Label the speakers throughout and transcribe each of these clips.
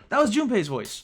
Speaker 1: That was Junpei's voice.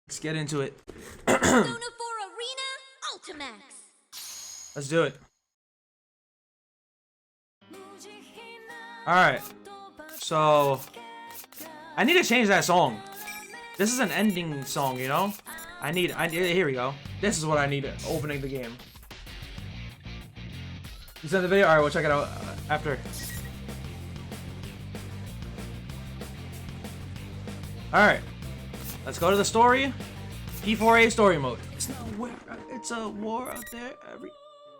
Speaker 1: Let's get into it.
Speaker 2: Ultimax.
Speaker 1: Let's do it. Alright. So I need to change that song. This is an ending song, you know? Here we go. This is what I need opening the game. You sent the video? Alright, we'll check it out after. Alright. Let's go to the story. P4A story mode. It's not a war. It's a war out there.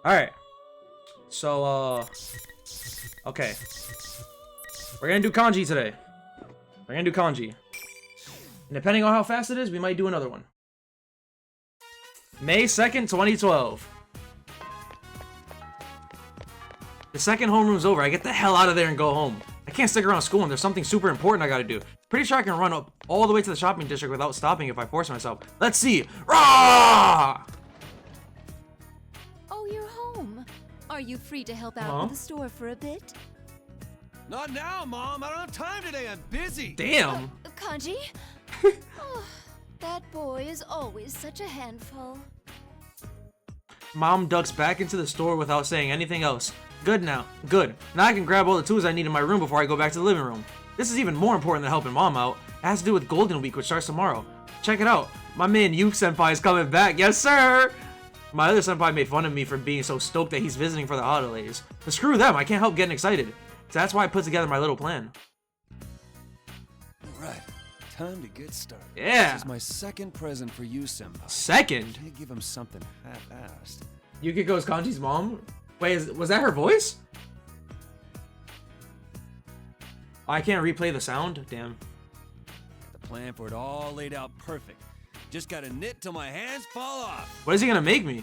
Speaker 1: Alright. So, okay. We're gonna do kanji today. We're gonna do kanji. And depending on how fast it is, we might do another one. May 2nd, 2012. The second homeroom's over. I get the hell out of there and go home. I can't stick around school and there's something super important I gotta do. Pretty sure I can run up all the way to the shopping district without stopping if I force myself. Let's see. Rah!
Speaker 3: Oh, you're home. Are you free to help out with the store for a bit?
Speaker 4: Not now, Mom. I don't have time today. I'm busy.
Speaker 1: Damn.
Speaker 3: Kanji? Oh, that boy is always such a handful.
Speaker 1: Mom ducks back into the store without saying anything else. Good now. Good. Now I can grab all the tools I need in my room before I go back to the living room. This is even more important than helping Mom out. It has to do with Golden Week, which starts tomorrow. Check it out. My man Yu Senpai is coming back. Yes, sir! My other senpai made fun of me for being so stoked that he's visiting for the holidays. But screw them. I can't help getting excited. So that's why I put together my little plan.
Speaker 4: Alright. Time to get started.
Speaker 1: Yeah.
Speaker 4: This is my second present for you, Senpai.
Speaker 1: Second?
Speaker 4: Can't give him something half-assed.
Speaker 1: Yukiko's Kanji's mom? Wait, was that her voice? I can't replay the sound? Damn.
Speaker 4: The plan for it all laid out perfect. Just gotta knit till my hands fall off.
Speaker 1: What is he gonna make me?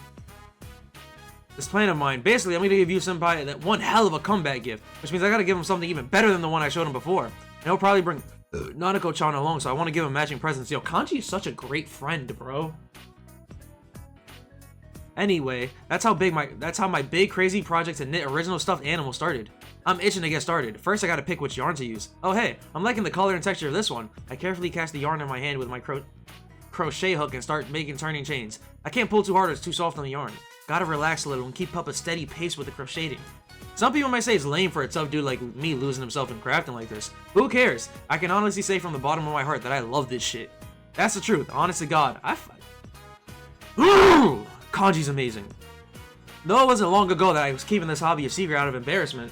Speaker 1: This plan of mine. Basically, I'm gonna give you Senpai that one hell of a comeback gift, which means I gotta give him something even better than the one I showed him before. And he'll probably bring Nanako-chan along, so I want to give him matching presents. Yo, Kanji is such a great friend, bro. Anyway, that's how my big crazy project to knit original stuffed animal started. I'm itching to get started. First, I gotta pick which yarn to use. Oh hey, I'm liking the color and texture of this one. I carefully cast the yarn in my hand with my crochet hook and start making turning chains. I can't pull too hard or it's too soft on the yarn. Gotta relax a little and keep up a steady pace with the crocheting. Some people might say it's lame for a tough dude like me losing himself in crafting like this. Who cares? I can honestly say from the bottom of my heart that I love this shit. That's the truth, honest to God. Ooh, Kanji's amazing. Though it wasn't long ago that I was keeping this hobby a secret out of embarrassment.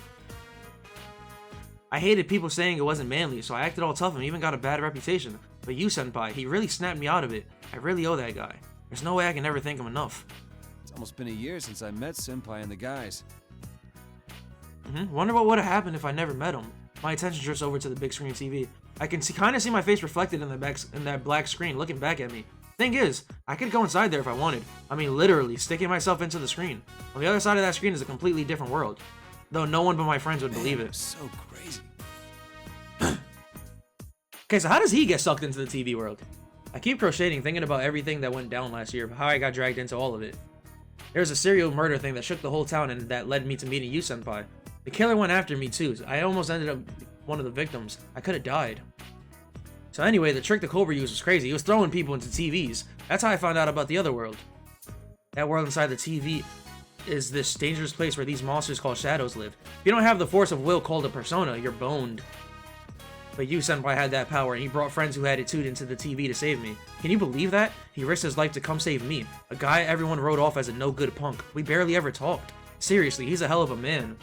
Speaker 1: I hated people saying it wasn't manly, so I acted all tough and even got a bad reputation. But you, Senpai, he really snapped me out of it. I really owe that guy. There's no way I can ever thank him enough.
Speaker 4: It's almost been a year since I met Senpai and the guys.
Speaker 1: Wonder what would have happened if I never met him. My attention drifts over to the big screen TV. I can kind of see my face reflected in that black screen looking back at me. Thing is, I could go inside there if I wanted. I mean literally, sticking myself into the screen. On the other side of that screen is a completely different world. Though no one but my friends would believe it.
Speaker 4: So crazy.
Speaker 1: Okay, so how does he get sucked into the TV world? I keep crocheting, thinking about everything that went down last year, how I got dragged into all of it. There's a serial murder thing that shook the whole town and that led me to meeting you, Senpai. The killer went after me too. I almost ended up one of the victims. I could have died. So anyway, the trick the Cobra used was crazy. He was throwing people into TVs. That's how I found out about the other world. That world inside the TV is this dangerous place where these monsters called shadows live. If you don't have the force of will called a persona, you're boned. But you, Senpai, had that power, and he brought friends who had it too into the TV to save me. Can you believe that? He risked his life to come save me. A guy everyone wrote off as a no-good punk. We barely ever talked. Seriously, he's a hell of a man.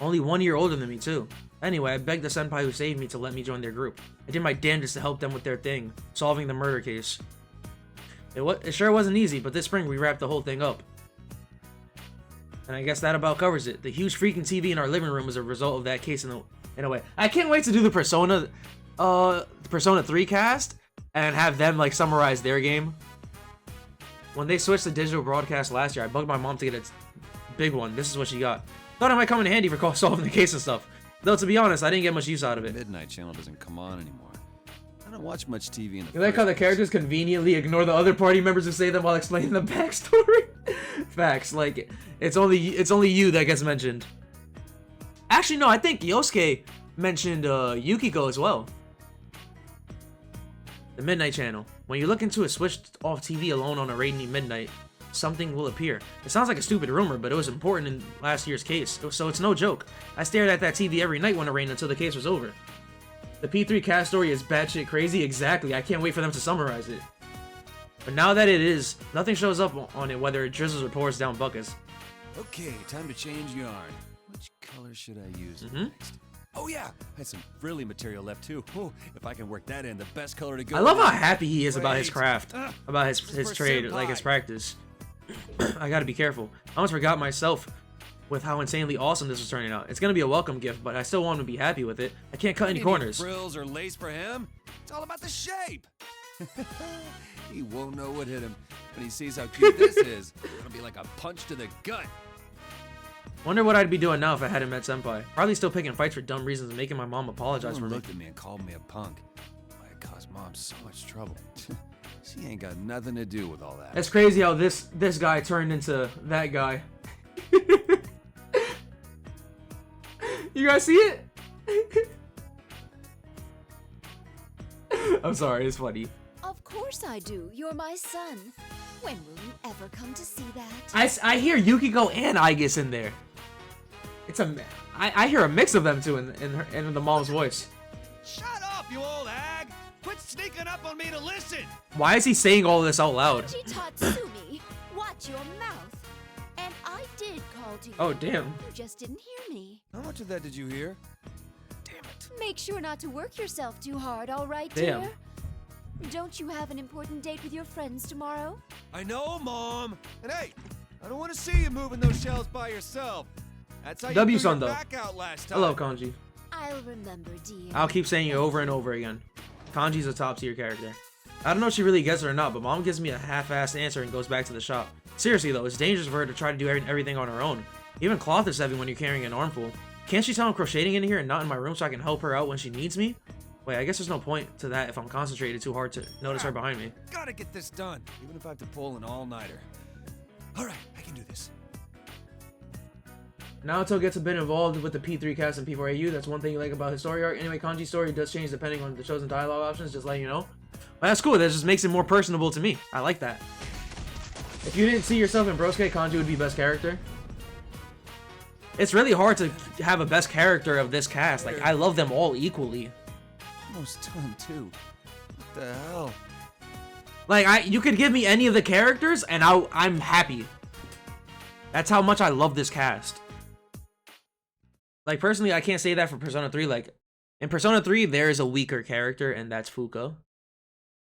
Speaker 1: Only 1 year older than me, too. Anyway, I begged the Senpai who saved me to let me join their group. I did my damnedest to help them with their thing, solving the murder case. It sure wasn't easy, but this spring we wrapped the whole thing up. And I guess that about covers it. The huge freaking TV in our living room was a result of that case in a way. I can't wait to do the Persona 3 cast and have them like summarize their game. When they switched to digital broadcast last year, I bugged my mom to get a big one. This is what she got. Thought it might come in handy for solving the case and stuff. Though to be honest, I didn't get much use out of it.
Speaker 4: Midnight Channel doesn't come on anymore. I don't watch much TV in the
Speaker 1: You like how the characters conveniently ignore the other party members who say them while explaining the backstory? Facts, like it's only you that gets mentioned. Actually, no, I think Yosuke mentioned Yukiko as well. The Midnight Channel. When you look into a switched off TV alone on a rainy midnight, something will appear. It sounds like a stupid rumor, but it was important in last year's case, so it's no joke. I stared at that TV every night when it rained until the case was over. The P3 cast story is batshit crazy, exactly. I can't wait for them to summarize it. But now that it is, nothing shows up on it, whether it drizzles or pours down buckets.
Speaker 4: Okay, time to change yarn. Which color should I use next? Oh yeah, I had some frilly material left too. Oh, if I can work that in, the best color to go.
Speaker 1: I love
Speaker 4: with.
Speaker 1: how happy he is about his craft, about his
Speaker 4: for
Speaker 1: trade,
Speaker 4: senpai.
Speaker 1: like his practice. I gotta be careful. I almost forgot myself with how insanely awesome this was turning out. It's gonna be a welcome gift, but I still want him to be happy with it. I can't cut any corners.
Speaker 4: Frills or lace for him? It's all about the shape. He won't know what hit him when he sees how cute this is. It'll be like a punch to the gut.
Speaker 1: Wonder what I'd be doing now if I hadn't met Senpai. Probably still picking fights for dumb reasons and making my mom apologize for me.
Speaker 4: Looked at me and called me a punk. Why it caused mom so much trouble. She ain't got nothing to do with all that.
Speaker 1: It's crazy how this guy turned into that guy. You guys see it? I'm sorry, it's funny.
Speaker 3: Of course I do. You're my son. When will you ever come to see that?
Speaker 1: I hear Yukiko and Aigis in there. It's I hear a mix of them too in the mom's voice.
Speaker 4: Shut up, you old hag! Quit sneaking up on me to listen!
Speaker 1: Why is he saying all this out loud?
Speaker 3: Kanji Tatsumi, watch your mouth. And I did call to you.
Speaker 1: Oh, damn.
Speaker 3: You just didn't hear me.
Speaker 4: How much of that did you hear? Damn it.
Speaker 3: Make sure not to work yourself too hard, all right,
Speaker 1: Damn.
Speaker 3: dear? Don't you have an important date with your friends tomorrow?
Speaker 4: I know, Mom! And hey, I don't want to see you moving those shelves by yourself. That's how you
Speaker 1: W
Speaker 4: threw your
Speaker 1: son, though.
Speaker 4: back out last time.
Speaker 1: Hello, Kanji.
Speaker 3: I'll remember, dear.
Speaker 1: I'll keep saying it over and over again. Kanji's a top tier character. I don't know if she really gets it or not, but mom gives me a half-assed answer and goes back to the shop. Seriously though, it's dangerous for her to try to do everything on her own. Even cloth is heavy when you're carrying an armful. Can't she tell I'm crocheting in here and not in my room so I can help her out when she needs me? Wait, I guess there's no point to that if I'm concentrated too hard to notice her behind me.
Speaker 4: Gotta get this done, even if I have to pull an all-nighter. Alright, I can do this.
Speaker 1: Naoto gets a bit involved with the P3 cast and P4AU. That's one thing you like about his story arc. Anyway, Kanji's story does change depending on the chosen dialogue options, just letting you know. But that's cool, that just makes it more personable to me. I like that. If you didn't see yourself in Brosuke, Kanji would be best character. It's really hard to have a best character of this cast. Like, I love them all equally.
Speaker 4: Almost done, too. What the hell?
Speaker 1: Like, you could give me any of the characters, and I'm happy. That's how much I love this cast. Like, personally, I can't say that for Persona 3. Like, in Persona 3, there is a weaker character, and that's Fuuka.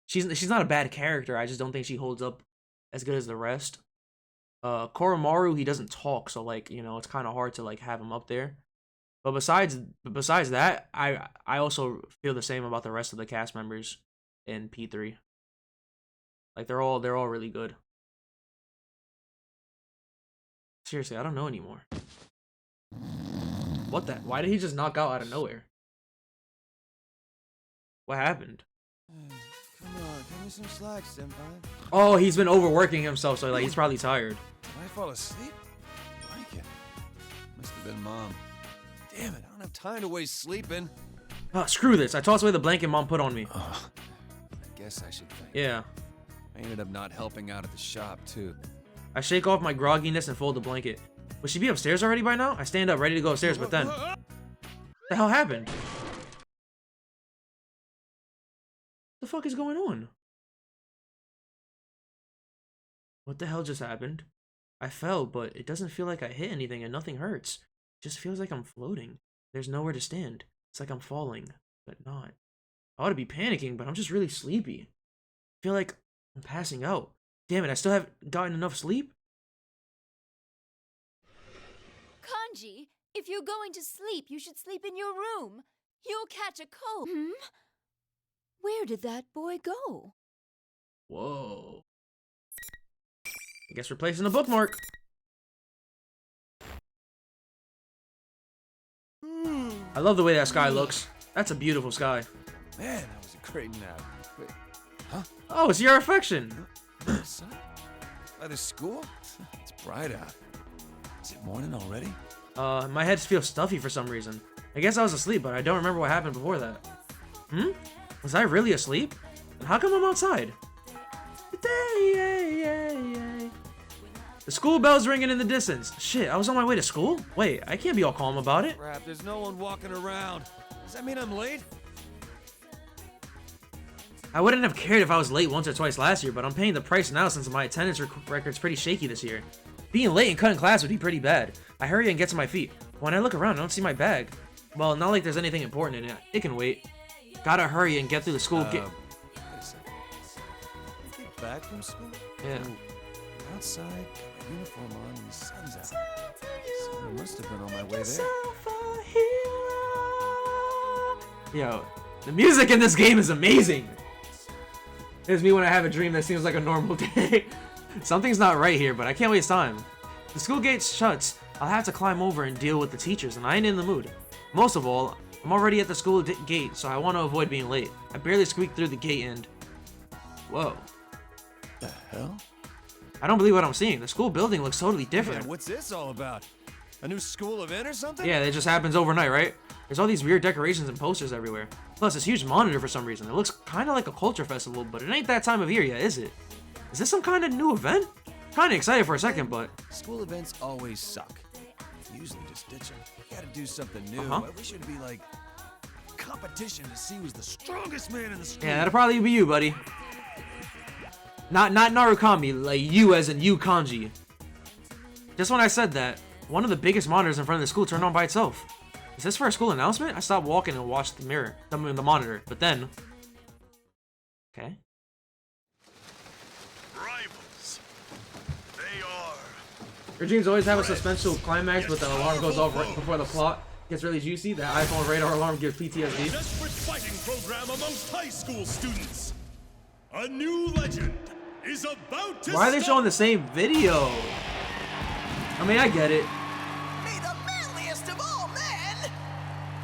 Speaker 1: She's not a bad character. I just don't think she holds up as good as the rest. Koromaru, he doesn't talk, so, like, you know, it's kind of hard to, like, have him up there. But besides that, I also feel the same about the rest of the cast members in P3. Like, they're all really good. Seriously, I don't know anymore. What the? Why did he just knock out of nowhere? What happened?
Speaker 4: Come on, give me some slack, senpai.
Speaker 1: Oh, he's been overworking himself, so like he's probably tired.
Speaker 4: Did I fall asleep? Blanket. Must have been Mom. Damn it, I don't have time to waste sleeping.
Speaker 1: Oh, screw this. I tossed away the blanket Mom put on me.
Speaker 4: I guess I should thank
Speaker 1: Yeah.
Speaker 4: I ended up not helping out at the shop, too.
Speaker 1: I shake off my grogginess and fold the blanket. Would she be upstairs already by now? I stand up ready to go upstairs, but then... What the hell happened? What the fuck is going on? What the hell just happened? I fell, but it doesn't feel like I hit anything and nothing hurts. It just feels like I'm floating. There's nowhere to stand. It's like I'm falling, but not. I ought to be panicking, but I'm just really sleepy. I feel like I'm passing out. Damn it, I still haven't gotten enough sleep?
Speaker 3: Kanji, if you're going to sleep, you should sleep in your room. You'll catch a cold. Hmm? Where did that boy go?
Speaker 1: Whoa. I guess we're placing a bookmark. I love the way that sky looks. That's a beautiful sky.
Speaker 4: Man, that was a great nap. Wait, huh?
Speaker 1: Oh, it's your affection.
Speaker 4: Son? By the school? It's bright out. Is it morning already?
Speaker 1: My head feels stuffy for some reason. I guess I was asleep, but I don't remember what happened before that. Hmm? Was I really asleep? And how come I'm outside? The school bell's ringing in the distance. Shit, I was on my way to school? Wait, I can't be all calm about it.
Speaker 4: Crap, there's no one walking around. Does that mean I'm late?
Speaker 1: I wouldn't have cared if I was late once or twice last year, but I'm paying the price now since my attendance record's pretty shaky this year. Being late and cutting class would be pretty bad. I hurry and get to my feet. When I look around, I don't see my bag. Well, not like there's anything important in it. It can wait. Gotta hurry and get through the school gate.
Speaker 4: Wait a second. Get back from school?
Speaker 1: Yeah.
Speaker 4: Oh, outside, got my uniform on, and the sun's out. So I must have been on my way there.
Speaker 1: Yo, the music in this game is amazing. It's me when I have a dream that seems like a normal day. Something's not right here, but I can't waste time. The school gate shuts. I'll have to climb over and deal with the teachers, and I ain't in the mood. Most of all, I'm already at the school gate, so I want to avoid being late. I barely squeaked through the gate and... Whoa.
Speaker 4: The hell?
Speaker 1: I don't believe what I'm seeing. The school building looks totally different.
Speaker 4: Man, what's this all about? A new school event or something?
Speaker 1: Yeah, it just happens overnight, right? There's all these weird decorations and posters everywhere. Plus, this huge monitor for some reason. It looks kind of like a culture festival, but it ain't that time of year yet, is it? Is this some kind of new event? Kind of excited for a second, but...
Speaker 4: School events always suck. Usually just ditch them. Gotta do something new. I wish it'd be like competition to see who's the strongest man in the school.
Speaker 1: Yeah, that'll probably be you, buddy. Not Narukami, like you as in you Kanji. Just when I said that, one of the biggest monitors in front of the school turned on by itself. Is this for a school announcement? I stopped walking and watched the mirror, the monitor, but then... Okay.
Speaker 5: Rivals. They are.
Speaker 1: Your dreams always have a suspenseful climax, but the alarm goes off right before the plot gets really juicy. That iPhone radar alarm gives PTSD.
Speaker 5: Desperate fighting program amongst high school students. A new legend is about to
Speaker 1: Why are they showing the same video? I mean, I get it.
Speaker 6: May the manliest of all men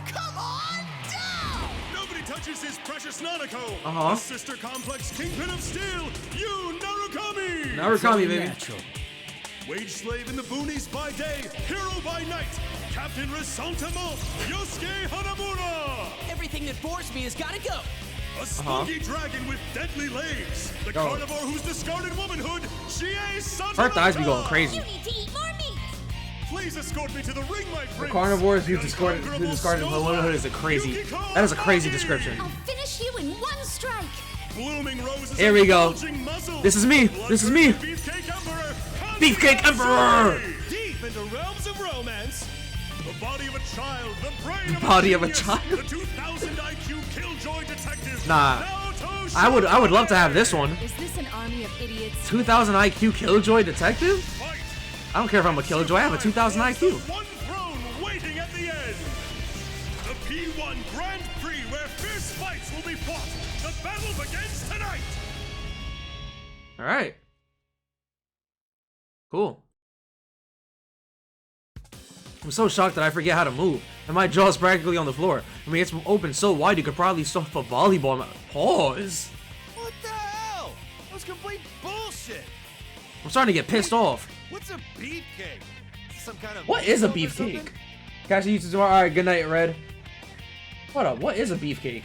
Speaker 6: come on down!
Speaker 5: Nobody touches his precious Nanako.
Speaker 1: Uh-huh.
Speaker 5: The sister complex kingpin of steel, you Narukami.
Speaker 1: Narukami, baby.
Speaker 4: Natural.
Speaker 5: Wage slave in the boonies by day, hero by night. Captain Resentiment, Yosuke Hanamura.
Speaker 6: Everything that bores me has gotta go!
Speaker 5: A spunky dragon with deadly legs. The carnivore who's discarded womanhood, Chie Sanada.
Speaker 1: Her thighs be going crazy.
Speaker 2: You need to eat more meat.
Speaker 5: Please escort me to the ring, my prince.
Speaker 1: Carnivores who discarded womanhood is a crazy. That is a crazy description.
Speaker 2: I'll finish you in one strike.
Speaker 5: Blooming roses.
Speaker 1: Here we go.
Speaker 5: Muscles.
Speaker 1: This is me. This is me.
Speaker 5: Beefcake Emperor.
Speaker 1: Beefcake Emperor.
Speaker 5: Deep into realms of romance. The body of a child, the brain of
Speaker 1: body of a
Speaker 5: genius,
Speaker 1: child.
Speaker 5: The 2000 IQ killjoy detective.
Speaker 1: Nah.
Speaker 5: Naoto
Speaker 1: I would love to have this one.
Speaker 3: Is this an army of idiots?
Speaker 1: 2000 IQ Killjoy Detective?
Speaker 5: Fight.
Speaker 1: I don't care if I'm a Killjoy, I have a 2000 IQ.
Speaker 5: One throne waiting at the end. The P1 Grand Prix where fierce fights will be fought. The battle begins tonight.
Speaker 1: Alright. Cool. I'm so shocked that I forget how to move. And my jaw's practically on the floor. I mean, it's open so wide you could probably stuff a volleyball. Pause.
Speaker 4: What the hell? That was complete bullshit.
Speaker 1: I'm starting to get pissed off.
Speaker 4: What's a beefcake? Some kind of
Speaker 1: What is a
Speaker 4: meatloaf or something?
Speaker 1: beefcake? Catch you tomorrow. Alright, good night, Red. What up? What is a beefcake?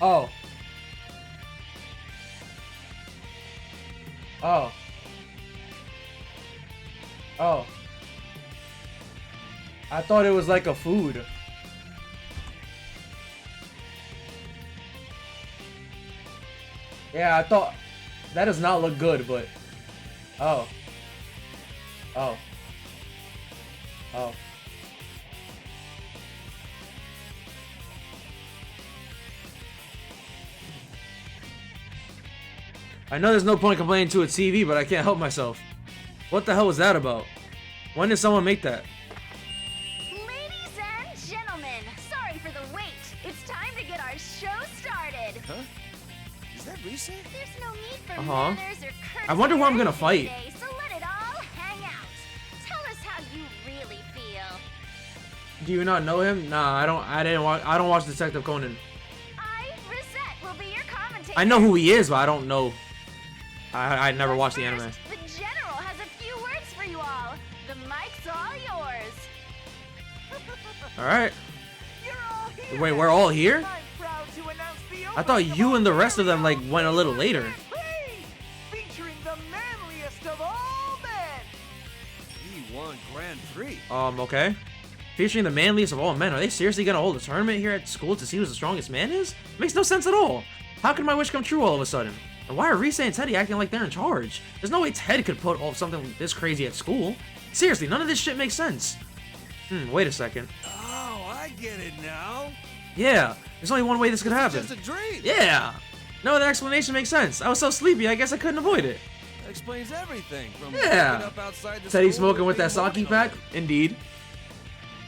Speaker 1: Oh. Oh. Oh. I thought it was like a food. Yeah, I thought that does not look good, but oh. Oh. Oh. I know there's no point complaining to a TV, but I can't help myself. What the hell was that about? When did someone make that?
Speaker 2: Ladies and gentlemen, sorry for the wait. It's time to get our show started.
Speaker 4: Huh? Is that reset?
Speaker 2: There's no need for
Speaker 1: Uh-huh.
Speaker 2: manners or courtesy.
Speaker 1: I wonder who I'm gonna
Speaker 2: or
Speaker 1: fight.
Speaker 2: anything today, so let it all hang out. Tell us how you really feel.
Speaker 1: Do you not know him? Nah, I don't watch Detective Conan.
Speaker 2: I, Rosette, will be your commentator.
Speaker 1: I know who he is, but I don't know. I never watched the anime.
Speaker 2: First, the general has a few words for you all. The mic's all yours.
Speaker 1: All right.
Speaker 6: You're all here.
Speaker 1: Wait, we're all here?
Speaker 6: I'm proud to announce the
Speaker 1: I thought
Speaker 6: opening
Speaker 1: you
Speaker 6: of
Speaker 1: and the
Speaker 6: our
Speaker 1: rest of them
Speaker 6: very
Speaker 1: like
Speaker 6: own
Speaker 1: went a little
Speaker 6: P1
Speaker 1: later.
Speaker 6: Grand Prix, featuring the manliest of all men.
Speaker 4: P1 Grand Prix.
Speaker 1: Okay. Featuring the manliest of all men. Are they seriously gonna hold a tournament here at school to see who the strongest man is? Makes no sense at all. How can my wish come true all of a sudden? And why are Rise and Teddy acting like they're in charge? There's no way Ted could put off something this crazy at school. Seriously, none of this shit makes sense. Wait a second.
Speaker 4: Oh, I get it now.
Speaker 1: Yeah, there's only one way this could happen.
Speaker 4: It's just a dream.
Speaker 1: Yeah! No other explanation makes sense. I was so sleepy, I guess I couldn't avoid it.
Speaker 4: That explains everything. From
Speaker 1: Yeah.
Speaker 4: waking up outside the
Speaker 1: Teddy
Speaker 4: school
Speaker 1: smoking with
Speaker 4: to
Speaker 1: that sake
Speaker 4: being
Speaker 1: pack?
Speaker 4: walking
Speaker 1: Indeed.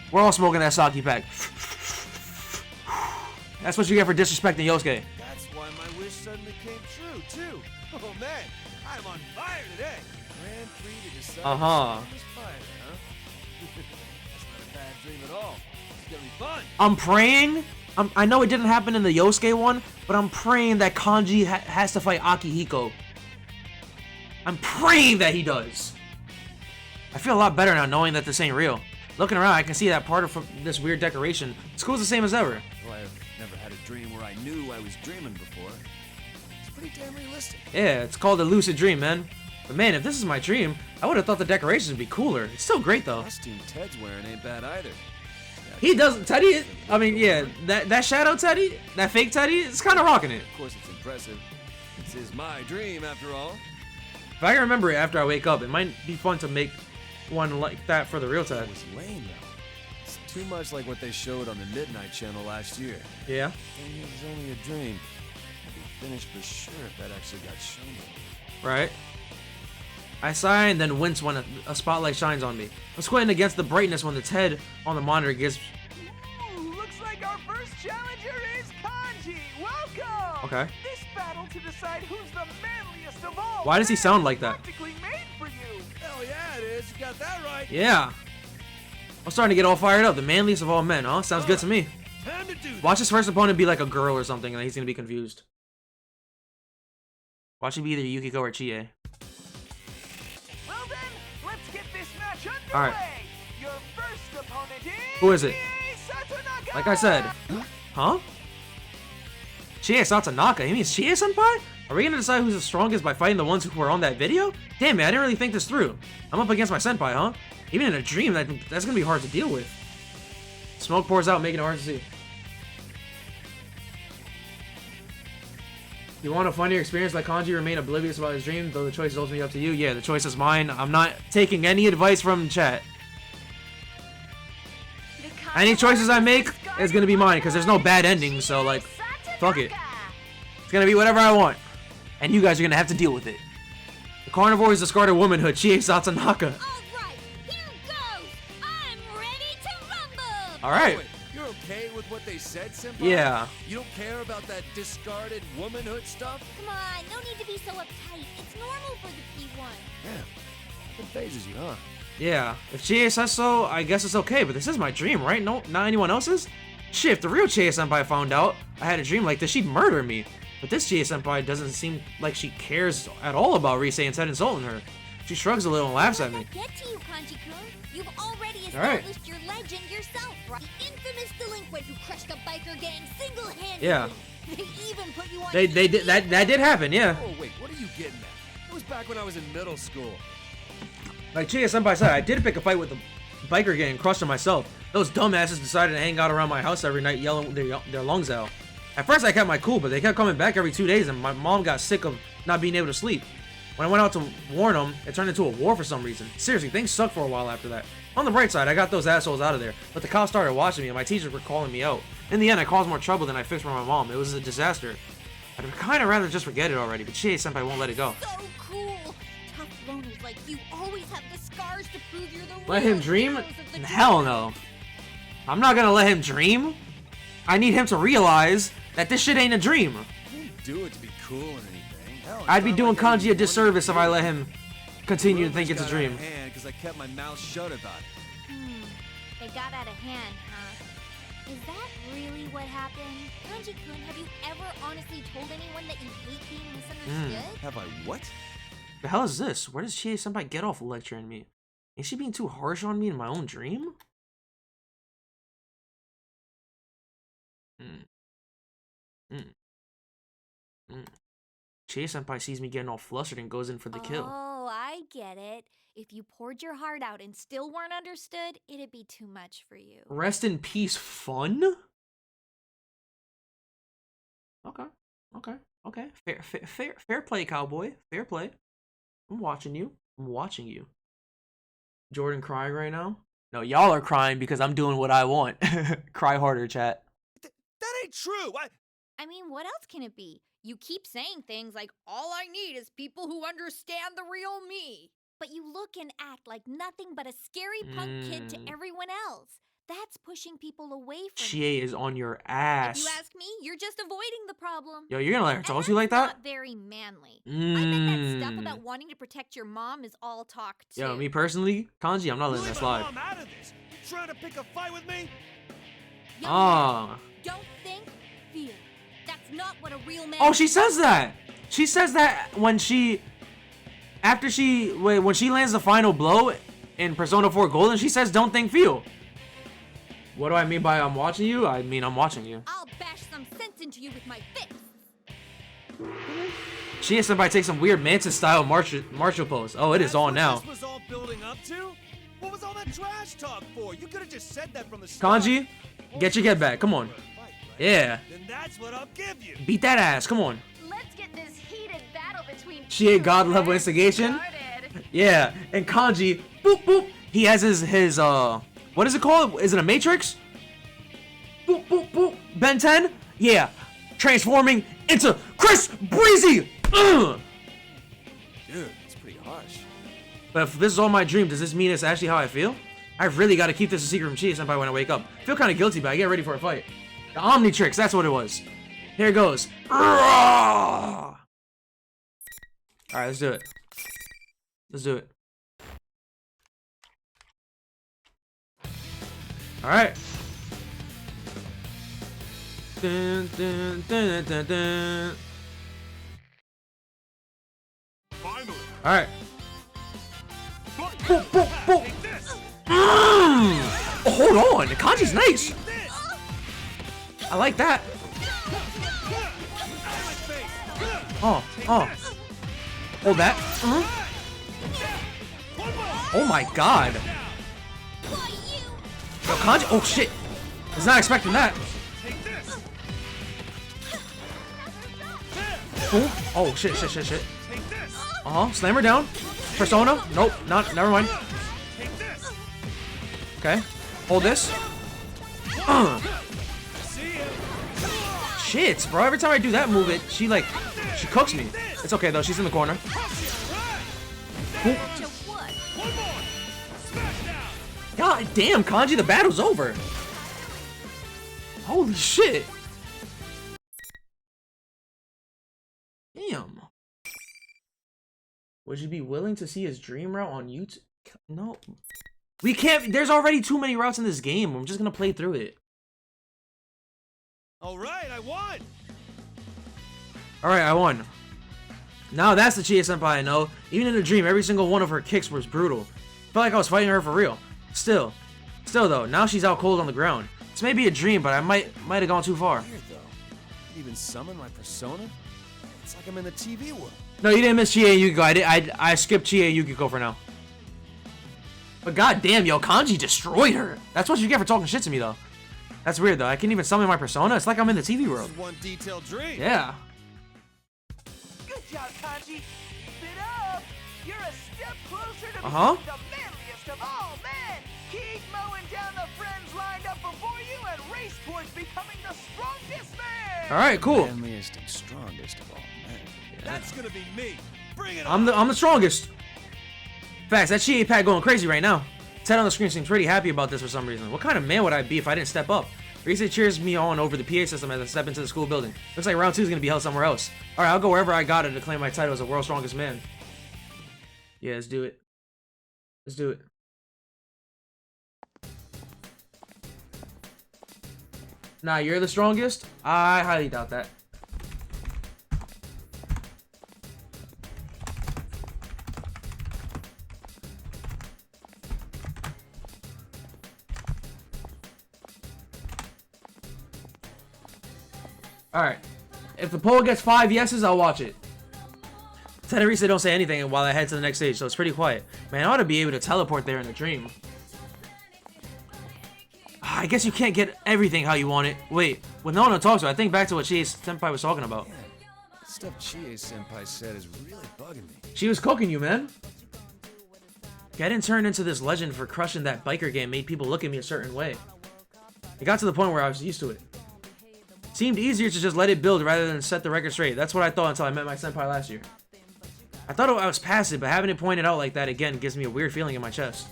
Speaker 1: We're all smoking that sake pack. That's what you get for disrespecting Yosuke.
Speaker 4: That's why my wish suddenly came true, too. Oh, man. I'm on fire today. Grand Prix to decide
Speaker 1: Uh-huh.
Speaker 4: who's fire, huh? That's not a bad dream at all. It's gonna be fun.
Speaker 1: I'm praying. I know it didn't happen in the Yosuke one, but I'm praying that Kanji has to fight Akihiko. I'm praying that he does. I feel a lot better now knowing that this ain't real. Looking around, I can see that part of this weird decoration. School's the same as ever.
Speaker 4: Well, I've never had a dream where I knew I was dreaming before. It's pretty damn realistic.
Speaker 1: Yeah, it's called a lucid dream, man. But man, if this is my dream, I would have thought the decorations would be cooler. It's still great though.
Speaker 4: Costume Ted's wearing ain't bad either.
Speaker 1: He doesn't. Teddy. I mean, yeah, that shadow Teddy, that fake Teddy, it's kind of rocking it.
Speaker 4: Of course, it's impressive. This is my dream, after all.
Speaker 1: If I can remember it after I wake up, it might be fun to make one like that for the real Ted.
Speaker 4: It was lame, though. It's too much like what they showed on the Midnight Channel last year.
Speaker 1: Yeah.
Speaker 4: And it was only a dream. I'd be finished for sure if that actually got shown to me.
Speaker 1: Right. I sigh and then wince when a spotlight shines on me. I'm squinting against the brightness when the Ted on the monitor gives.
Speaker 6: Ooh, looks like our first challenger is Kanji. Welcome.
Speaker 1: Okay.
Speaker 6: This battle to decide who's the manliest of all.
Speaker 1: Why does he
Speaker 6: men
Speaker 1: sound like
Speaker 6: is
Speaker 1: that?
Speaker 6: Practically made for you.
Speaker 4: Hell yeah, it is. You got that right.
Speaker 1: Yeah. I'm starting to get all fired up. The manliest of all men, huh? Sounds good to me.
Speaker 4: Time to do this.
Speaker 1: Watch his first opponent be like a girl or something, and he's gonna be confused. Watch it be either Yukiko or Chie.
Speaker 6: Well then, let's get this match underway.
Speaker 1: All right.
Speaker 6: Your first opponent is
Speaker 1: Who is it?
Speaker 6: Chie Satonaka.
Speaker 1: Like I said. Huh? Chie Satonaka? He means Chie Senpai? Are we gonna decide who's the strongest by fighting the ones who were on that video? Damn it, I didn't really think this through. I'm up against my senpai, huh? Even in a dream, that's gonna be hard to deal with. Smoke pours out, making it hard to see. You want a funnier experience like Kanji remain oblivious about his dream, though the choice is ultimately up to you? Yeah, the choice is mine. I'm not taking any advice from chat. Any choices I make is gonna be mine, because there's no bad ending, so like, fuck it. It's gonna be whatever I want. And you guys are gonna have to deal with it. The carnivore is discarded womanhood, Chie Satonaka.
Speaker 2: All right, here goes. I'm ready to rumble.
Speaker 1: Alright.
Speaker 4: Wait, you're okay with what they said, Senpai?
Speaker 1: Yeah.
Speaker 4: You don't care about that discarded womanhood stuff?
Speaker 3: Come on, no need to be so uptight. It's normal for the P1.
Speaker 4: Yeah. It phases you, huh?
Speaker 1: Yeah. If Chie says so, I guess it's okay, but this is my dream, right? No, not anyone else's? Shit, if the real Chie Senpai found out I had a dream like this, she'd murder me. But this Chie Senpai doesn't seem like she cares at all about Rise instead insulting her. She shrugs a little and laughs at me.
Speaker 3: Get to you, Kanji-kun. You've already
Speaker 1: Alright.
Speaker 3: established your legend yourself, right? The infamous delinquent who crushed a biker gang single-handedly.
Speaker 1: Yeah.
Speaker 3: They even put you on
Speaker 1: They did that did happen, yeah.
Speaker 4: Oh, wait, what are you getting at? It was back when I was in middle school.
Speaker 1: Like Chie Senpai said, I did pick a fight with the biker gang and crushed her myself. Those dumbasses decided to hang out around my house every night yelling their lungs out. At first I kept my cool, but they kept coming back every 2 days and my mom got sick of not being able to sleep. When I went out to warn them, it turned into a war for some reason. Seriously, things sucked for a while after that. On the bright side, I got those assholes out of there, but the cops started watching me and my teachers were calling me out. In the end, I caused more trouble than I fixed for my mom. It was a disaster. I'd kinda rather just forget it already, but Chie Senpai won't let it go.
Speaker 3: So cool. Tough loners like you always have the scars to prove you're the
Speaker 1: Let
Speaker 3: real
Speaker 1: him dream?
Speaker 3: heroes of the
Speaker 1: Hell
Speaker 3: dream.
Speaker 1: no. I'm not gonna let him dream. I need him to realize that this shit ain't a dream.
Speaker 4: I didn't do it to be cool or anything. Hell,
Speaker 1: I'd be doing Kanji a disservice if I let him continue to think it's a dream.
Speaker 4: Because I kept my mouth shut about it.
Speaker 3: They got out of hand, huh? Is that really what happened? Kanji-kun, have you ever honestly told anyone that you hate being misunderstood?
Speaker 4: Have I what?
Speaker 1: The hell is this? Where does Chie Senpai get off lecturing me? Is she being too harsh on me in my own dream? Chie Senpai sees me getting all flustered and goes in for the kill.
Speaker 3: Oh, I get it. If you poured your heart out and still weren't understood, it'd be too much for you.
Speaker 1: Rest in peace, fun? Okay. Fair play, cowboy. Fair play. I'm watching you. Jordan crying right now? No, y'all are crying because I'm doing what I want. Cry harder, chat.
Speaker 4: That ain't true.
Speaker 3: I mean, what else can it be? You keep saying things like, all I need is people who understand the real me. But you look and act like nothing but a scary punk kid to everyone else. That's pushing people away from
Speaker 1: Chie is on your ass.
Speaker 3: If you ask me, you're just avoiding the problem.
Speaker 1: Yo, you're gonna let her
Speaker 3: And
Speaker 1: talk to
Speaker 3: that's
Speaker 1: you like that?
Speaker 3: not very manly. I bet that stuff
Speaker 1: Mm.
Speaker 3: about wanting to protect your mom is all talk too.
Speaker 1: Yo, me personally, Kanji, I'm not letting
Speaker 5: Leave
Speaker 1: that
Speaker 5: my
Speaker 1: slide.
Speaker 5: mom out of this. You trying to pick a fight with me?
Speaker 3: Young
Speaker 1: Ah.
Speaker 3: man, don't think, feel. That's not what a real man.
Speaker 1: Oh, she says that. She says that when she lands the final blow in Persona 4 Golden, she says, "Don't think, feel." What do I mean by I'm watching you? I mean I'm watching you.
Speaker 3: I'll bash some sense into you with my fists.
Speaker 1: Chie Senpai takes some weird Manson-style martial pose. Oh, it is on now.
Speaker 5: This was all building up to? What was all that trash talk for? You could have just said that from the start.
Speaker 1: Kanji, get your get back. Come on. Yeah.
Speaker 5: Then that's what I'll give you.
Speaker 1: Beat that ass. Come on.
Speaker 2: Let's get this heated battle between
Speaker 1: Chie
Speaker 2: you
Speaker 1: God level
Speaker 2: guys
Speaker 1: instigation.
Speaker 2: started.
Speaker 1: Yeah. And Kanji, boop, boop. He has his what is it called? Is it a Matrix? Boop, boop, boop. Ben 10? Yeah. Transforming into Chris Breezy. Ugh.
Speaker 4: Dude, it's pretty harsh.
Speaker 1: But if this is all my dream, does this mean it's actually how I feel? I've really got to keep this a secret from Chie Senpai when I wake up. I feel kind of guilty, but I get ready for a fight. The Omnitrix, that's what it was. Here it goes. Alright, let's do it. Let's do it. Alright. Dun, dun, dun, dun, dun.
Speaker 5: Finally.
Speaker 1: Alright.
Speaker 5: Fight.
Speaker 1: Boop, boop, boop.
Speaker 5: Take this.
Speaker 1: Oh, hold on. The Kanji's nice.
Speaker 5: This.
Speaker 1: I like that. Oh. Hold that. Oh my god.
Speaker 3: Why you?
Speaker 1: Yo, Kanji. Oh shit. I was not expecting that.
Speaker 5: Take this.
Speaker 1: Oh, oh shit.
Speaker 5: Take this.
Speaker 1: Slam her down. Persona. Nope. Never mind.
Speaker 5: Take this.
Speaker 1: Okay. Hold this.
Speaker 5: See ya.
Speaker 1: Shit, bro. Every time I do that move, she cooks me. It's okay though. She's in the corner.
Speaker 3: To what?
Speaker 5: One more. Smash down.
Speaker 1: God damn, Kanji. The battle's over. Holy shit. Damn. Would you be willing to see his dream route on YouTube? No. We can't. There's already too many routes in this game. I'm just gonna play through it.
Speaker 4: All right, I won.
Speaker 1: All right, I won. Now that's the Chie-senpai I know. Even in a dream, every single one of her kicks was brutal. Felt like I was fighting her for real. Still though, now she's out cold on the ground. This may be a dream, but I might have gone too far.
Speaker 4: Weird though. Even summon my persona? It's like I'm in the TV world.
Speaker 1: No, you didn't miss Chie and Yukiko. I skipped Chie and Yukiko for now. But goddamn, yo, Kanji destroyed her. That's what you get for talking shit to me, though. That's weird, though. I can't even summon my persona. It's like I'm in the TV world.
Speaker 4: This is one detailed dream.
Speaker 1: Yeah.
Speaker 6: Good job, Kanji. Sit up. You're a step closer to
Speaker 1: Uh-huh.
Speaker 6: becoming the manliest of all men. Keep mowing down the friends lined up before you and race towards becoming the strongest man.
Speaker 1: All right, cool.
Speaker 4: Manliest and strongest of all men. That's gonna be me. Bring it
Speaker 1: I'm the strongest. Facts. That Chie pad going crazy right now. Ted on the screen seems pretty happy about this for some reason. What kind of man would I be if I didn't step up? Risa cheers me on over the PA system as I step into the school building. Looks like round 2 is gonna be held somewhere else. All right, I'll go wherever I got it to claim my title as the world's strongest man. Yeah, let's do it. Let's do it. Nah, you're the strongest? I highly doubt that. Alright. If the poll gets 5 yeses, I'll watch it. Ted and Risa don't say anything while I head to the next stage, so it's pretty quiet. Man, I ought to be able to teleport there in a dream. I guess you can't get everything how you want it. Wait, with no one to talk to, I think back to what Chie-senpai was talking about.
Speaker 4: Yeah, stuff Chie-senpai said is really bugging me.
Speaker 1: She was cooking you, man. Getting turned into this legend for crushing that biker game made people look at me a certain way. It got to the point where I was used to it. Seemed easier to just let it build rather than set the record straight. That's what I thought until I met my senpai last year. I thought I was past it, but having it pointed out like that again gives me a weird feeling in my chest.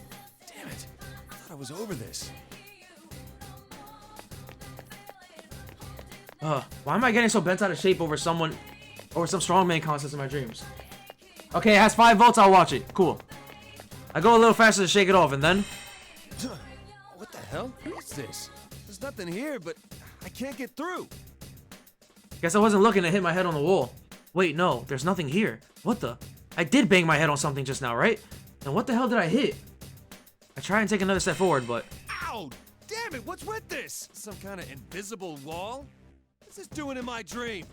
Speaker 4: Damn it. I thought I was over this.
Speaker 1: Why am I getting so bent out of shape over some strongman contest in my dreams? Okay, it has 5 votes, I'll watch it. Cool. I go a little faster to shake it off, and then...
Speaker 4: What the hell? What's this? There's nothing here, but I can't get through.
Speaker 1: Guess I wasn't looking to hit my head on the wall. Wait, no, there's nothing here. What the? I did bang my head on something just now, right? And what the hell did I hit? I try and take another step forward, but...
Speaker 4: Ow! Damn it, what's with this? Some kind of invisible wall? What's this doing in my dream?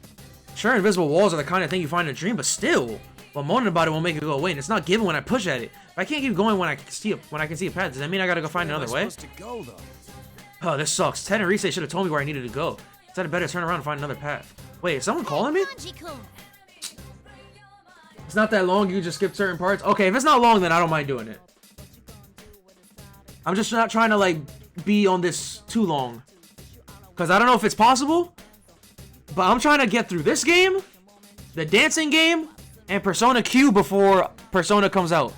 Speaker 1: Sure, invisible walls are the kind of thing you find in a dream, but still. Well, moaning about it won't make it go away, and it's not given when I push at it. If I can't keep going when I can see a path, does that mean I gotta go find another way?
Speaker 4: Where am I supposed to go, though?
Speaker 1: Oh, this sucks. Ted and Rise should have told me where I needed to go. Instead, I better turn around and find another path. Wait, is someone calling me? It's not that long, you can just skip certain parts. Okay, if it's not long, then I don't mind doing it. I'm just not trying to, like, be on this too long. Because I don't know if it's possible, but I'm trying to get through this game, the dancing game, and Persona Q before Persona comes out.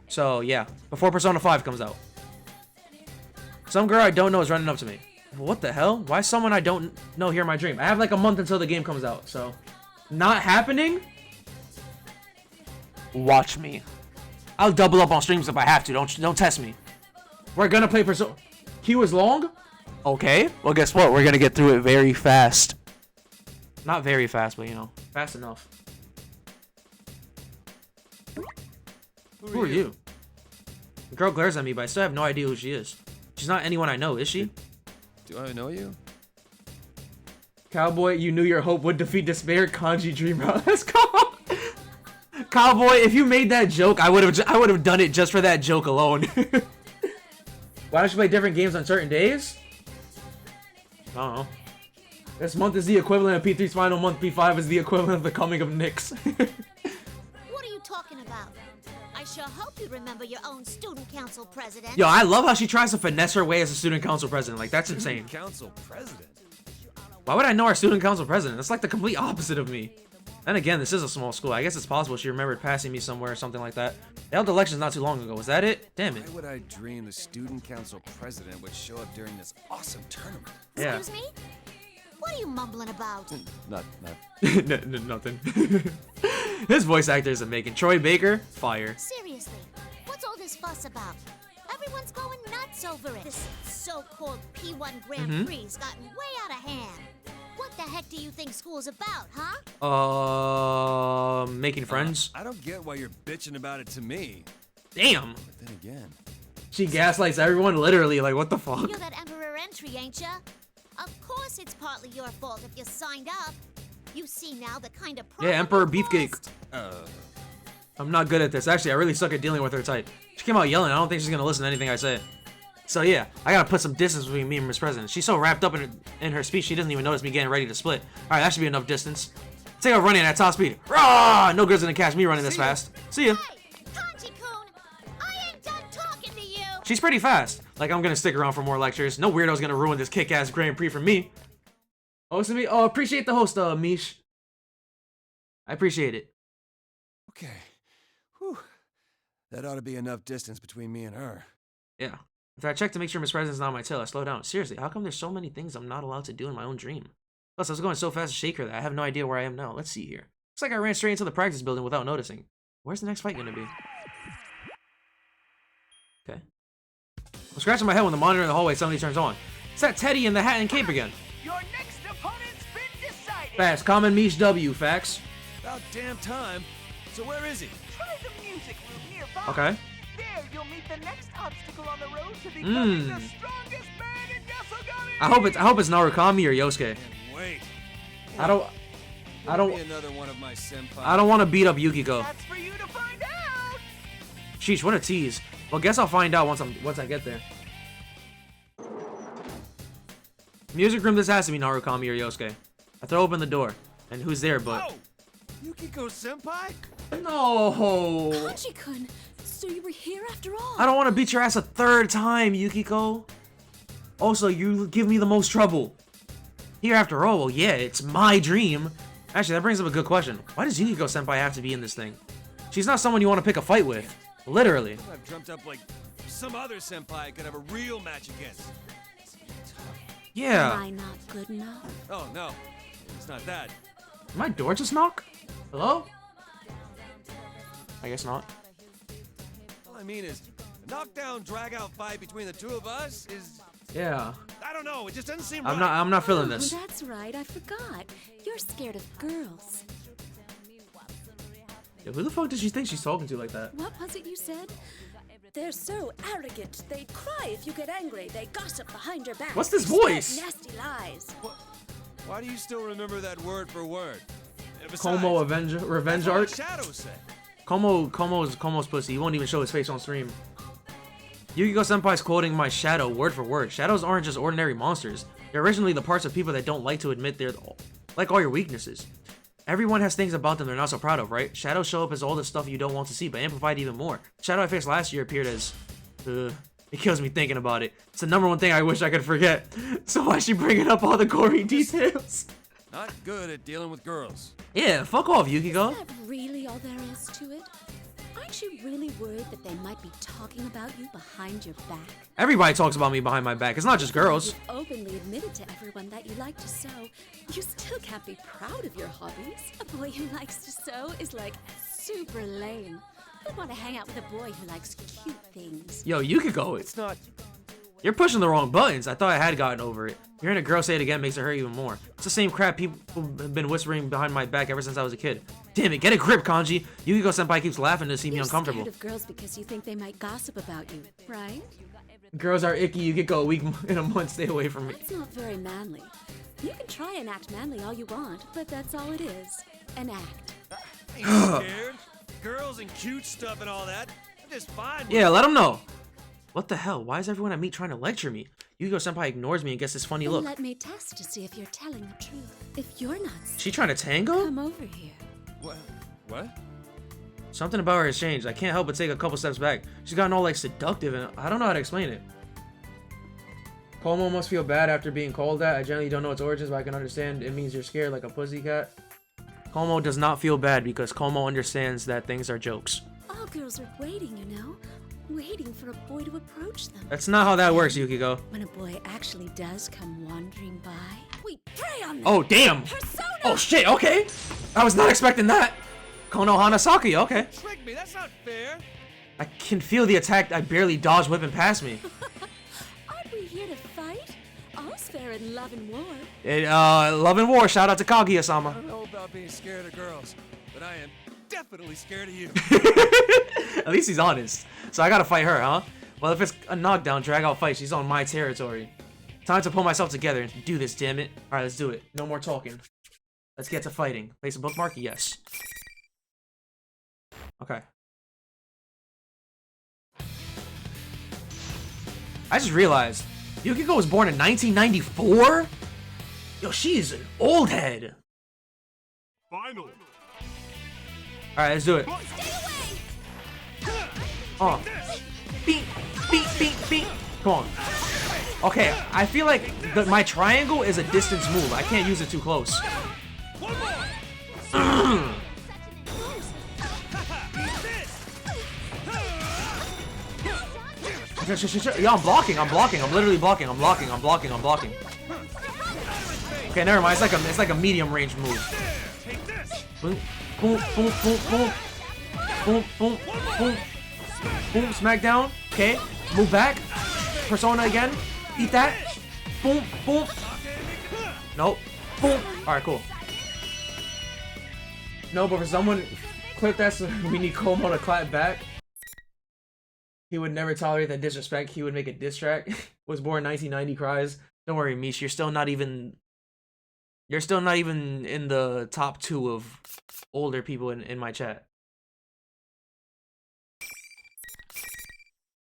Speaker 1: So, yeah, before Persona 5 comes out. Some girl I don't know is running up to me. What the hell? Why is someone I don't know here in my dream? I have like a month until the game comes out, so... Not happening? Watch me. I'll double up on streams if I have to. Don't test me. We're gonna play Persona... Q is long? Okay. Well, guess what? We're gonna get through it very fast. Not very fast, but you know, fast enough. Who are you? The girl glares at me, but I still have no idea who she is. She's not anyone I know, is she?
Speaker 4: Do I know you?
Speaker 1: Cowboy, you knew your hope would defeat despair. Kanji dream route. Let's go. Cowboy, if you made that joke, I would have done it just for that joke alone. Why don't you play different games on certain days? I don't know. This month is the equivalent of P3's final month. P5 is the equivalent of the coming of Nyx.
Speaker 7: What are you talking about? I sure hope you remember your own student council president.
Speaker 1: Yo, I love how she tries to finesse her way as a student council president. Like, that's insane.
Speaker 4: Council president?
Speaker 1: Why would I know our student council president? That's like the complete opposite of me. And again, this is a small school. I guess it's possible she remembered passing me somewhere or something like that. They held elections not too long ago. Was that it? Damn it.
Speaker 4: Why would I dream the student council president would show up during this awesome tournament?
Speaker 1: Yeah.
Speaker 7: Excuse me? What are you mumbling about?
Speaker 1: Nothing. His voice actor isn't making. Troy Baker, fire.
Speaker 7: Seriously, what's all this fuss about? Everyone's going nuts over it. This so-called P1 Grand Prix's gotten way out of hand. What the heck do you think school's about, huh?
Speaker 1: Making friends.
Speaker 4: I don't get why you're bitching about it to me.
Speaker 1: Damn.
Speaker 4: But then again,
Speaker 1: She gaslights everyone, literally. Like, what the fuck?
Speaker 7: You're that Emperor entry, ain't ya? Of course it's partly your fault if you signed up. You see now the kind of
Speaker 1: Yeah, Emperor
Speaker 7: problem you
Speaker 1: Beefcake.
Speaker 7: caused.
Speaker 1: I'm not good at this. Actually, I really suck at dealing with her type. She came out yelling. I don't think she's gonna listen to anything I say. So yeah, I gotta put some distance between me and Miss President. She's so wrapped up in her speech, she doesn't even notice me getting ready to split. All right, that should be enough distance. Take off running at top speed. Rah! No girl's gonna catch me running this fast. See ya.
Speaker 7: Hey, Kanji-kun, I ain't done talking to you.
Speaker 1: She's pretty fast. Like, I'm gonna stick around for more lectures. No weirdo's gonna ruin this kick-ass Grand Prix for me. Oh, it's me. Oh, appreciate the host, Mish. I appreciate it.
Speaker 4: okay. Whew. That ought to be enough distance between me and her.
Speaker 1: Yeah. If I check to make sure Miss President's not on my tail, I slow down. Seriously, how come there's so many things I'm not allowed to do in my own dream? Plus, I was going so fast to shake her that I have no idea where I am now. Let's see here. Looks like I ran straight into the practice building without noticing. Where's the next fight gonna be? Okay. I'm scratching my head when the monitor in the hallway suddenly turns on. It's that Teddy in the hat and cape again.
Speaker 6: Your next opponent's been decided.
Speaker 1: Fast, common Mish W, facts.
Speaker 4: About damn time. So where is he?
Speaker 6: Try the music room nearby.
Speaker 1: Okay.
Speaker 6: There, you'll meet the next obstacle on the road to becoming the strongest man in Yasogami.
Speaker 1: I hope it's Narukami or Yosuke.
Speaker 4: And wait.
Speaker 1: I don't
Speaker 4: Be another one of my senpai.
Speaker 1: I don't want to beat up Yukiko.
Speaker 6: That's for you to find out.
Speaker 1: Sheesh, what a tease. Well, guess I'll find out once I get there. Music room, this has to be Narukami or Yosuke. I throw open the door, and who's there but...
Speaker 4: Oh! Yukiko senpai?
Speaker 1: No!
Speaker 3: Kanji-kun, so you were here after all.
Speaker 1: I don't want to beat your ass a third time, Yukiko. Also, you give me the most trouble. Here after all, well, yeah, it's my dream. Actually, that brings up a good question. Why does Yukiko senpai have to be in this thing? She's not someone you want to pick a fight with. Literally.
Speaker 4: I've dreamt up like some other senpai I could have a real match against.
Speaker 1: Yeah.
Speaker 3: Am I not good enough?
Speaker 4: Oh no, it's not that.
Speaker 1: Did my door just knock? Hello? I guess not.
Speaker 4: All I mean is, a knockdown, drag-out fight between the two of us is,
Speaker 1: Yeah.
Speaker 4: I don't know, it just doesn't seem
Speaker 1: I'm not feeling
Speaker 3: Oh,
Speaker 1: this.
Speaker 3: that's right, I forgot. You're scared of girls.
Speaker 1: Yo, who the fuck does she think she's talking to like that?
Speaker 3: What was it you said?
Speaker 8: They're so arrogant. They cry if you get angry. They gossip behind your back.
Speaker 1: What's this
Speaker 8: They spread
Speaker 1: voice?
Speaker 8: Nasty lies.
Speaker 4: Why do you still remember that word for word? And besides,
Speaker 1: Como revenge
Speaker 4: that's what
Speaker 1: arc?
Speaker 4: Shadow said.
Speaker 1: Como's pussy. He won't even show his face on stream. Yukiko senpai's quoting my shadow word for word. Shadows aren't just ordinary monsters. They're originally the parts of people that don't like to admit they're like all your weaknesses. Everyone has things about them they're not so proud of, right? Shadows show up as all the stuff you don't want to see, but amplified even more. Shadow I faced last year appeared as... it kills me thinking about it. It's the #1 thing I wish I could forget. So why is she bringing up all the gory details?
Speaker 4: Not good at dealing with girls.
Speaker 1: Yeah, fuck off, Yukiko.
Speaker 8: Is that really all there is to it? Aren't you really worried that they might be talking about you behind your back?
Speaker 1: Everybody talks about me behind my back. It's not just girls.
Speaker 8: You've openly admitted to everyone that you like to sew. You still can't be proud of your hobbies. A boy who likes to sew is like super lame. Who'd want to hang out with a boy who likes cute things?
Speaker 1: Yo, Yukiko,
Speaker 4: It's not.
Speaker 1: you're pushing the wrong buttons. I thought I had gotten over it. Hearing a girl say it again makes it hurt even more. It's the same crap people have been whispering behind my back ever since I was a kid. Damn it, get a grip, Kanji. Yukiko senpai keeps laughing to see me
Speaker 8: You're
Speaker 1: uncomfortable.
Speaker 8: scared of girls because you think they might gossip about you, right?
Speaker 1: Girls are icky. Yukiko, a week in a month, stay away from me.
Speaker 8: That's not very manly. You can try and act manly all you want, but that's all it is. An act.
Speaker 4: Ain't scared. Girls and cute stuff and all that. I'm just fine with
Speaker 1: Yeah, let him know. What the hell? Why is everyone I meet trying to lecture me? Yukiko senpai ignores me and gets this funny
Speaker 8: Then
Speaker 1: look.
Speaker 8: let me test to see if you're telling the truth. If you're not
Speaker 1: She trying to tango?
Speaker 8: come over here.
Speaker 4: What?
Speaker 1: Something about her has changed. I can't help but take a couple steps back. She's gotten all like seductive and I don't know how to explain it. Como must feel bad after being called that. I generally don't know its origins, but I can understand it means you're scared like a pussycat. Como does not feel bad because Como understands that things are jokes.
Speaker 8: All girls are waiting, you know. Waiting for a boy to approach them.
Speaker 1: That's not how that works, Yukiko.
Speaker 8: When a boy actually does come wandering by, we prey on them.
Speaker 1: Oh, damn.
Speaker 8: Persona!
Speaker 1: Oh, shit, okay. I was not expecting that. Kono Hanasaki, okay.
Speaker 4: Trick me, that's not fair.
Speaker 1: I can feel the attack. I barely dodged whipping past me.
Speaker 8: Aren't we here to fight? All's fair in love and war.
Speaker 1: Love and War, shout out to
Speaker 4: I
Speaker 1: Kaguya-sama.
Speaker 4: don't know about being scared of girls, but I am definitely scared of you.
Speaker 1: At least he's honest. So I gotta fight her, huh? Well, if it's a knockdown, drag out fight. She's on my territory. Time to pull myself together and do this, damn it. Alright, let's do it. No more talking. Let's get to fighting. Place a bookmark? Yes. Okay. I just realized, Yukiko was born in 1994? Yo, she's an old head.
Speaker 5: Final.
Speaker 1: Alright, let's do it. Oh. Beat, beat, beat, beat. Come on. Okay, I feel like my triangle is a distance move. I can't use it too close. Yo, I'm blocking. I'm blocking. I'm literally blocking. I'm blocking. I'm blocking. I'm blocking. Okay, never mind. It's like a medium range move. Boom, boom, boom, boom, boom, boom, boom, boom, boom. Smack down. Okay, move back. Persona again. Eat that. Boom, boom. Nope. Boom. All right, cool. No, but for someone, clip that so we need Como to clap back. He would never tolerate that disrespect. He would make a diss track. Was born 1990 cries. Don't worry, Mish. You're still not even in the top 2 of older people in my chat.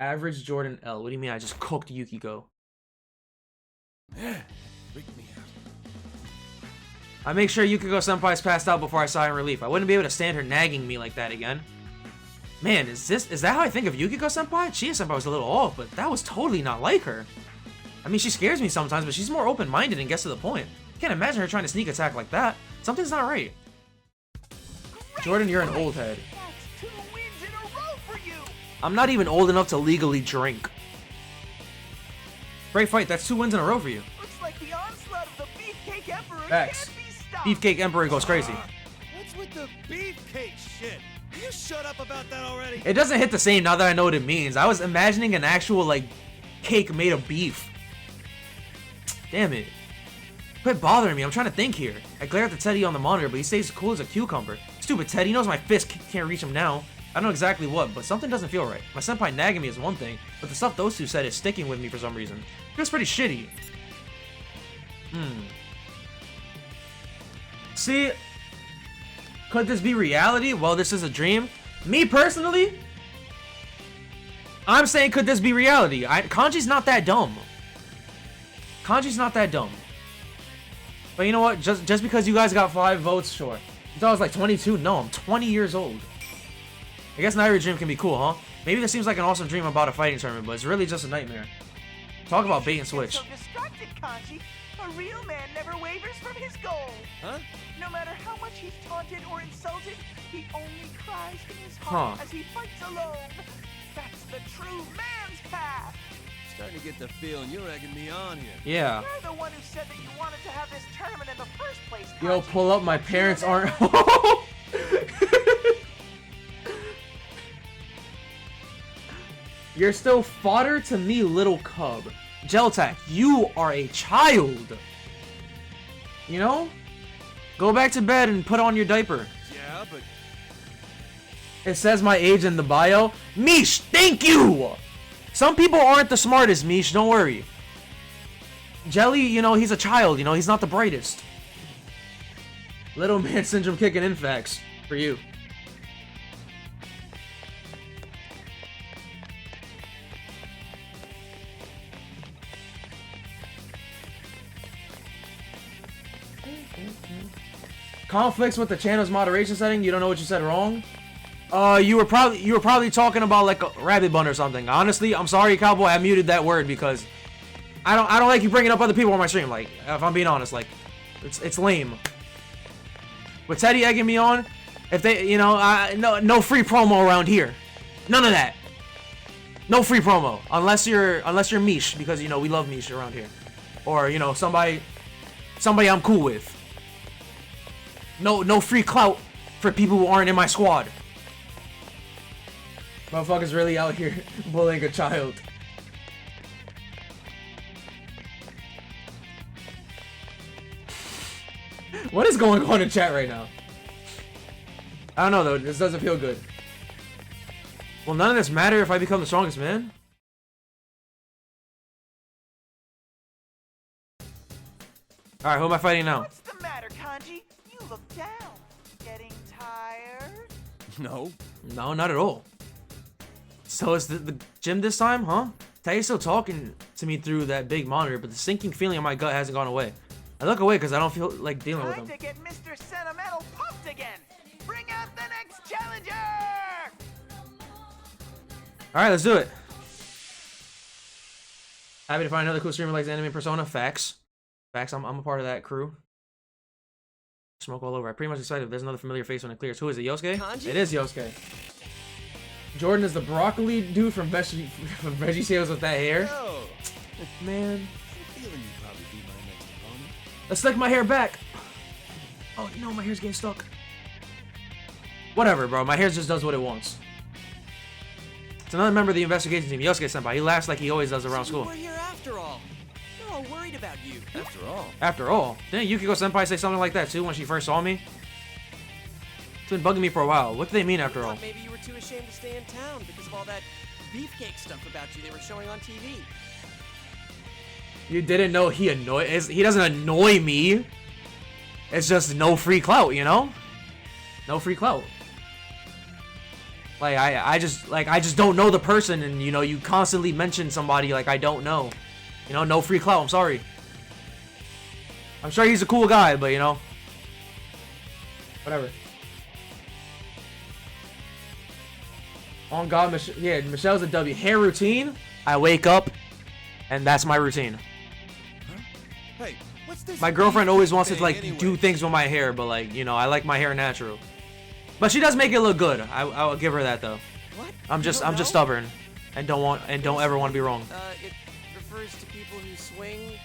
Speaker 1: Average Jordan L. What do you mean I just cooked Yukiko?
Speaker 4: Freak me out.
Speaker 1: I make sure Yukiko Senpai's passed out before I sigh in relief. I wouldn't be able to stand her nagging me like that again. Man, is that how I think of Yukiko Senpai? Chie Senpai was a little off, but that was totally not like her. I mean, she scares me sometimes, but she's more open-minded and gets to the point. Can't imagine her trying to sneak attack like that. Something's not right. Jordan, you're an old head.
Speaker 6: That's 2 wins in a row for you.
Speaker 1: I'm not even old enough to legally drink. Great fight, that's 2 wins in a row for you.
Speaker 6: Looks like the onslaught of the Beefcake Emperor
Speaker 1: Facts.
Speaker 6: can't be stopped.
Speaker 1: Beefcake Emperor goes crazy.
Speaker 4: What's with the beefcake shit? Can you shut up about that already?
Speaker 1: It doesn't hit the same now that I know what it means. I was imagining an actual, like, cake made of beef. Damn it. Quit bothering me, I'm trying to think here. I glare at the Teddy on the monitor, but he stays cool as a cucumber. Stupid Teddy, he knows my fist can't reach him now. I don't know exactly what, but something doesn't feel right. My senpai nagging me is one thing, but the stuff those two said is sticking with me for some reason. Feels pretty shitty. See, could this be reality? Well, this is a dream. Me personally, I'm saying could this be reality? Kanji's not that dumb. Kanji's not that dumb. But you know what? Just because you guys got 5 votes, sure. You thought I was like 22? No, I'm 20 years old. I guess not every dream can be cool, huh? Maybe this seems like an awesome dream about a fighting tournament, but it's really just a nightmare. Talk about bait and switch.
Speaker 6: So distracted, Kanji. A real man never wavers from his goal.
Speaker 4: Huh?
Speaker 6: No matter how much he's taunted or insulted, he only cries in his heart as he fights alone. That's the true man's path.
Speaker 4: Starting to get the feeling you're egging me on here.
Speaker 1: Yeah.
Speaker 6: You're the one who said that you wanted to have this tournament in the first place, Kanji.
Speaker 1: Yo, pull up. My parents aren't. You're still fodder to me, little cub. Geltac, you are a child. You know? Go back to bed and put on your diaper.
Speaker 4: Yeah, but
Speaker 1: It says my age in the bio. Mish, thank you! Some people aren't the smartest, Mish, don't worry. Jelly, you know, he's a child, you know, he's not the brightest. Little man syndrome kicking in facts for you. Conflicts with the channel's moderation setting. You don't know what you said wrong. You were probably talking about like a rabbit bun or something. Honestly, I'm sorry, Cowboy. I muted that word because I don't like you bringing up other people on my stream. Like, if I'm being honest, like it's lame. with Teddy egging me on, if they, you know, no free promo around here. None of that. No free promo unless you're Mish, because you know we love Mish around here, or you know somebody I'm cool with. No free clout for people who aren't in my squad. Motherfuckers really out here bullying a child. What is going on in chat right now? I don't know though, this doesn't feel good. Will none of this matter if I become the strongest man? Alright, who am I fighting now?
Speaker 6: What's the matter, Kanji? You look down. Getting tired?
Speaker 4: No.
Speaker 1: No, not at all. So it's the gym this time, huh? Tae's still talking to me through that big monitor, but the sinking feeling in my gut hasn't gone away. I look away because I don't feel like dealing with him.
Speaker 6: Time to get Mr. Sentimental pumped again. Bring out the next challenger!
Speaker 1: Alright, let's do it. Happy to find another cool streamer likes anime Persona. Facts. Facts, I'm a part of that crew. Smoke all over. I'm pretty much excited if there's another familiar face when it clears. Who is it, Yosuke?
Speaker 6: Kanji?
Speaker 1: It is Yosuke. Jordan is the broccoli dude from Veggie Tales with that hair.
Speaker 4: Oh.
Speaker 1: Man.
Speaker 4: Feeling you probably be my next opponent.
Speaker 1: Let's slick my hair back. Oh, no, my hair's getting stuck. Whatever, bro. My hair just does what it wants. It's another member of the investigation team, Yosuke-senpai. He laughs like he always does around school.
Speaker 9: We're here after all. They're all worried about you.
Speaker 4: After all.
Speaker 1: After all. Didn't Yukiko-senpai say something like that, too, when she first saw me? It's been bugging me for a while. What do they mean, after all?
Speaker 9: Maybe you were too ashamed to stay in town because of all that beefcake stuff about you they were showing on TV.
Speaker 1: You didn't know he doesn't annoy me. It's just no free clout, you know? No free clout. Like I just don't know the person, and you know, you constantly mention somebody like I don't know. You know, no free clout, I'm sorry. I'm sure he's a cool guy, but you know. Whatever. On God, Michelle's a W. Hair routine. I wake up, and that's my routine.
Speaker 4: Huh? Hey, what's this?
Speaker 1: My girlfriend always wants to
Speaker 4: thing
Speaker 1: like
Speaker 4: anyway?
Speaker 1: do things with my hair, but like, you know, I like my hair natural. But she does make it look good. I'll give her that though.
Speaker 9: What?
Speaker 1: I'm just
Speaker 9: You don't know?
Speaker 1: stubborn, and don't ever want to be wrong.
Speaker 9: It refers to people who swing.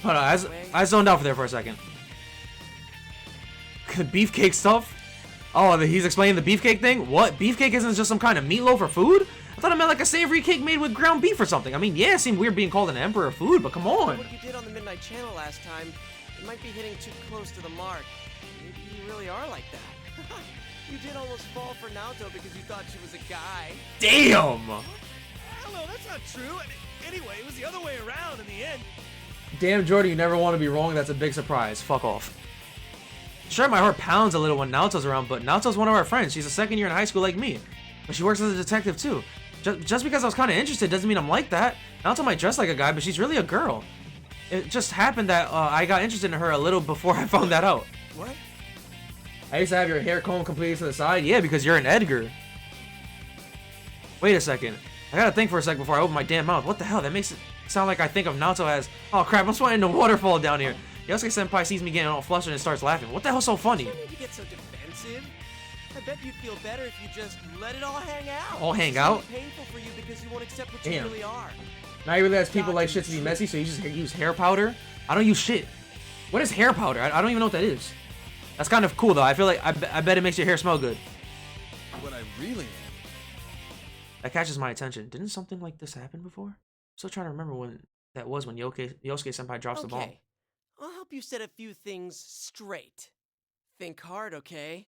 Speaker 1: Hold on, I zoned out for there for a second. Beefcake stuff? Oh, he's explaining the beefcake thing? What? Beefcake isn't just some kind of meatloaf or food? I thought it meant like a savory cake made with ground beef or something. I mean, yeah, it seemed weird being called an emperor of food, but come on.
Speaker 9: What you did on the Midnight Channel last time, it might be hitting too close to the mark. Maybe you really are like that. You did almost fall for Naoto because you thought she was a guy.
Speaker 1: Damn!
Speaker 5: Hell no, that's not true. Anyway, it was the other way around in the end.
Speaker 1: Damn, Jordan, you never want to be wrong. That's a big surprise. Fuck off. Sure, my heart pounds a little when Naoto's around, but Naoto's one of our friends. She's a second year in high school like me. But she works as a detective too. Just because I was kind of interested doesn't mean I'm like that. Naoto might dress like a guy, but she's really a girl. It just happened that I got interested in her a little before I found that out.
Speaker 9: What?
Speaker 1: I used to have your hair combed completely to the side? Yeah, because you're an Edgar. Wait a second. I gotta think for a sec before I open my damn mouth. What the hell? That makes it sound like I think of Naoto as... Oh crap, I'm sweating the waterfall down here. Yosuke-senpai sees me getting all flustered and starts laughing. What the hell's so funny?
Speaker 9: You don't need to get so defensive. I bet you'd feel better if you just let it all hang out.
Speaker 1: All hang
Speaker 9: It's
Speaker 1: out?
Speaker 9: so painful for you because you won't accept what
Speaker 1: Damn.
Speaker 9: you really are.
Speaker 1: Now you realize people like shit to be messy, so you just use hair powder? I don't use shit. What is hair powder? I don't even know what that is. That's kind of cool though. I feel like I bet it makes your hair smell good.
Speaker 4: What I really am.
Speaker 1: That catches my attention. Didn't something like this happen before? I'm still trying to remember when that was when Yosuke-senpai drops the ball.
Speaker 9: Okay, I'll help you set a few things straight. Think hard, okay?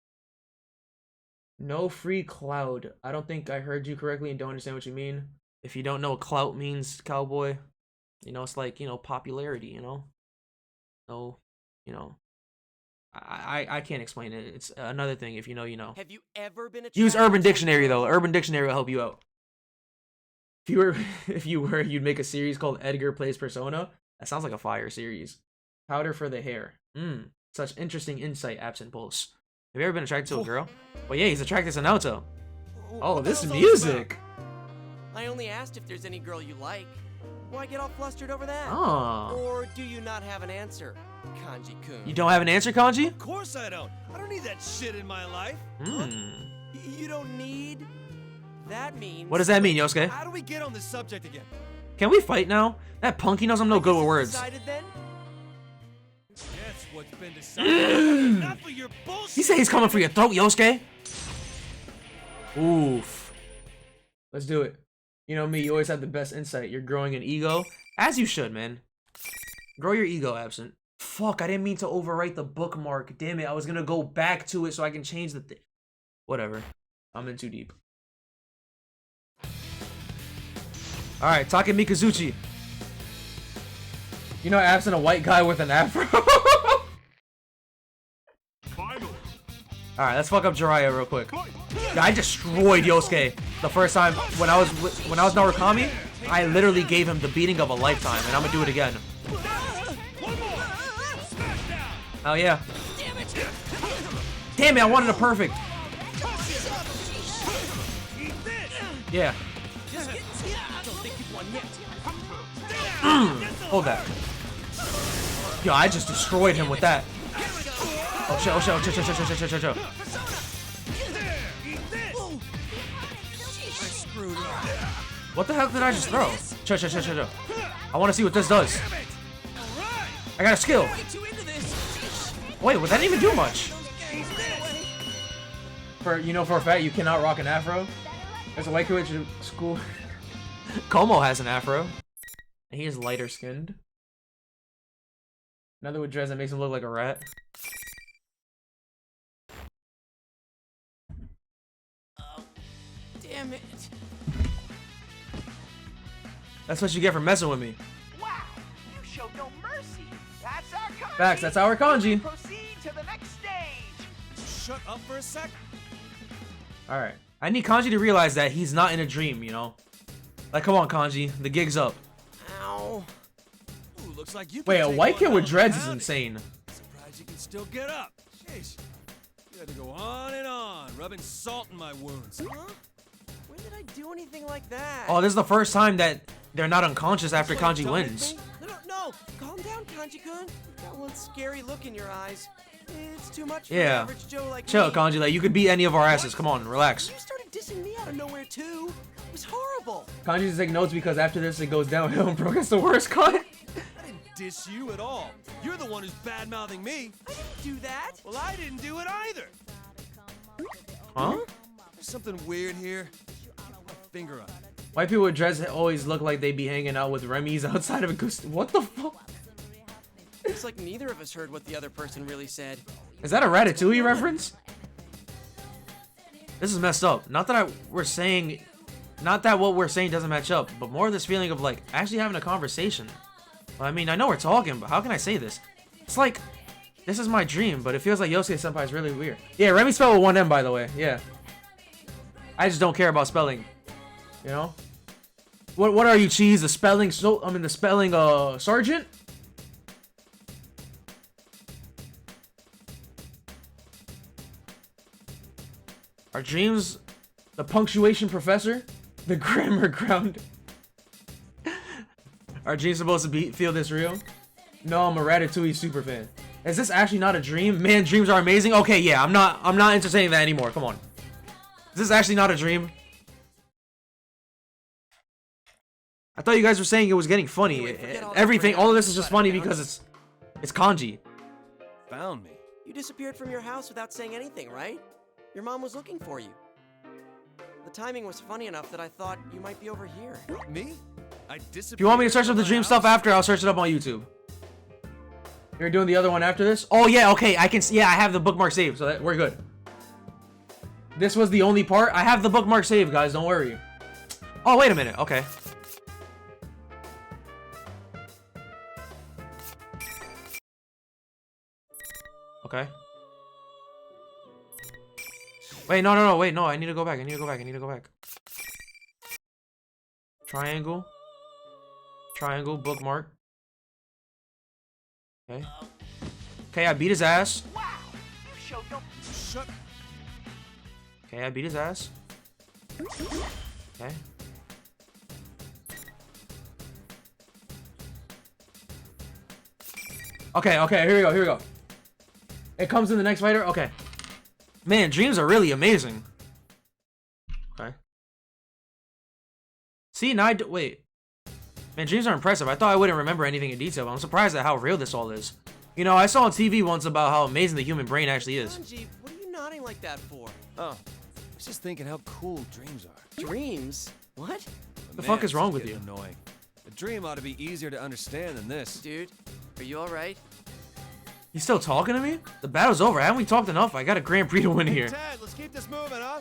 Speaker 1: No free cloud. I don't think I heard you correctly and don't understand what you mean. If you don't know what clout means, cowboy, you know, it's like, you know, popularity, you know? No, you know. I can't explain it. It's another thing. If you know, you know.
Speaker 9: Have you ever been
Speaker 1: Use
Speaker 9: attracted
Speaker 1: Urban
Speaker 9: to a
Speaker 1: Dictionary
Speaker 9: girl?
Speaker 1: though. Urban Dictionary will help you out. If you were, you'd make a series called Edgar Plays Persona. That sounds like a fire series. Powder for the hair. Such interesting insight, Absent Pulse. Have you ever been attracted to a girl? Well, yeah, he's attracted to Naoto. Oh,
Speaker 9: What the
Speaker 1: this
Speaker 9: hell's all this
Speaker 1: music.
Speaker 9: about? I only asked if there's any girl you like. Why get all flustered over that?
Speaker 1: Oh.
Speaker 9: Or do you not have an answer, Kanji-kun?
Speaker 1: You don't have an answer, Kanji?
Speaker 4: Of course I don't. I don't need that shit in my life.
Speaker 9: You don't need? That means...
Speaker 1: What does that mean, Yosuke?
Speaker 4: How do we get on this subject again?
Speaker 1: Can we fight now? That punky knows I'm no good with words.
Speaker 9: Decided then?
Speaker 4: That's what's been decided. Enough of your bullshit.
Speaker 1: He said he's coming for your throat, Yosuke. Oof. Let's do it. You know me, you always have the best insight. You're growing an ego. As you should, man. Grow your ego, Absent. Fuck, I didn't mean to overwrite the bookmark. Damn it, I was gonna go back to it so I can change the thing. Whatever. I'm in too deep. Alright, Take Mikazuchi. You know Absent, a white guy with an afro? Alright, let's fuck up Jiraiya real quick. Yeah, I destroyed Yosuke the first time when I was Narukami. I literally gave him the beating of a lifetime, and I'm gonna do it again. Oh yeah. Damn it, I wanted a perfect. Yeah. Hold that. Yo, I just destroyed him with that. Oh shit, oh shit, oh shit, shit, shit, shit, shit, shit, shit. What the hell did I just throw? Chill, chill, chill, chill, chill. I want to see what this does. I got a skill. Wait, well, that didn't even do much. You know for a fact you cannot rock an afro. There's a white kid at school. Como has an afro. And he is lighter skinned. Another with dreads that makes him look like a rat.
Speaker 9: Oh, damn it.
Speaker 1: That's what you get for messing with me.
Speaker 6: Wow, you showed no mercy. That's our Kanji.
Speaker 1: Facts, that's our Kanji.
Speaker 6: Proceed to the next stage.
Speaker 4: Shut up for a sec.
Speaker 1: Alright. I need Kanji to realize that he's not in a dream, you know? Like, come on, Kanji. The gig's up.
Speaker 9: Ow.
Speaker 4: Ooh, looks like you
Speaker 1: Wait, a
Speaker 4: can take
Speaker 1: white
Speaker 4: one
Speaker 1: kid with
Speaker 4: out.
Speaker 1: dreads is
Speaker 4: Howdy.
Speaker 1: insane.
Speaker 4: Surprised you can still get up. Jeez. You had to go on and on, rubbing salt in my wounds.
Speaker 9: Huh? When did I do anything like that?
Speaker 1: Oh, this is the first time that they're not unconscious after
Speaker 9: Just like
Speaker 1: Kanji
Speaker 9: done
Speaker 1: wins.
Speaker 9: anything? No, calm down, Kanji-kun. You've got one scary look in your eyes. It's too much for an
Speaker 1: Yeah.
Speaker 9: average Joe like
Speaker 1: Chill,
Speaker 9: me.
Speaker 1: Kanji. Like, you could beat any of our asses. Come on, relax.
Speaker 9: You started dissing me out of nowhere, too. It was horrible.
Speaker 1: Kanji just take notes because after this it goes downhill and Brooke gets the worst cut.
Speaker 4: I didn't diss you at all. You're the one who's bad-mouthing me.
Speaker 9: I didn't do that.
Speaker 4: Well, I didn't do it either.
Speaker 1: Huh?
Speaker 4: There's something weird here. My finger on it.
Speaker 1: White people with dreads always look like they be hanging out with Remy's outside of a goose. What the fuck?
Speaker 9: It's like neither of us heard what the other person really said.
Speaker 1: Is that a Ratatouille reference? This is messed up. Not that what we're saying doesn't match up, but more of this feeling of like actually having a conversation. Well, I mean, I know we're talking, but how can I say this? It's like, this is my dream, but it feels like Yosuke Senpai is really weird. Yeah, Remy spelled with one M, by the way. Yeah. I just don't care about spelling. You know? What are you, cheese? The spelling sergeant? Our dreams, the punctuation professor, the grammar ground. Our dreams supposed to feel this real? No, I'm a Ratatouille super fan. Is this actually not a dream? Man, dreams are amazing. Okay, yeah, I'm not entertaining that anymore. Come on. Is this actually not a dream? I thought you guys were saying it was getting funny.
Speaker 9: Anyway,
Speaker 1: Everything, all of this is just funny because it's kanji.
Speaker 4: Found me.
Speaker 9: You disappeared from your house without saying anything, right? Your mom was looking for you. The timing was funny enough that I thought you might be over here.
Speaker 4: Me? I disappeared.
Speaker 1: If you want me to search up the dream stuff after, I'll search it up on YouTube. You're doing the other one after this? Oh yeah, okay, I have the bookmark saved, so we're good. This was the only part? I have the bookmark saved, guys, don't worry. Oh, wait a minute, okay. Okay. Wait, no, wait, no, I need to go back, I need to go back. Triangle. Triangle, bookmark. Okay. Okay, I beat his ass.
Speaker 6: Wow, you showed no...
Speaker 4: Shut.
Speaker 1: Okay, I beat his ass. Okay. Okay, here we go. It comes in the next fighter? Okay. Man, dreams are really amazing. Okay. See, now wait. Man, dreams are impressive. I thought I wouldn't remember anything in detail, but I'm surprised at how real this all is. You know, I saw on TV once about how amazing the human brain actually is.
Speaker 9: Kanji, what are you nodding like that for?
Speaker 4: Oh, I was just thinking how cool dreams are.
Speaker 9: Dreams? What?
Speaker 1: The fuck is wrong with you?
Speaker 4: Annoying. A dream ought to be easier to understand than this.
Speaker 9: Dude, are you alright?
Speaker 1: He's still talking to me? The battle's over. Haven't we talked enough? I got a Grand Prix to win here.
Speaker 4: Ted, let's keep this moving, huh?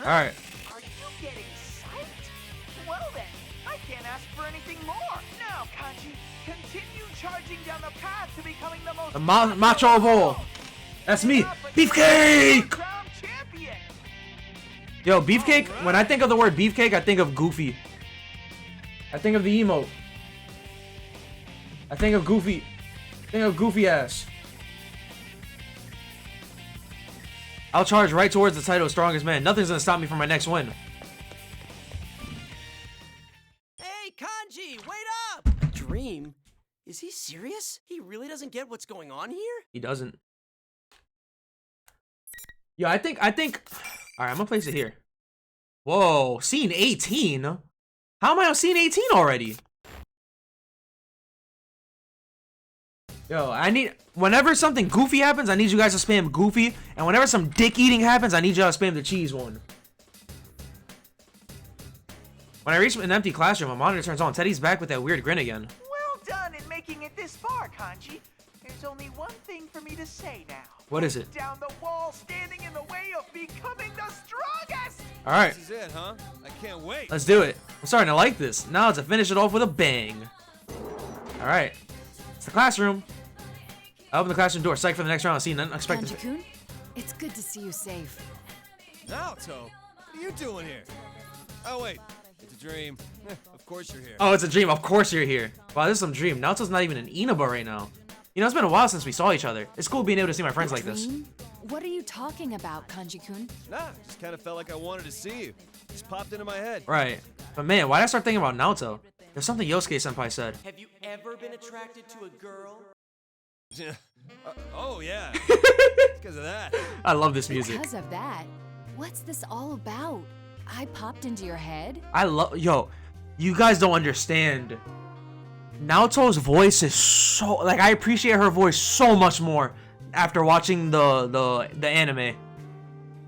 Speaker 1: Alright.
Speaker 6: Are you getting psyched? Well then, I can't ask for anything more. Now, Kanji, continue charging down the path to becoming the most
Speaker 1: Macho of all. That's me. Beefcake!
Speaker 6: Crown champion.
Speaker 1: Yo, Beefcake, when I think of the word Beefcake, I think of Goofy. I think of the emote. I think of Goofy. I think of Goofy ass. I'll charge right towards the title of Strongest Man. Nothing's gonna stop me from my next win.
Speaker 9: Hey, Kanji, wait up! A dream? Is he serious? He really doesn't get what's going on here?
Speaker 1: He doesn't. Yo, I think. Alright, I'm gonna place it here. Whoa, scene 18? How am I on scene 18 already? Yo, whenever something goofy happens, I need you guys to spam goofy. And whenever some dick eating happens, I need y'all to spam the cheese one. When I reach an empty classroom, a monitor turns on. Teddy's back with that weird grin again.
Speaker 6: Well done in making it this far, Kanji. There's only one thing for me to say now.
Speaker 1: What is it?
Speaker 6: Down the wall, standing in the way of becoming the strongest.
Speaker 1: Alright,
Speaker 4: This is it, huh? I can't wait.
Speaker 1: let's do it. I'm starting to like this. Now to finish it off with a bang. Alright. It's the classroom. I open the classroom door, psyched for the next round. I see nothing unexpected.
Speaker 8: Kanji-kun, it's good to see you safe.
Speaker 4: Naoto, what are you doing here? Oh, wait. It's a dream. Of course you're here.
Speaker 1: Oh, it's a dream. Of course you're here. Wow, this is some dream. Naoto's not even an Inaba right now. You know, it's been a while since we saw each other. It's cool being able to see my friends like this.
Speaker 8: Dream? What are you talking about, Kanji-kun?
Speaker 4: Nah, just kind of felt like I wanted to see you. Just popped into my head.
Speaker 1: Right. But man, why did I start thinking about Naoto? There's something Yosuke-senpai said.
Speaker 9: Have you ever been attracted to a girl?
Speaker 4: Oh, yeah. Because of that.
Speaker 1: I love this music.
Speaker 8: Because of that, what's this all about? I popped into your head?
Speaker 1: Yo, you guys don't understand. Naoto's voice is so, like, I appreciate her voice so much more after watching the anime.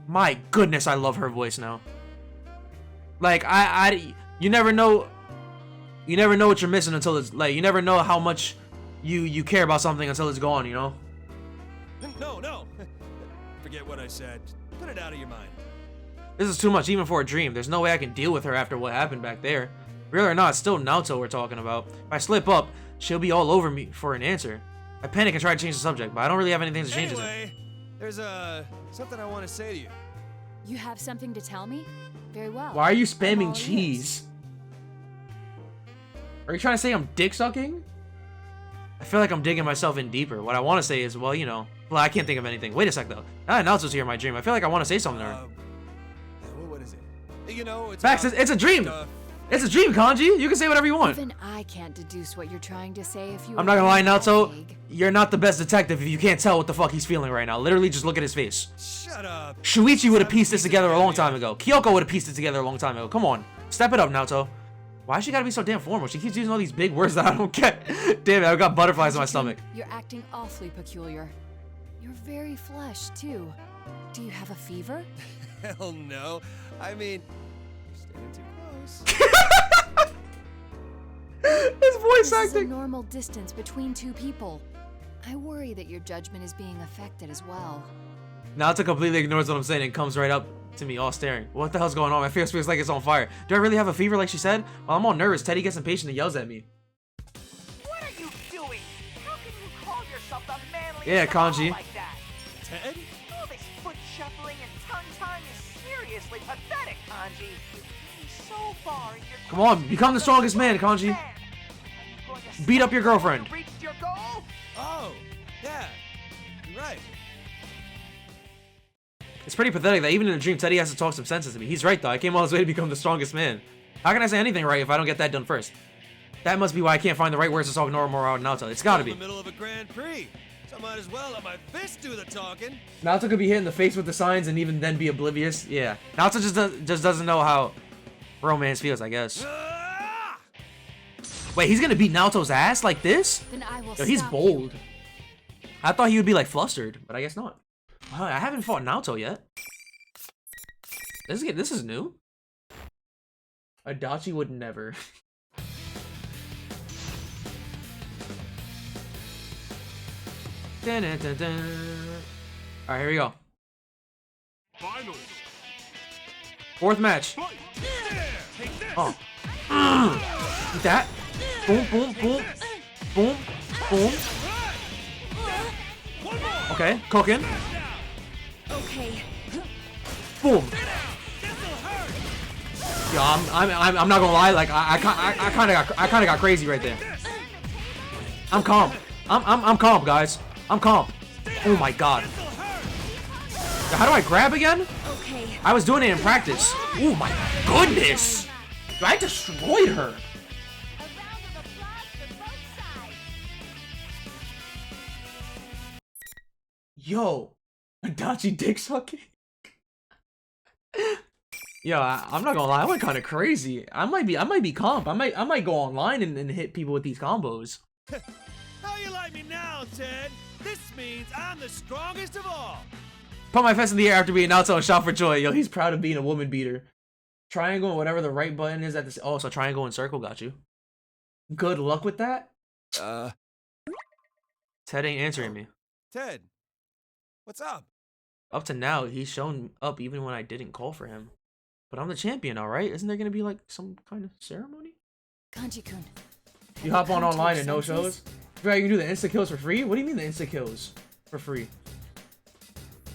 Speaker 1: My goodness, I love her voice now. Like, you never know what you're missing until it's, like, you never know how much you care about something until it's gone, you know?
Speaker 4: No. Forget what I said. Put it out of your mind.
Speaker 1: This is too much even for a dream. There's no way I can deal with her after what happened back there. Real or not, it's still Naoto we're talking about. If I slip up, she'll be all over me for an answer. I panic and try to change the subject, but I don't really have anything to change it.
Speaker 4: Anyway, there's something I want to say to you.
Speaker 8: You have something to tell me? Very well.
Speaker 1: Why are you
Speaker 8: I'm
Speaker 1: spamming
Speaker 8: all
Speaker 1: cheese? Are you trying to say I'm dick sucking? I feel like I'm digging myself in deeper. What I want to say is, well, you know, I can't think of anything. Wait a sec though. Now Naoto's here in my dream. I feel like I want to say something to her.
Speaker 4: What is it? You know, it's
Speaker 1: Max,
Speaker 4: about
Speaker 1: it's a dream.
Speaker 4: stuff.
Speaker 1: It's a dream, Kanji. You can say whatever you want.
Speaker 8: Even I can't deduce what you're trying to say if you.
Speaker 1: I'm not gonna lie, Naoto.
Speaker 8: Vague.
Speaker 1: You're not the best detective if you can't tell what the fuck he's feeling right now. Literally, just look at his face.
Speaker 4: Shut up.
Speaker 1: Shuichi would have pieced this together a long time ago. Kyoko would have pieced it together a long time ago. Come on. Step it up, Naoto. Why she gotta be so damn formal? She keeps using all these big words that I don't get. Damn it, I've got butterflies in my stomach.
Speaker 8: You're acting awfully peculiar. You're very flushed, too. Do you have a fever?
Speaker 4: Hell no. I mean, you're standing too close.
Speaker 1: His voice
Speaker 8: This is a
Speaker 1: acting.
Speaker 8: normal distance between two people. I worry that your judgment is being affected as well.
Speaker 1: Naoto completely ignores what I'm saying and comes right up to me all staring. What the hell's going on? My face feels like it's on fire. Do I really have a fever like she said? Well, I'm all nervous. Teddy gets impatient and yells at me.
Speaker 6: What are you doing? How can you call yourself the manly
Speaker 1: Yeah, Kanji.
Speaker 6: like that?
Speaker 4: Ted?
Speaker 6: All this foot shuffling and tongue tying is seriously pathetic, Kanji. You've come so far in your
Speaker 1: Come on, become the strongest man, Kanji.
Speaker 6: Are you going to
Speaker 1: Beat up
Speaker 6: stop
Speaker 1: your girlfriend.
Speaker 6: before you reached your goal?
Speaker 4: Oh, yeah. You're right.
Speaker 1: It's pretty pathetic that even in a dream, Teddy has to talk some sense to me. He's right, though. I came all this way to become the strongest man. How can I say anything right if I don't get that done first? That must be why I can't find the right words to talk Noromoru and Naoto. It's gotta be.
Speaker 4: In the middle of a Grand Prix, so I might as well let my fist do the talking.
Speaker 1: Naoto could be hit in the face with the signs and even then be oblivious. Yeah. Naoto just doesn't know how romance feels, I guess. Wait, he's gonna beat Naoto's ass like this?
Speaker 8: Then I will
Speaker 1: Yo, he's
Speaker 8: stop
Speaker 1: bold. I thought he would be like flustered, but I guess not. I haven't fought Naoto yet. This is new. Adachi would never. Dun, dun, dun, dun. All right, here we go.
Speaker 5: Finals.
Speaker 1: Fourth match.
Speaker 5: Fight. Yeah. Take this.
Speaker 1: Oh. Eat that. Boom, boom, boom. Boom, boom.
Speaker 5: One more.
Speaker 1: Okay, cooking.
Speaker 8: Okay.
Speaker 1: Boom.
Speaker 5: This'll hurt.
Speaker 1: Yo, I'm not gonna lie. Like I kind of got crazy right there. I'm calm. I'm calm, guys. I'm calm. Oh my god. How do I grab again?
Speaker 8: Okay.
Speaker 1: I was doing it in practice. Oh my goodness. I destroyed her.
Speaker 2: A round of applause for both sides.
Speaker 1: Yo, Adachi dick sucking. Yo, I'm not gonna lie. I went kind of crazy. I might be comp. I might go online and hit people with these combos.
Speaker 4: How you like me now, Ted? This means I'm the strongest of all.
Speaker 1: Put my fist in the air after being Naoto and shout for joy. Yo, he's proud of being a woman beater. Triangle and whatever the right button is at this. Oh, so triangle and circle got you. Good luck with that. Ted ain't answering me.
Speaker 4: Ted, what's up?
Speaker 1: Up to now, he's shown up even when I didn't call for him. But I'm the champion, all right? Isn't there gonna be like some kind of ceremony?
Speaker 8: Kanji-kun.
Speaker 1: You hop on
Speaker 8: come to
Speaker 1: online
Speaker 8: your
Speaker 1: and no
Speaker 8: senses?
Speaker 1: shows? Bro, you can do the insta kills for free? What do you mean the insta kills for free?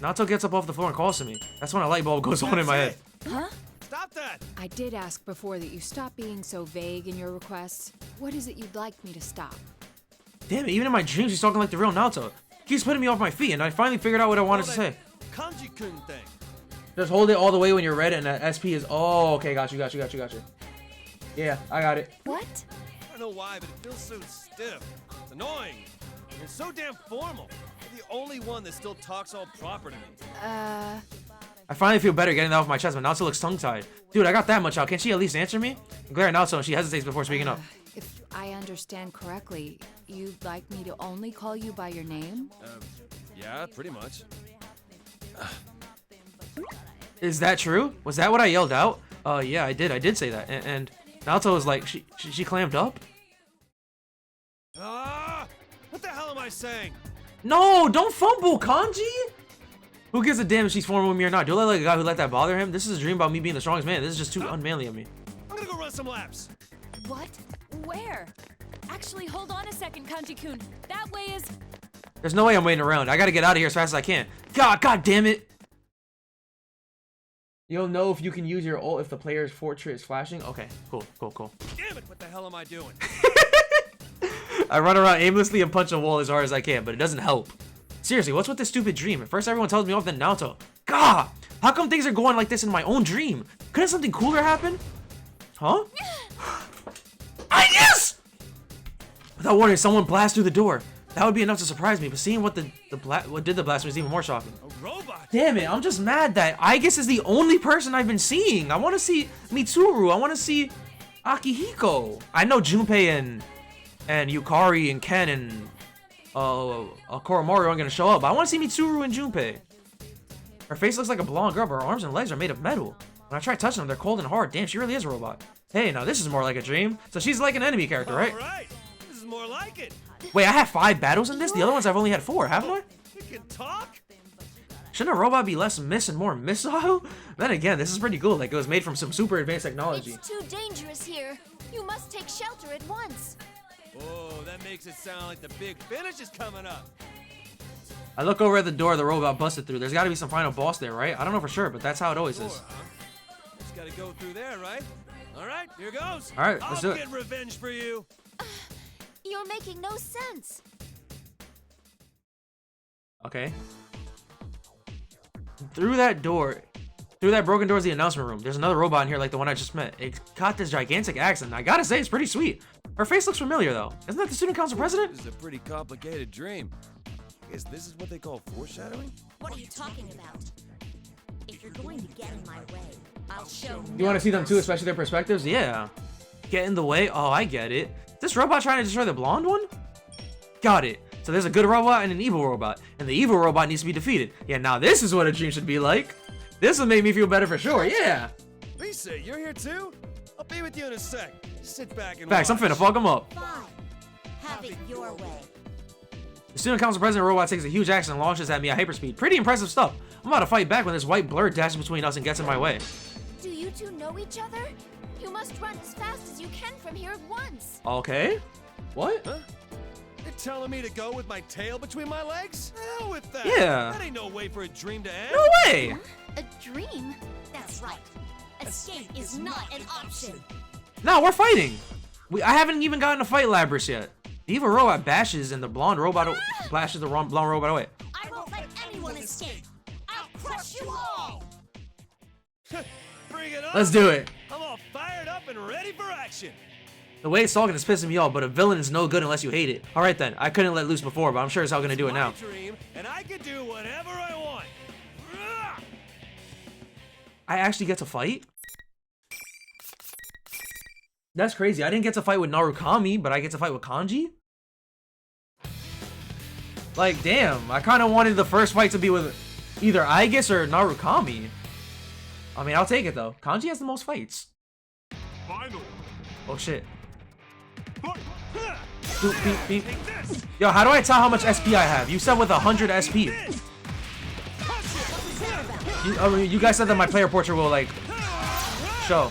Speaker 1: Naoto gets up off the floor and calls to me. That's when a light bulb goes on in my head.
Speaker 8: Huh?
Speaker 4: Stop that!
Speaker 10: I did ask before that you stop being so vague in your requests. What is it you'd like me to stop?
Speaker 1: Damn it, even in my dreams, he's talking like the real Naoto. He keeps putting me off my feet, and I finally figured out what I wanted to say.
Speaker 4: Kanji-kun thing.
Speaker 1: Just hold it all the way when you're red, and the SP is... Oh, okay, got you. Yeah, I got it.
Speaker 8: What?
Speaker 4: I don't know why, but it feels so stiff. It's annoying. And it's so damn formal. You're the only one that still talks all proper to me.
Speaker 1: I finally feel better getting that off my chest, but Naoto looks tongue-tied. Dude, I got that much out. Can she at least answer me? I glare at Naoto, and she hesitates before speaking up.
Speaker 10: If I understand correctly, you'd like me to only call you by your name?
Speaker 4: Yeah, pretty much.
Speaker 1: Is that true? Was that what I yelled out? Yeah, I did say that. And Naoto was like, she clamped up?
Speaker 4: What the hell am I saying?
Speaker 1: No, don't fumble, Kanji! Who gives a damn if she's forming with me or not? Do I look like a guy who let that bother him? This is a dream about me being the strongest man. This is just too unmanly of me.
Speaker 4: I'm gonna go run some laps.
Speaker 8: What? Where? Actually, hold on a second, Kanji-kun. That way is...
Speaker 1: There's no way I'm waiting around. I gotta get out of here as fast as I can. God damn it! You'll know if you can use your ult if the player's fortress is flashing. Okay, cool.
Speaker 4: Damn it, what the hell am I doing?
Speaker 1: I run around aimlessly and punch a wall as hard as I can, but it doesn't help. Seriously, what's with this stupid dream? At first everyone tells me off, then Naoto. God! How come things are going like this in my own dream? Couldn't something cooler happen? Huh? Yes! Without warning, someone blasts through the door. That would be enough to surprise me, but seeing what did the blast was even more shocking.
Speaker 4: A robot?
Speaker 1: Damn it, I'm just mad that Aigis is the only person I've been seeing. I want to see Mitsuru. I want to see Akihiko. I know Junpei and Yukari and Ken and Koromaru aren't gonna show up, but I want to see Mitsuru and Junpei. Her face looks like a blonde girl, but her arms and legs are made of metal. When I try touching them, they're cold and hard. Damn, she really is a robot. Hey, now this is more like a dream. So she's like an enemy character, right?
Speaker 4: Alright, this is more like it.
Speaker 1: Wait, I have 5 battles in this? The other ones I've only had 4, haven't I?
Speaker 4: You can talk?
Speaker 1: Shouldn't a robot be less miss and more missile? Then again, this is pretty cool. Like, it was made from some super advanced technology.
Speaker 7: It's too dangerous here. You must take shelter at once.
Speaker 4: Oh, that makes it sound like the big finish is coming up.
Speaker 1: I look over at the door the robot busted through. There's got to be some final boss there, right? I don't know for sure, but that's how it always is.
Speaker 4: Just gotta go through there, right? Alright, here goes.
Speaker 1: Alright, let's do it.
Speaker 4: I'll get revenge for you.
Speaker 7: You're making no sense.
Speaker 1: Okay. Through that broken door is the announcement room. There's another robot in here like the one I just met. It got this gigantic axe, and I gotta say, it's pretty sweet. Her face looks familiar though. Isn't that the student council president?
Speaker 4: This is a pretty complicated dream. I guess this is what they call foreshadowing?
Speaker 7: What are you talking about? If you're going to get in my way, I'll show
Speaker 1: You want to see them too, especially their perspectives? Yeah. Get in the way? Oh, I get it. This robot trying to destroy the blonde one? Got it. So there's a good robot and an evil robot. And the evil robot needs to be defeated. Yeah, now this is what a dream should be like. This will make me feel better for sure, yeah.
Speaker 4: Lisa, you're here too? I'll be with you in a sec. Sit back and
Speaker 1: Facts, I'm finna fuck him up.
Speaker 7: Fine. Have it your way.
Speaker 1: The student council president robot takes a huge action and launches at me at hyperspeed. Pretty impressive stuff. I'm about to fight back when this white blur dashes between us and gets in my way.
Speaker 2: Do you two know each other? You must run as fast as you can from here at once.
Speaker 1: Okay. What?
Speaker 4: Huh? You're telling me to go with my tail between my legs? Hell with that.
Speaker 1: Yeah.
Speaker 4: That ain't no way for a dream to end.
Speaker 1: No way.
Speaker 2: A dream?
Speaker 7: That's right. Escape is not an option.
Speaker 1: No, we're fighting. I haven't even gotten to fight Labrys yet. The evil robot bashes and the blonde robot flashes the blonde robot away.
Speaker 7: I won't let anyone escape. I'll crush you all.
Speaker 4: Bring it on.
Speaker 1: Let's do it.
Speaker 4: I'm all fired up and ready for action.
Speaker 1: The way it's talking is pissing me off, but a villain is no good unless you hate it. Alright then, I couldn't let loose before, but I'm sure it's how gonna do it now.
Speaker 4: Dream, and I can do whatever I want.
Speaker 1: I actually get to fight? That's crazy. I didn't get to fight with Narukami, but I get to fight with Kanji? Like, damn. I kind of wanted the first fight to be with either Aigis or Narukami. I mean, I'll take it, though. Kanji has the most fights.
Speaker 5: Final.
Speaker 1: Oh, shit. Beep, beep, beep. Yo, how do I tell how much SP I have? You said with 100 SP. You guys said that my player portrait will, like, show.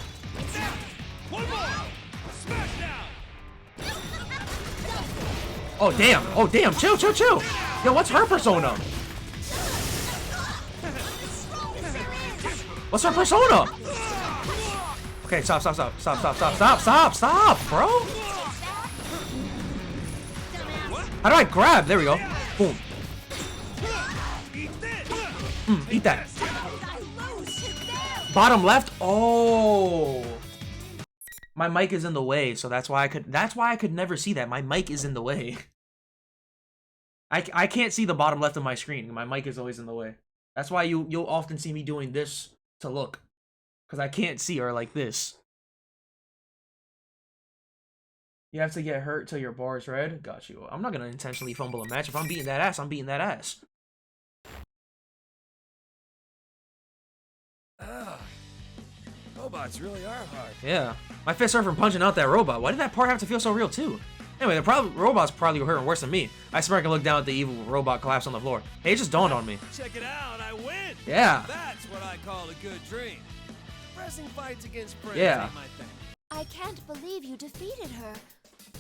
Speaker 1: Oh, damn. Oh, damn. Chill, chill, chill. Yo, what's her persona? What's her persona? Okay, stop, stop, stop, stop, stop, stop, stop, stop, stop, bro. How do I grab? There we go. Boom. Eat that. Bottom left. Oh. My mic is in the way, so that's why I could never see that. My mic is in the way. I can't see the bottom left of my screen. My mic is always in the way. That's why you'll often see me doing this to look. Because I can't see her like this. You have to get hurt till your bar is red. Got you. I'm not gonna intentionally fumble a match. If I'm beating that ass, I'm beating that ass.
Speaker 4: Robots really are hard.
Speaker 1: Yeah. My fists hurt from punching out that robot. Why did that part have to feel so real too? Anyway, the robot's probably hurting worse than me. I smirk and look down at the evil robot collapse on the floor. Hey, it just dawned on me.
Speaker 4: Check it out, I win.
Speaker 1: Yeah.
Speaker 4: That's what I call a good dream. Pressing fights against friends
Speaker 1: Yeah.
Speaker 4: ain't my thing.
Speaker 2: I can't believe you defeated her.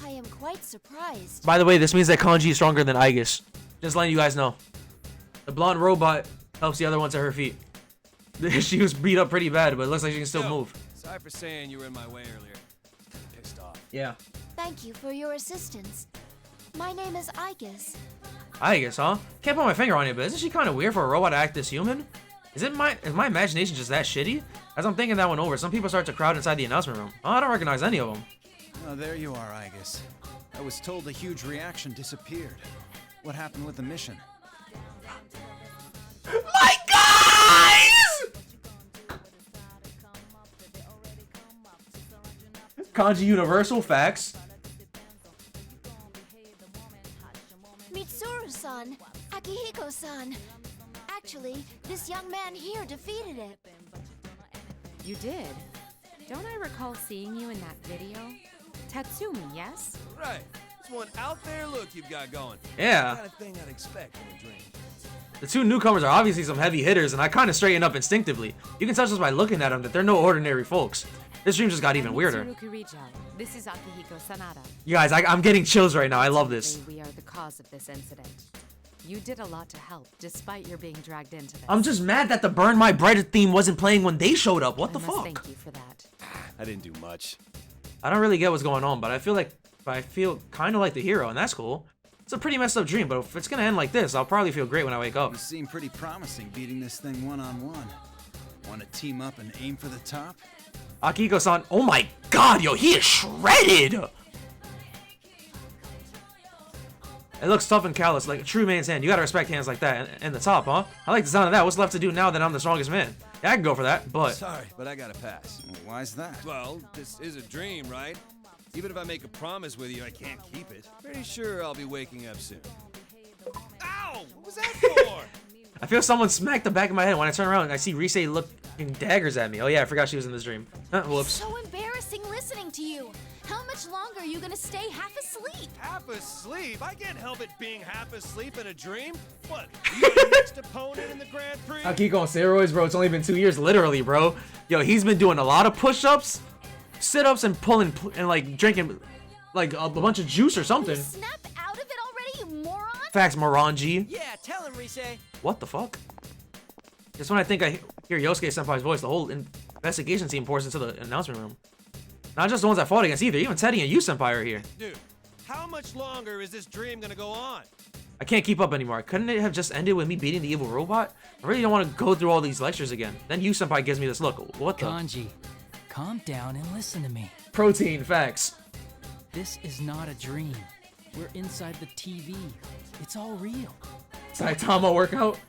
Speaker 2: I am quite surprised.
Speaker 1: By the way, this means that Kanji is stronger than Aigis. Just letting you guys know. The blonde robot helps the other one to her feet. She was beat up pretty bad, but it looks like she can still move.
Speaker 4: Sorry for saying you were in my way earlier. Pissed off.
Speaker 1: Yeah.
Speaker 2: Thank you for your assistance. My name is Aigis.
Speaker 1: Aigis, huh? Can't put my finger on it, but isn't she kind of weird for a robot to act this human? Is my imagination just that shitty? As I'm thinking that one over, some people start to crowd inside the announcement room. Oh, I don't recognize any of them.
Speaker 11: Oh, there you are, Aigis. I was told a huge reaction disappeared. What happened with the mission?
Speaker 1: My guys! Kanji Universal facts.
Speaker 2: Mitsuru-san, Akihiko-san. Actually, this young man here defeated it.
Speaker 10: You did? Don't I recall seeing you in that video? Tatsumi, yes?
Speaker 4: Right. It's one out there look you've got going.
Speaker 1: Yeah.
Speaker 4: The kind of thing I'd expect in a dream.
Speaker 1: The two newcomers are obviously some heavy hitters, and I kind of straighten up instinctively. You can tell just by looking at them that they're no ordinary folks. This dream just got even weirder.
Speaker 10: This is Akihiko Sanada.
Speaker 1: You guys, I'm getting chills right now. I love this.
Speaker 10: We are the cause of this incident. You did a lot to help, despite your being dragged into this.
Speaker 1: I'm just mad that the Burn My Bread theme wasn't playing when they showed up. What the fuck?
Speaker 10: Thank you for that.
Speaker 4: I didn't do much.
Speaker 1: I don't really get what's going on, but I feel kind of like the hero, and that's cool. It's a pretty messed up dream, but if it's gonna end like this, I'll probably feel great when I wake up.
Speaker 11: You seem pretty promising beating this thing one-on-one. Want to team up and aim for the top?
Speaker 1: Akihiko-san, oh my god, yo, he is shredded! It looks tough and callous, like a true man's hand. You gotta respect hands like that. And the top, huh? I like the sound of that. What's left to do now that I'm the strongest man? Yeah, I can go for that, but...
Speaker 4: Sorry, but I gotta pass.
Speaker 11: Why's that?
Speaker 4: Well, this is a dream, right? Even if I make a promise with you, I can't keep it. Pretty sure I'll be waking up soon. Ow! What was that for?
Speaker 1: I feel someone smacked the back of my head when I turn around and I see Rise looking daggers at me. Oh yeah, I forgot she was in this dream. Whoops.
Speaker 2: So embarrassing listening to you. How much longer are you gonna stay half asleep?
Speaker 4: Half asleep? I can't help it being half asleep in a dream. What? You the next opponent in the Grand Prix?
Speaker 1: I keep going steroids, bro. It's only been 2 years, literally, bro. Yo, he's been doing a lot of push-ups, sit-ups, and pulling and like drinking like a bunch of juice or something.
Speaker 2: Snap out of it already, you moron!
Speaker 1: Facts, Moranji.
Speaker 9: Yeah, tell him, Rise.
Speaker 1: What the fuck? Just when I think I hear Yosuke Senpai's voice, the whole investigation team pours into the announcement room. Not just the ones I fought against either. Even Teddy and you, Senpai, are here.
Speaker 4: Dude, how much longer is this dream gonna go on?
Speaker 1: I can't keep up anymore. Couldn't it have just ended with me beating the evil robot? I really don't want to go through all these lectures again. Then you, Senpai, gives me this look. What the?
Speaker 12: Kanji, calm down and listen to me.
Speaker 1: Protein, facts.
Speaker 12: This is not a dream. We're inside the TV. It's all real.
Speaker 1: Saitama workout?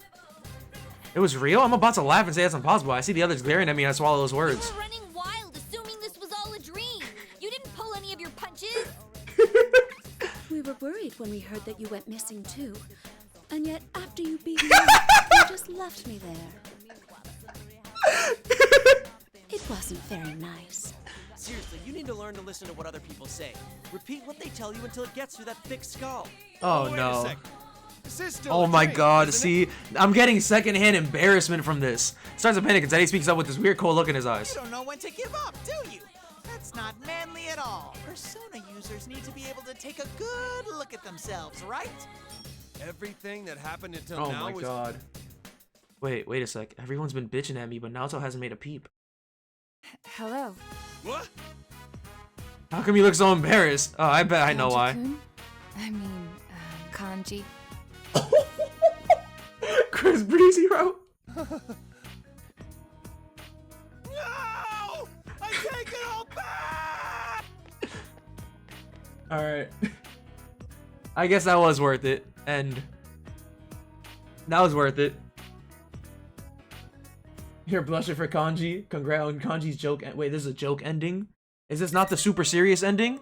Speaker 1: It was real? I'm about to laugh and say that's impossible. I see the others glaring at me and I swallow those words.
Speaker 3: You were running wild, assuming this was all a dream. You didn't pull any of your punches.
Speaker 8: We were worried when we heard that you went missing too. And yet, after you beat me up, you just left me there. It wasn't very nice.
Speaker 9: Seriously, you need to learn to listen to what other people say. Repeat what they tell you until it gets through that thick skull.
Speaker 1: Oh,
Speaker 4: Wait
Speaker 1: no.
Speaker 4: a second. Is this still
Speaker 1: Oh
Speaker 4: a
Speaker 1: my
Speaker 4: dream,
Speaker 1: god,
Speaker 4: isn't
Speaker 1: see? I'm getting secondhand embarrassment from this. Starts to panic and Teddy speaks up with this weird cold look in his eyes.
Speaker 6: You don't know when to give up, do you? That's not manly at all. Persona users need to be able to take a good look at themselves, right?
Speaker 4: Everything that happened until
Speaker 1: Oh
Speaker 4: now
Speaker 1: my
Speaker 4: was...
Speaker 1: god. Wait a sec. Everyone's been bitching at me, but Naoto hasn't made a peep.
Speaker 10: Hello.
Speaker 4: What?
Speaker 1: How come you look so embarrassed? Oh, I bet I know why.
Speaker 10: Kanji-kun? I mean, Kanji.
Speaker 1: Chris Breezy Route.
Speaker 4: No! I take it all back!
Speaker 1: Alright. I guess that was worth it. And that was worth it. You're blushing for Kanji. Congrats on Kanji's joke. Wait, this is a joke ending? Is this not the super serious ending?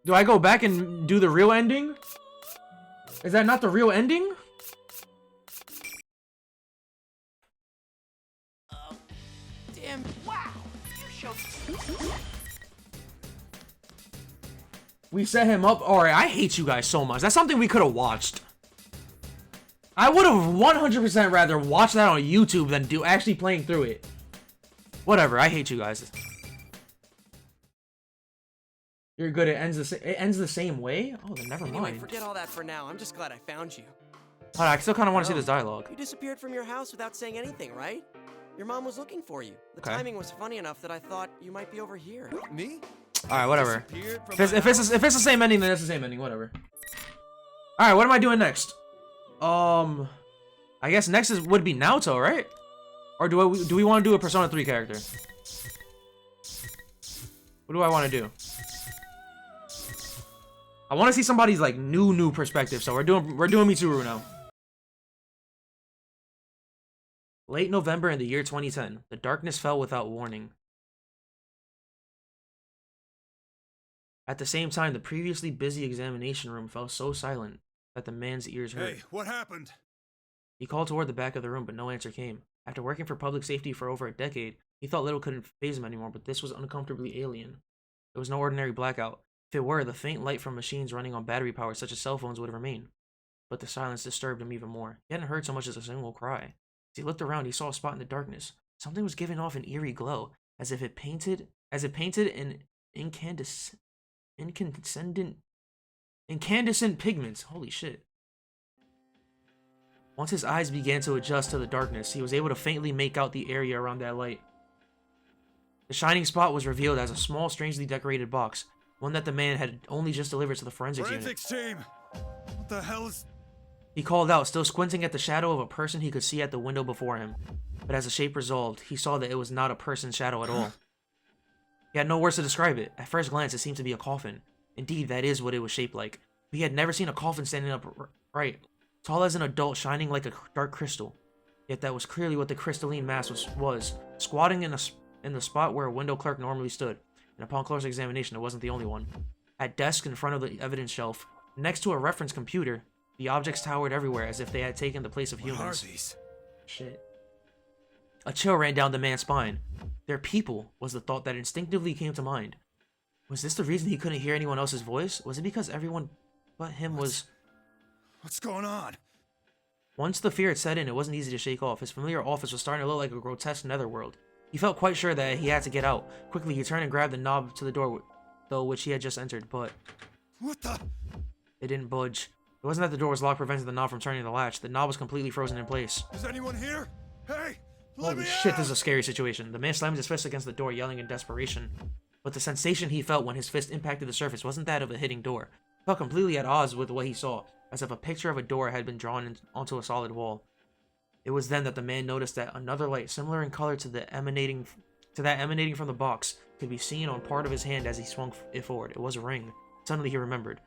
Speaker 1: Do I go back and do the real ending? Is that not the real ending?
Speaker 6: Damn, wow! You showed...
Speaker 1: We set him up. Alright, I hate you guys so much. That's something we could have watched. I would have 100% rather watch that on YouTube than do actually playing through it. Whatever, I hate you guys. You're good. It ends the same way. Oh, then never
Speaker 9: Anyway,
Speaker 1: mind.
Speaker 9: forget all that for now. I'm just glad I found you.
Speaker 1: I still kind of want to see this dialogue.
Speaker 9: You disappeared from your house without saying anything, right? Your mom was looking for you. The
Speaker 1: Okay.
Speaker 9: timing was funny enough that I thought you might be over here.
Speaker 4: Me?
Speaker 1: All right, whatever.
Speaker 4: Disappeared from
Speaker 1: If it's the same ending, then it's the same ending. Whatever. All right, what am I doing next? I guess next would be Naoto, right? Or do we want to do a Persona 3 character? What do I want to do? I want to see somebody's like new perspective, so we're doing Mitsuru now. Late November in the year 2010, the darkness fell without warning. At the same time, the previously busy examination room fell so silent that the man's ears hurt.
Speaker 4: Hey, what happened?
Speaker 1: He called toward the back of the room, but no answer came. After working for public safety for over a decade, he thought little couldn't faze him anymore, but this was uncomfortably alien. It was no ordinary blackout. If it were, the faint light from machines running on battery power such as cell phones would remain. But the silence disturbed him even more. He hadn't heard so much as a single cry. As he looked around, he saw a spot in the darkness. Something was giving off an eerie glow, as it painted in incandescent pigments. Holy shit. Once his eyes began to adjust to the darkness, he was able to faintly make out the area around that light. The shining spot was revealed as a small, strangely decorated box, one that the man had only just delivered to the forensics unit.
Speaker 4: Team! What the hell is...
Speaker 1: He called out, still squinting at the shadow of a person he could see at the window before him. But as the shape resolved, he saw that it was not a person's shadow at all. He had no words to describe it. At first glance, it seemed to be a coffin. Indeed, that is what it was shaped like. He had never seen a coffin standing upright, tall as an adult, shining like a dark crystal. Yet that was clearly what the crystalline mass was squatting in the spot where a window clerk normally stood. And upon closer examination, it wasn't the only one. At desk in front of the evidence shelf, next to a reference computer, the objects towered everywhere as if they had taken the place of humans.
Speaker 4: What are these?
Speaker 1: Shit. A chill ran down the man's spine. They're people, was the thought that instinctively came to mind. Was this the reason he couldn't hear anyone else's voice? Was it because everyone but him was...
Speaker 4: What's going on?
Speaker 1: Once the fear had set in, it wasn't easy to shake off. His familiar office was starting to look like a grotesque netherworld. He felt quite sure that he had to get out. Quickly, he turned and grabbed the knob to the door, though, which he had just entered, but...
Speaker 4: What the?
Speaker 1: It didn't budge. It wasn't that the door was locked, preventing the knob from turning the latch. The knob was completely frozen in place.
Speaker 4: Is anyone here? Hey!
Speaker 1: Holy shit, this is a scary situation. The man slammed his fist against the door, yelling in desperation. But the sensation he felt when his fist impacted the surface wasn't that of a hitting door. He felt completely at odds with what he saw, as if a picture of a door had been drawn onto a solid wall. It was then that the man noticed that another light, similar in color to that emanating from the box, could be seen on part of his hand as he swung it forward. It was a ring. Suddenly he remembered.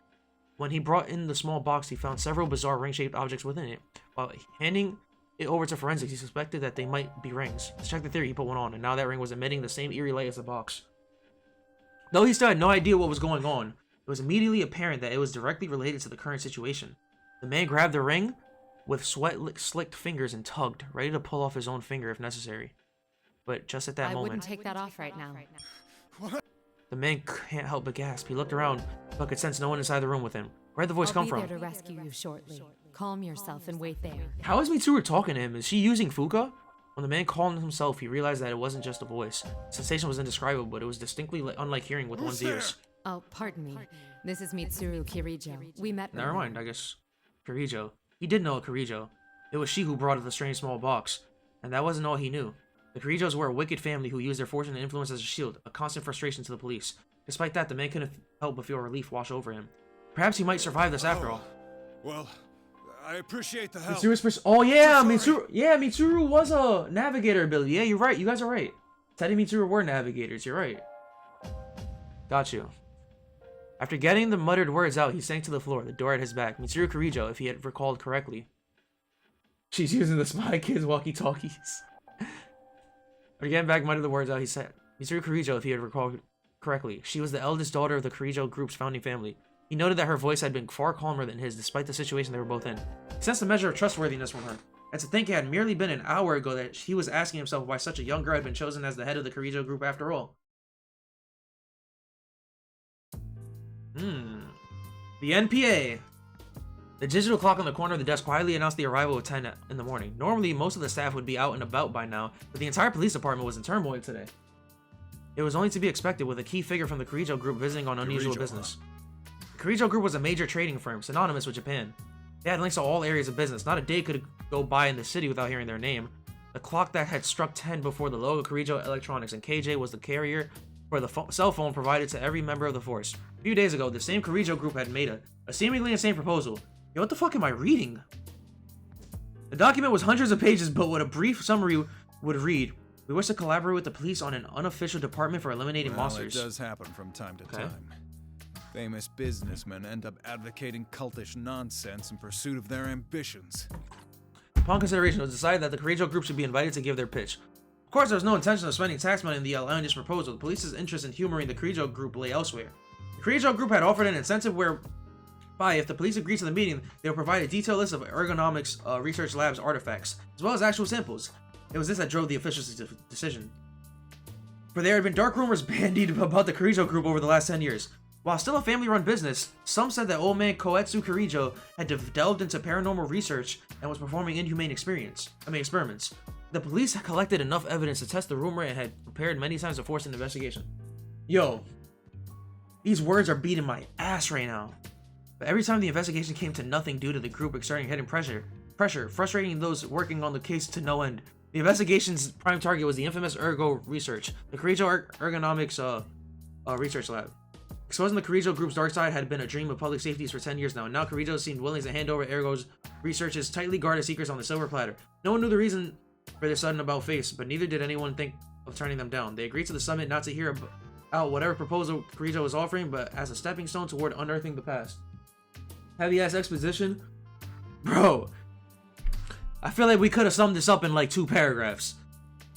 Speaker 1: When he brought in the small box, he found several bizarre ring-shaped objects within it. While handing it over to forensics, he suspected that they might be rings. To check the theory, he put one on, and now that ring was emitting the same eerie light as the box. Though he still had no idea what was going on, it was immediately apparent that it was directly related to the current situation. The man grabbed the ring with sweat-slicked fingers and tugged, ready to pull off his own finger if necessary. But just at that moment...
Speaker 10: I wouldn't take that off right now.
Speaker 1: The man can't help but gasp. He looked around, but could sense no one inside the room with him. Where'd the voice come from?
Speaker 10: I'll be there to rescue you shortly. Calm yourself and wait there.
Speaker 1: How is Mitsuru talking to him? Is she using Fuka? When the man calmed himself, he realized that it wasn't just a voice. The sensation was indescribable, but it was distinctly unlike hearing with one's ears.
Speaker 10: Oh, pardon me. This is Mitsuru Kirijo. We met...
Speaker 1: Never mind, I guess. Kirijo. He did know a Kirijo. It was she who brought the strange small box. And that wasn't all he knew. The Kirijos were a wicked family who used their fortune and influence as a shield, a constant frustration to the police. Despite that, the man couldn't help but feel relief wash over him. Perhaps he might survive this after all.
Speaker 4: Well, I appreciate the help.
Speaker 1: Oh yeah, Mitsuru. Yeah, Mitsuru was a navigator ability. Yeah, you're right. You guys are right. Teddy and Mitsuru were navigators. You're right. Got you. After getting the muttered words out, he sank to the floor, the door at his back. Mitsuru Kirijo, if he had recalled correctly. She's using the Spy Kids walkie-talkies. After getting back, muttered the words out, he said, Mitsuru Kirijo, if he had recalled correctly. She was the eldest daughter of the Kirijo group's founding family. He noted that her voice had been far calmer than his, despite the situation they were both in. He sensed a measure of trustworthiness from her. And to think it had merely been an hour ago that he was asking himself why such a young girl had been chosen as the head of the Kirijo group after all. The NPA. The digital clock on the corner of the desk quietly announced the arrival of 10 in the morning. Normally, most of the staff would be out and about by now, but the entire police department was in turmoil today. It was only to be expected with a key figure from the Kirijo group visiting on unusual business. The Kirijo group was a major trading firm, synonymous with Japan. They had links to all areas of business. Not a day could go by in the city without hearing their name. The clock that had struck 10 before the logo Kirijo Electronics and KJ was the carrier for the cell phone provided to every member of the force. A few days ago, the same Kirijo group had made a seemingly insane proposal. Yo, what the fuck am I reading? The document was hundreds of pages, but what a brief summary would read. We wish to collaborate with the police on an unofficial department for eliminating monsters.
Speaker 11: It does happen from time to time. Famous businessmen end up advocating cultish nonsense in pursuit of their ambitions.
Speaker 1: Upon consideration, it was decided that the Kirijo group should be invited to give their pitch. Of course, there was no intention of spending tax money in the outlandish proposal. The police's interest in humoring the Kirijo group lay elsewhere. The Kirijo group had offered an incentive whereby, if the police agreed to the meeting, they would provide a detailed list of ergonomics research labs artifacts, as well as actual samples. It was this that drove the officials' decision. For there had been dark rumors bandied about the Kirijo group over the last 10 years. While still a family-run business, some said that old man Koetsu Kirijo had delved into paranormal research and was performing inhumane experiments. The police had collected enough evidence to test the rumor and had prepared many times to force an investigation. Yo, these words are beating my ass right now. But every time the investigation came to nothing due to the group exerting hidden pressure, frustrating those working on the case to no end. The investigation's prime target was the infamous Ergo Research, the Kirijo Ergonomics Research Lab. Exposing the Kirijo group's dark side had been a dream of public safety for 10 years now, and now Kirijo seemed willing to hand over Ergo's research's tightly guarded secrets on the silver platter. No one knew the reason for their sudden about face, but neither did anyone think of turning them down. They agreed to the summit not to hear out whatever proposal Kirijo was offering, but as a stepping stone toward unearthing the past. Heavy-ass exposition? Bro, I feel like we could have summed this up in like 2 paragraphs.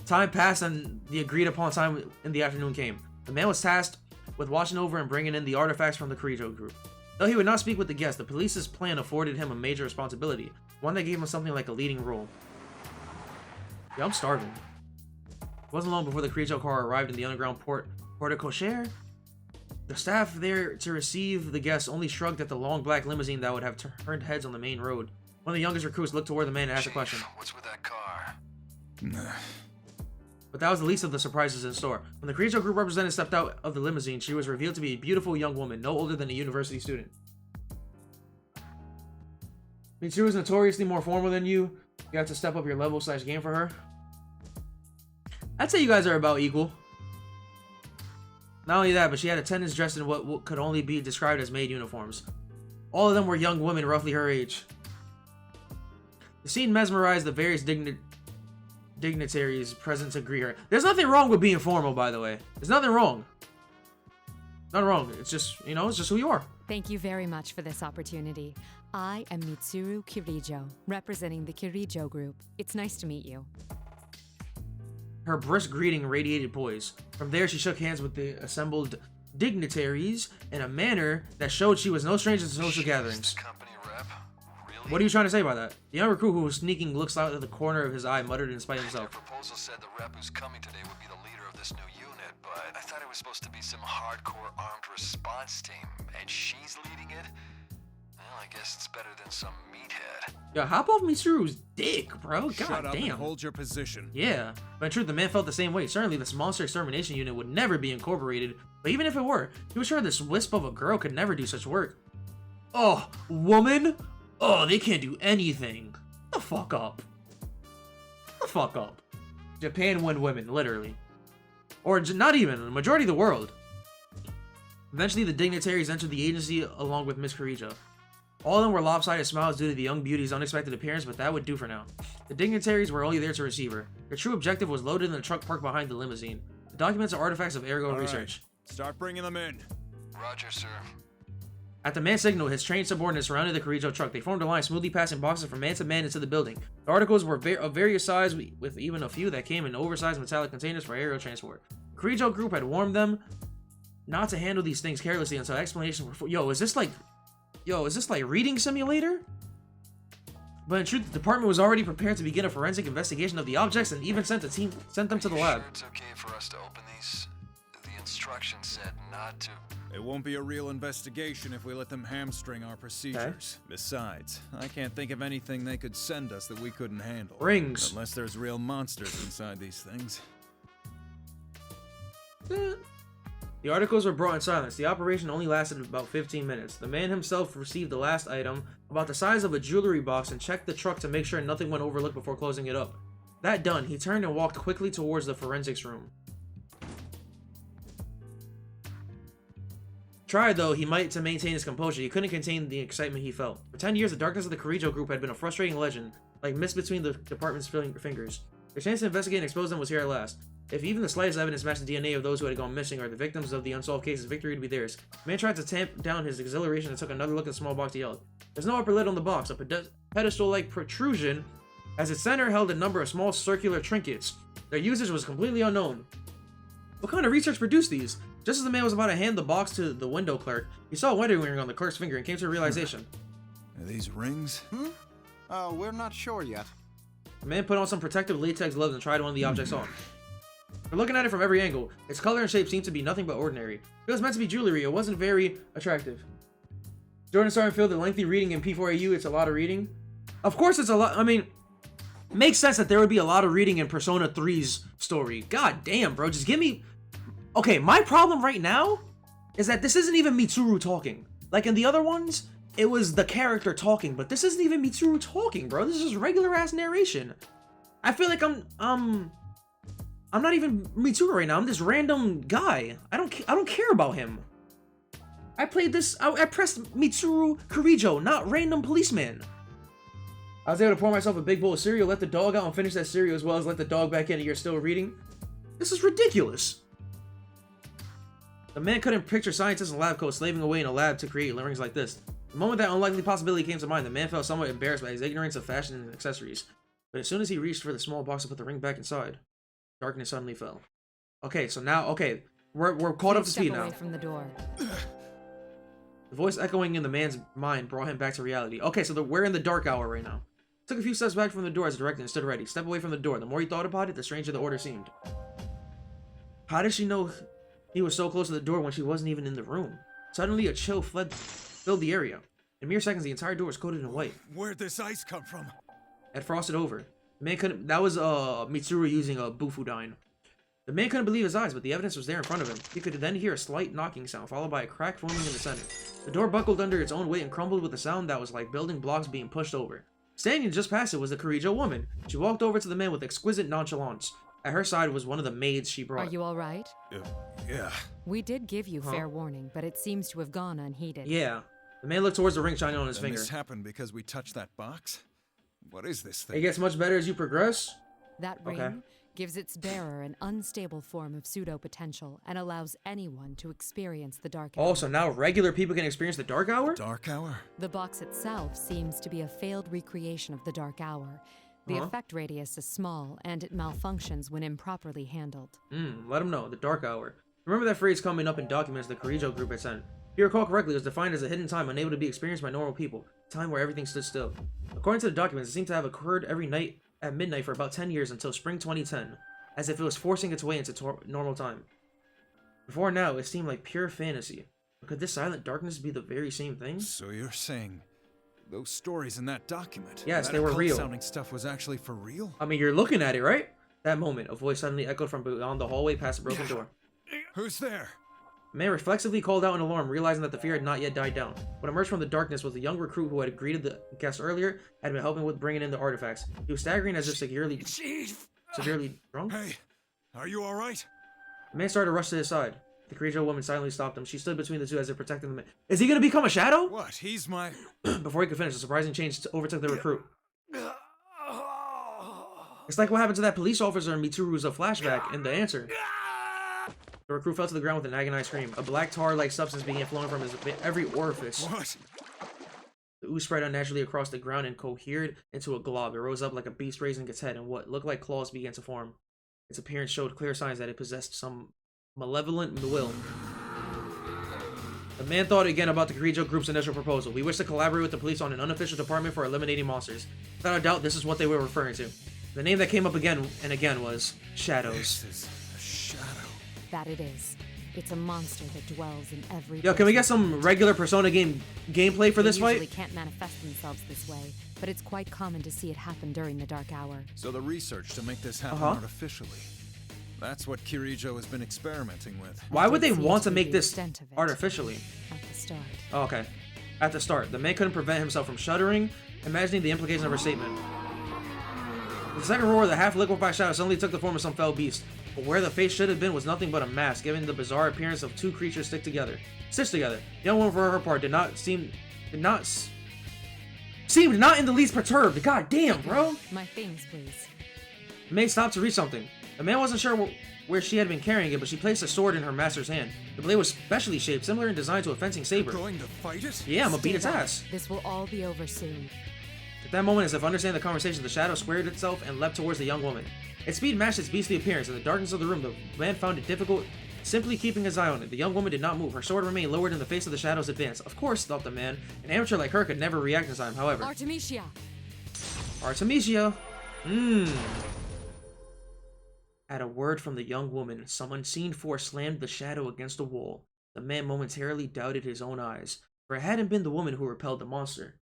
Speaker 1: Time passed and the agreed upon time in the afternoon came. The man was tasked with watching over and bringing in the artifacts from the Kirijo group. Though he would not speak with the guests, the police's plan afforded him a major responsibility, one that gave him something like a leading role. Yeah, I'm starving. It wasn't long before the Kirijo car arrived in the underground porte cochere. The staff there to receive the guests only shrugged at the long black limousine that would have turned heads on the main road. One of the youngest recruits looked toward the man and asked a question.
Speaker 4: What's with that car?
Speaker 1: But that was the least of the surprises in store. When the Kirijo group representative stepped out of the limousine, she was revealed to be a beautiful young woman, no older than a university student. Mitsuru is notoriously more formal than you. You have to step up your level / game for her. I'd say you guys are about equal. Not only that, but she had attendants dressed in what could only be described as maid uniforms. All of them were young women roughly her age. The scene mesmerized the various dignitaries present to greet her. There's nothing wrong with being formal, by the way. There's nothing wrong. Nothing wrong. It's just, you know, it's just who you are.
Speaker 10: Thank you very much for this opportunity. I am Mitsuru Kirijo, representing the Kirijo group. It's nice to meet you.
Speaker 1: Her brisk greeting radiated poise. From there, she shook hands with the assembled dignitaries in a manner that showed she was no stranger to social gatherings.
Speaker 4: Company rep? Really?
Speaker 1: What are you trying to say by that? The young recruit who was sneaking looks out of the corner of his eye, muttered in spite of himself.
Speaker 4: Their proposal said the rep who's coming today would be the leader of this new unit, but I thought it was supposed to be some hardcore armed response team, and she's leading it? Well, I guess it's better than some meathead.
Speaker 1: Yo, hop off Mitsuru's dick, bro. God
Speaker 11: Shut up
Speaker 1: damn.
Speaker 11: and hold your position.
Speaker 1: Yeah, but in truth, the man felt the same way. Certainly, this monster extermination unit would never be incorporated, but even if it were, he was sure this wisp of a girl could never do such work. Oh, woman? Oh, they can't do anything. The fuck up. The fuck up. Japan win women, literally. Or not even, the majority of the world. Eventually, the dignitaries entered the agency along with Miss Kirijo. All of them were lopsided smiles due to the young beauty's unexpected appearance, but that would do for now. The dignitaries were only there to receive her. Their true objective was loaded in the truck parked behind the limousine. The documents are artifacts of ergo research.
Speaker 11: Right. Start bringing them in.
Speaker 4: Roger, sir.
Speaker 1: At the man's signal, his trained subordinates surrounded the Kirijo truck. They formed a line, smoothly passing boxes from man to man into the building. The articles were of various sizes, with even a few that came in oversized metallic containers for aerial transport. The Kirijo group had warned them not to handle these things carelessly until explanations were Yo, is this like reading simulator? But in truth, the department was already prepared to begin a forensic investigation of the objects and even sent them to the lab.
Speaker 4: Sure it's okay for us to open these? The instructions said not to.
Speaker 11: It won't be a real investigation if we let them hamstring our procedures. Okay. Besides, I can't think of anything they could send us that we couldn't handle.
Speaker 1: Rings.
Speaker 11: Unless there's real monsters inside these things.
Speaker 1: The articles were brought in silence. The operation only lasted about 15 minutes. The man himself received the last item, about the size of a jewelry box, and checked the truck to make sure nothing went overlooked before closing it up. That done, he turned and walked quickly towards the forensics room. Tried, though, he might to maintain his composure. He couldn't contain the excitement he felt. For 10 years, the darkness of the Kirijo group had been a frustrating legend, like mist between the department's fingers. The chance to investigate and expose them was here at last. If even the slightest evidence matched the DNA of those who had gone missing or the victims of the unsolved cases, victory would be theirs. The man tried to tamp down his exhilaration and took another look at the small box. He yelled. There's no upper lid on the box, a pedestal-like protrusion, as its center held a number of small circular trinkets. Their usage was completely unknown. What kind of research produced these? Just as the man was about to hand the box to the window clerk, he saw a wedding ring on the clerk's finger and came to a realization.
Speaker 11: Are these rings?
Speaker 13: We're not sure yet.
Speaker 1: The man put on some protective latex gloves and tried one of the objects on. For looking at it from every angle, its color and shape seemed to be nothing but ordinary. It was meant to be jewelry, it wasn't very attractive. Jordan started to feel the lengthy reading in P4AU, it's a lot of reading. Of course it's a lot, I mean, it makes sense that there would be a lot of reading in Persona 3's story. God damn, bro, just give me... Okay, my problem right now is that this isn't even Mitsuru talking. Like in the other ones, it was the character talking, but this isn't even Mitsuru talking, bro. This is just regular ass narration. I feel like I'm not even Mitsuru right now. I'm this random guy. I don't care about him. I played this. I pressed Mitsuru Kirijo, not random policeman. I was able to pour myself a big bowl of cereal, let the dog out, and finish that cereal, as well as let the dog back in. And you're still reading. This is ridiculous. The man couldn't picture scientists in lab coats slaving away in a lab to create rings like this. The moment that unlikely possibility came to mind, the man felt somewhat embarrassed by his ignorance of fashion and accessories. But as soon as he reached for the small box to put the ring back inside, darkness suddenly fell. Okay, so now, okay, we're caught up to speed now.
Speaker 10: Away from the door.
Speaker 1: The voice echoing in the man's mind brought him back to reality. Okay, so we're in the dark hour right now. Took a few steps back from the door as directed and stood ready. Step away from the door. The more he thought about it, the stranger the order seemed. How did she know he was so close to the door when she wasn't even in the room? Suddenly, a chill filled the area. In mere seconds, the entire door was coated in white.
Speaker 11: Where'd this ice come from?
Speaker 1: Had frosted over. The man couldn't. That was Mitsuru using a Bufudine. The man couldn't believe his eyes, but the evidence was there in front of him. He could then hear a slight knocking sound, followed by a crack forming in the center. The door buckled under its own weight and crumbled with a sound that was like building blocks being pushed over. Standing just past it was the Kirijo woman. She walked over to the man with exquisite nonchalance. At her side was one of the maids she brought.
Speaker 10: Are you all right?
Speaker 11: Yeah.
Speaker 10: We did give you fair warning, but it seems to have gone unheeded.
Speaker 1: Yeah. The man looked towards the ring shining on his finger.
Speaker 11: This happened because we touched that box? What is this thing?
Speaker 1: It gets much better as you progress.
Speaker 10: That ring gives its bearer an unstable form of pseudo-potential and allows anyone to experience the dark hour.
Speaker 1: Also, now regular people can experience the dark hour?
Speaker 11: Dark hour?
Speaker 10: The box itself seems to be a failed recreation of the dark hour. The effect radius is small, and it malfunctions when improperly handled.
Speaker 1: Let him know. The dark hour. Remember that phrase coming up in documents the Kirijo group had sent. If you recall correctly, it was defined as a hidden time unable to be experienced by normal people. A time where everything stood still. According to the documents, it seemed to have occurred every night at midnight for about 10 years until spring 2010, as if it was forcing its way into normal time. Before now, it seemed like pure fantasy. But could this silent darkness be the very same thing?
Speaker 11: So you're saying those stories in that document?
Speaker 1: Yes,
Speaker 11: that
Speaker 1: they were real.
Speaker 11: Sounding stuff was actually for real?
Speaker 1: I mean, you're looking at it, right? That moment, a voice suddenly echoed from beyond the hallway past the broken door.
Speaker 11: Who's there?
Speaker 1: The man reflexively called out in alarm, realizing that the fear had not yet died down. What emerged from the darkness was the young recruit who had greeted the guest earlier, had been helping with bringing in the artifacts. He was staggering as if severely drunk.
Speaker 11: Hey, are you alright?
Speaker 1: The man started to rush to his side. The Kirijo woman silently stopped him. She stood between the two as if protecting the man. Is he gonna become a shadow?
Speaker 11: What? He's my...
Speaker 1: Before he could finish, a surprising change overtook the recruit. It's like what happened to that police officer in Mitsuru's flashback in The Answer. The recruit fell to the ground with an agonized scream. A black tar-like substance began flowing from his every orifice.
Speaker 11: What?
Speaker 1: The ooze spread unnaturally across the ground and cohered into a glob. It rose up like a beast raising its head, and what looked like claws began to form. Its appearance showed clear signs that it possessed some malevolent will. The man thought again about the Kirijo group's initial proposal. We wish to collaborate with the police on an unofficial department for eliminating monsters. Without a doubt, this is what they were referring to. The name that came up again and again was Shadows.
Speaker 11: This is a shadow.
Speaker 10: That it is. It's a monster that dwells in every...
Speaker 1: Yo, can we get some regular Persona gameplay for this fight?
Speaker 10: They usually can't manifest themselves this way, but it's quite common to see it happen during the dark hour.
Speaker 11: So the research to make this happen artificially. That's what Kirijo has been experimenting with.
Speaker 1: Why would they want to make this artificially?
Speaker 10: At the start.
Speaker 1: Oh, okay. At the start. The man couldn't prevent himself from shuddering, imagining the implications of her statement. The second roar, the half-liquefied shadow suddenly took the form of some fell beast. But where the face should have been was nothing but a mask, giving the bizarre appearance of two creatures stitched together. The young woman, for her part, seemed not in the least perturbed. God damn, bro.
Speaker 10: My things, please.
Speaker 1: The maid stopped to read something. The man wasn't sure where she had been carrying it, but she placed a sword in her master's hand. The blade was specially shaped, similar in design to a fencing saber.
Speaker 11: You're going to fight it?
Speaker 1: Yeah, I'm gonna beat its ass.
Speaker 10: This will all be over soon.
Speaker 1: At that moment, as if understanding the conversation, the shadow squared itself and leapt towards the young woman. Its speed matched its beastly appearance. In the darkness of the room, the man found it difficult simply keeping his eye on it. The young woman did not move. Her sword remained lowered in the face of the shadow's advance. Of course, thought the man. An amateur like her could never react in time, however.
Speaker 10: Artemisia!
Speaker 1: At a word from the young woman, some unseen force slammed the shadow against the wall. The man momentarily doubted his own eyes, for it hadn't been the woman who repelled the monster,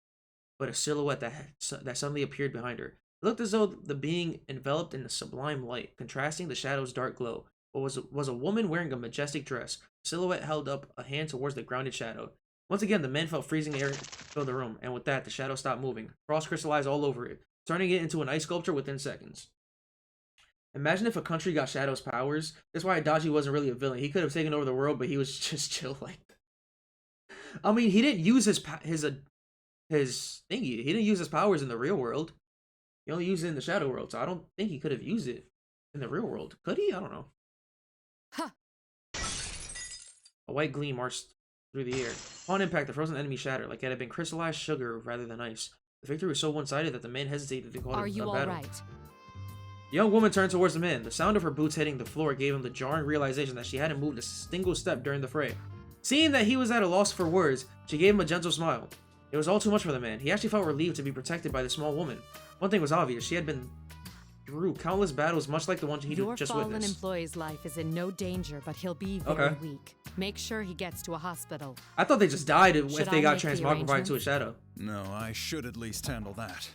Speaker 1: but a silhouette that suddenly appeared behind her. It looked as though the being enveloped in a sublime light, contrasting the shadow's dark glow. But was a woman wearing a majestic dress. The silhouette held up a hand towards the grounded shadow. Once again, the man felt freezing air fill the room, and with that, the shadow stopped moving. Frost crystallized all over it, turning it into an ice sculpture within seconds. Imagine if a country got Shadow's powers. That's why Adachi wasn't really a villain. He could have taken over the world, but he was just chill like that. I mean, he didn't use his thingy. He didn't use his powers in the real world. He only used it in the Shadow world, so I don't think he could have used it in the real world. Could he? I don't know.
Speaker 10: Huh.
Speaker 1: A white gleam marched through the air. Upon impact, the frozen enemy shattered, like it had been crystallized sugar rather than ice. The victory was so one-sided that the man hesitated to call it a battle.
Speaker 10: Are you all right?
Speaker 1: The young woman turned towards the man. The sound of her boots hitting the floor gave him the jarring realization that she hadn't moved a single step during the fray. Seeing that he was at a loss for words, she gave him a gentle smile. It was all too much for the man. He actually felt relieved to be protected by the small woman. One thing was obvious. She had been through countless battles, much like the one he just witnessed.
Speaker 10: Your fallen employee's life is in no danger, but he'll be very weak. Make sure he gets to a hospital.
Speaker 1: I thought they just died if they got transmogrified to a shadow.
Speaker 11: No, I should at least handle that.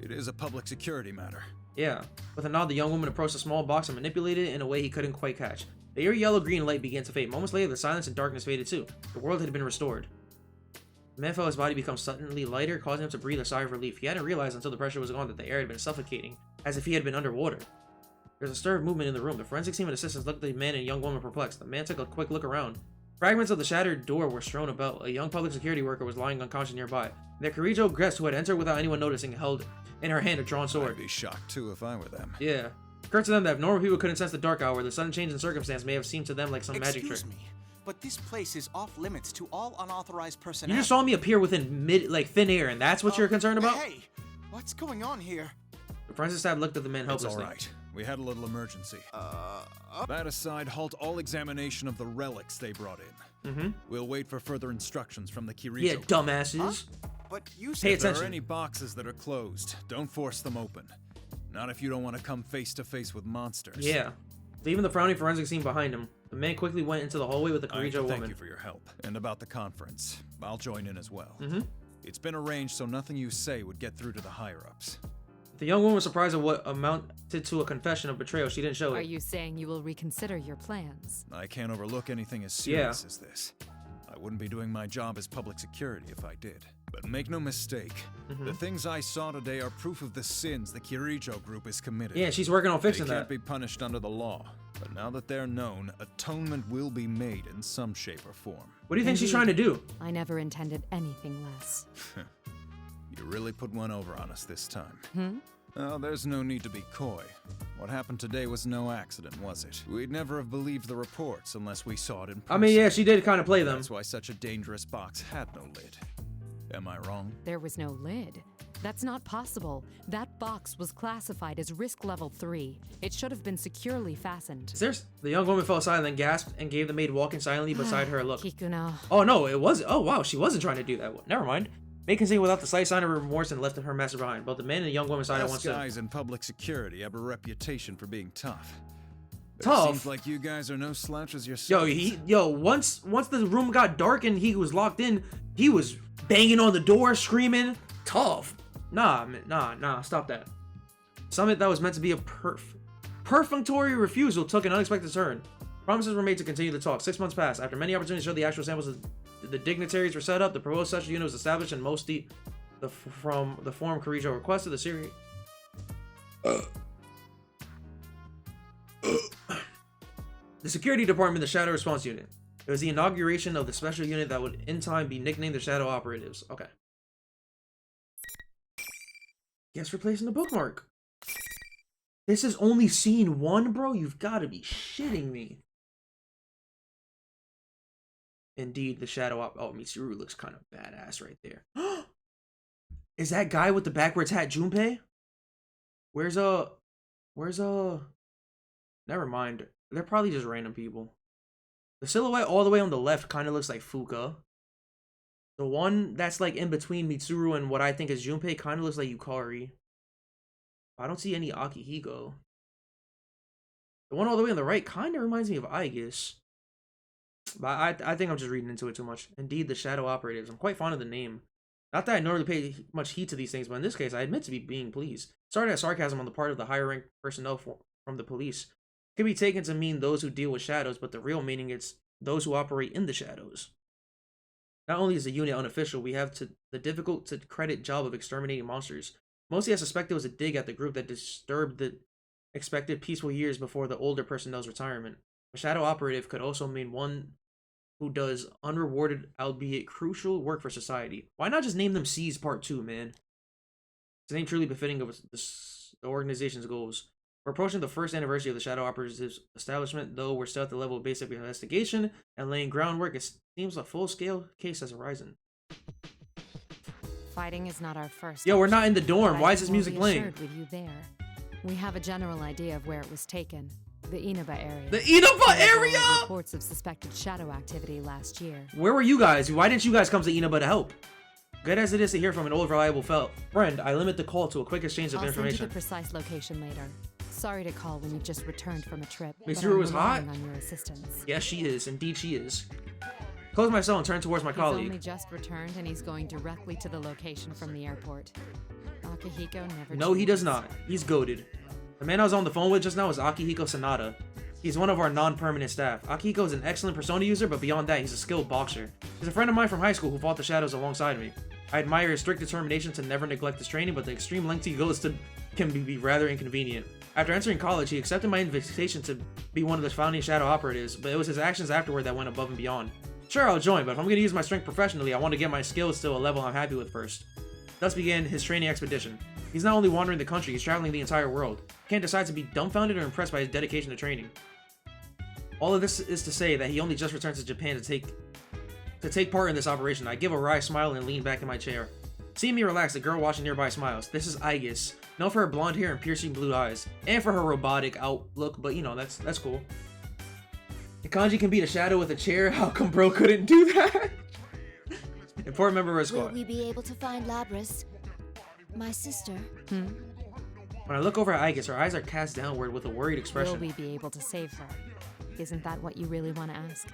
Speaker 11: It is a public security matter.
Speaker 1: Yeah. With a nod, the young woman approached a small box and manipulated it in a way he couldn't quite catch. The eerie yellow-green light began to fade. Moments later, the silence and darkness faded too. The world had been restored. The man felt his body become suddenly lighter, causing him to breathe a sigh of relief. He hadn't realized until the pressure was gone that the air had been suffocating, as if he had been underwater. There was a stir of movement in the room. The forensic team and assistants looked at the man and young woman perplexed. The man took a quick look around. Fragments of the shattered door were strewn about. A young public security worker was lying unconscious nearby. The Kirijo guest who had entered without anyone noticing held in her hand a drawn sword.
Speaker 11: I'd be shocked too if I were them.
Speaker 1: Yeah. It occurred to them that if normal people couldn't sense the dark hour, the sudden change in circumstance may have seemed to them like some magic trick.
Speaker 6: Excuse me, but this place is off limits to all unauthorized personnel.
Speaker 1: You just saw me appear within thin air, and that's what you're concerned about?
Speaker 6: Hey, what's going on here?
Speaker 1: The forensic staff looked at the man helplessly.
Speaker 11: It's all right. We had a little emergency. That aside, halt all examination of the relics they brought in. We'll wait for further instructions from the Kirijo.
Speaker 1: Yeah, dumbasses.
Speaker 6: But you
Speaker 1: Pay attention.
Speaker 11: If there are any boxes that are closed, don't force them open. Not if you don't want to come face to face with monsters.
Speaker 1: Yeah. Leaving the frowning forensic scene behind him, the man quickly went into the hallway with the Kirijo woman.
Speaker 11: Thank you for your help. And about the conference, I'll join in as well. It's been arranged so nothing you say would get through to the higher-ups.
Speaker 1: The young woman was surprised at what amounted to a confession of betrayal. She didn't show it.
Speaker 10: Are you saying you will reconsider your plans?
Speaker 11: I can't overlook anything as serious as this. I wouldn't be doing my job as public security if I did. But make no mistake, the things I saw today are proof of the sins the Kirijo group is committed.
Speaker 1: Yeah, she's working on fixing
Speaker 11: that. They can't
Speaker 1: be
Speaker 11: punished under the law. But now that they're known, atonement will be made in some shape or form.
Speaker 1: What do you think she's trying to do?
Speaker 10: I never intended anything less.
Speaker 11: You really put one over on us this time. Oh, there's no need to be coy. What happened today was no accident, was it? We'd never have believed the reports unless we saw it in person.
Speaker 1: I mean, yeah, she did kind of play them.
Speaker 11: That's why such a dangerous box had no lid. Am I wrong?
Speaker 10: There was no lid. That's not possible. That box was classified as risk level 3. It should have been securely fastened.
Speaker 1: Serious? The young woman fell silent, gasped, and gave the maid walking silently beside her a look.
Speaker 10: Kikuno.
Speaker 1: Oh no, it was. Oh wow, she wasn't trying to do that. Never mind. Maid continued without the slight sign of remorse and left her master behind. Both the man and the young woman sighed at once.
Speaker 11: Guys in public security have a reputation for being tough.
Speaker 1: Tough?
Speaker 11: It seems like you guys are no slouches yourselves.
Speaker 1: Once the room got dark and he was locked in, he was banging on the door, screaming, tough. Nah, stop that. Summit that was meant to be a perfunctory refusal took an unexpected turn. Promises were made to continue the talk. 6 months passed. After many opportunities to show the actual samples of the dignitaries were set up, the proposed special unit was established, and from the form Kirijo requested, the series. The security department, the Shadow Response Unit. It was the inauguration of the special unit that would in time be nicknamed the Shadow Operatives. Okay. Guess replacing the bookmark. This is only scene 1, bro? You've got to be shitting me. Indeed, the Shadow Oh, Mitsuru looks kind of badass right there. Is that guy with the backwards hat Junpei? Where's Never mind. They're probably just random people. The silhouette all the way on the left kind of looks like Fuka. The one that's like in between Mitsuru and what I think is Junpei kind of looks like Yukari. I don't see any Akihiko. The one all the way on the right kind of reminds me of Aegis. But I think I'm just reading into it too much. Indeed, the Shadow Operatives. I'm quite fond of the name. Not that I normally pay much heed to these things, but in this case, I admit to being pleased. Started as sarcasm on the part of the higher-ranked personnel from the police. It can be taken to mean those who deal with shadows, but the real meaning is those who operate in the shadows. Not only is the unit unofficial, we have the difficult-to-credit job of exterminating monsters. Mostly I suspect it was a dig at the group that disturbed the expected peaceful years before the older personnel's retirement. A shadow operative could also mean one who does unrewarded, albeit crucial, work for society. Why not just name them C's Part 2, man? It's a name truly befitting of the organization's goals. We're approaching the first anniversary of the Shadow Operatives establishment, though we're still at the level of basic investigation and laying groundwork. It seems a full-scale case has arisen.
Speaker 10: Fighting is not our first.
Speaker 1: Yo, we're not in the dorm. Why is this music playing?
Speaker 10: With you there. We have a general idea of where it was taken. The Inaba area.
Speaker 1: The Inaba area!
Speaker 10: Reports of suspected shadow activity last year.
Speaker 1: Where were you guys? Why didn't you guys come to Inaba to help? Good as it is to hear from an old reliable friend, I limit the call to a quick exchange of information.
Speaker 10: I'll send you the precise location later. Sorry to call when you just returned from a trip.
Speaker 1: Mitsuru was hot.
Speaker 10: On your assistance.
Speaker 1: Yes, she is. Indeed, she is. Close my cell and turn towards my colleague.
Speaker 10: He's only just returned and he's going directly to the location from the airport. Akihiko never.
Speaker 1: No, he does not. He's goated. The man I was on the phone with just now is Akihiko Sanada. He's one of our non-permanent staff. Akihiko is an excellent Persona user, but beyond that, he's a skilled boxer. He's a friend of mine from high school who fought the shadows alongside me. I admire his strict determination to never neglect his training, but the extreme lengths he goes to can be rather inconvenient. After entering college, he accepted my invitation to be one of the founding shadow operatives, but it was his actions afterward that went above and beyond. Sure, I'll join, but if I'm going to use my strength professionally, I want to get my skills to a level I'm happy with first. Thus began his training expedition. He's not only wandering the country, he's traveling the entire world. Can't decide to be dumbfounded or impressed by his dedication to training. All of this is to say that he only just returned to Japan to take part in this operation. I give a wry smile and lean back in my chair. Seeing me relax, the girl watching nearby smiles. This is Aegis, known for her blonde hair and piercing blue eyes, and for her robotic outlook, but you know, that's cool. The Kanji can beat a shadow with a chair. How come bro couldn't do that? Important member of our squad.
Speaker 7: Will we be able to find Labris? My sister.
Speaker 1: When I look over at Aegis, her eyes are cast downward with a worried expression.
Speaker 10: Will we be able to save her? Isn't that what you really want to ask?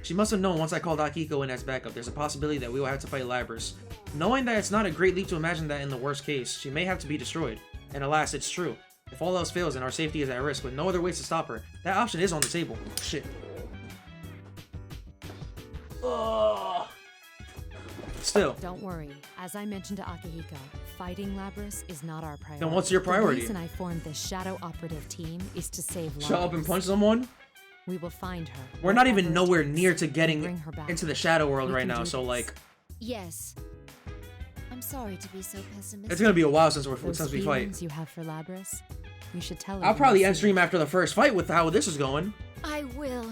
Speaker 1: She must have known once I called Akihiko in as backup, there's a possibility that we will have to fight Labris. Knowing that it's not a great leap to imagine that in the worst case, she may have to be destroyed. And alas, it's true. If all else fails and our safety is at risk with no other ways to stop her, that option is on the table. Shit. Ugh. Still.
Speaker 10: Don't worry. As I mentioned to Akihiko, fighting Labris is not our priority.
Speaker 1: Then what's your priority?
Speaker 10: The reason I formed this shadow operative team is to save Labris.
Speaker 1: Shut up and punch someone?
Speaker 10: We will find her.
Speaker 1: We're not even nowhere near to getting into the shadow world right now, so like...
Speaker 7: Yes. I'm sorry to be so pessimistic.
Speaker 1: It's gonna be a while since we fight.
Speaker 10: You have for Labris, you should tell her.
Speaker 1: I'll probably end stream after the first fight with how this is going.
Speaker 7: I will.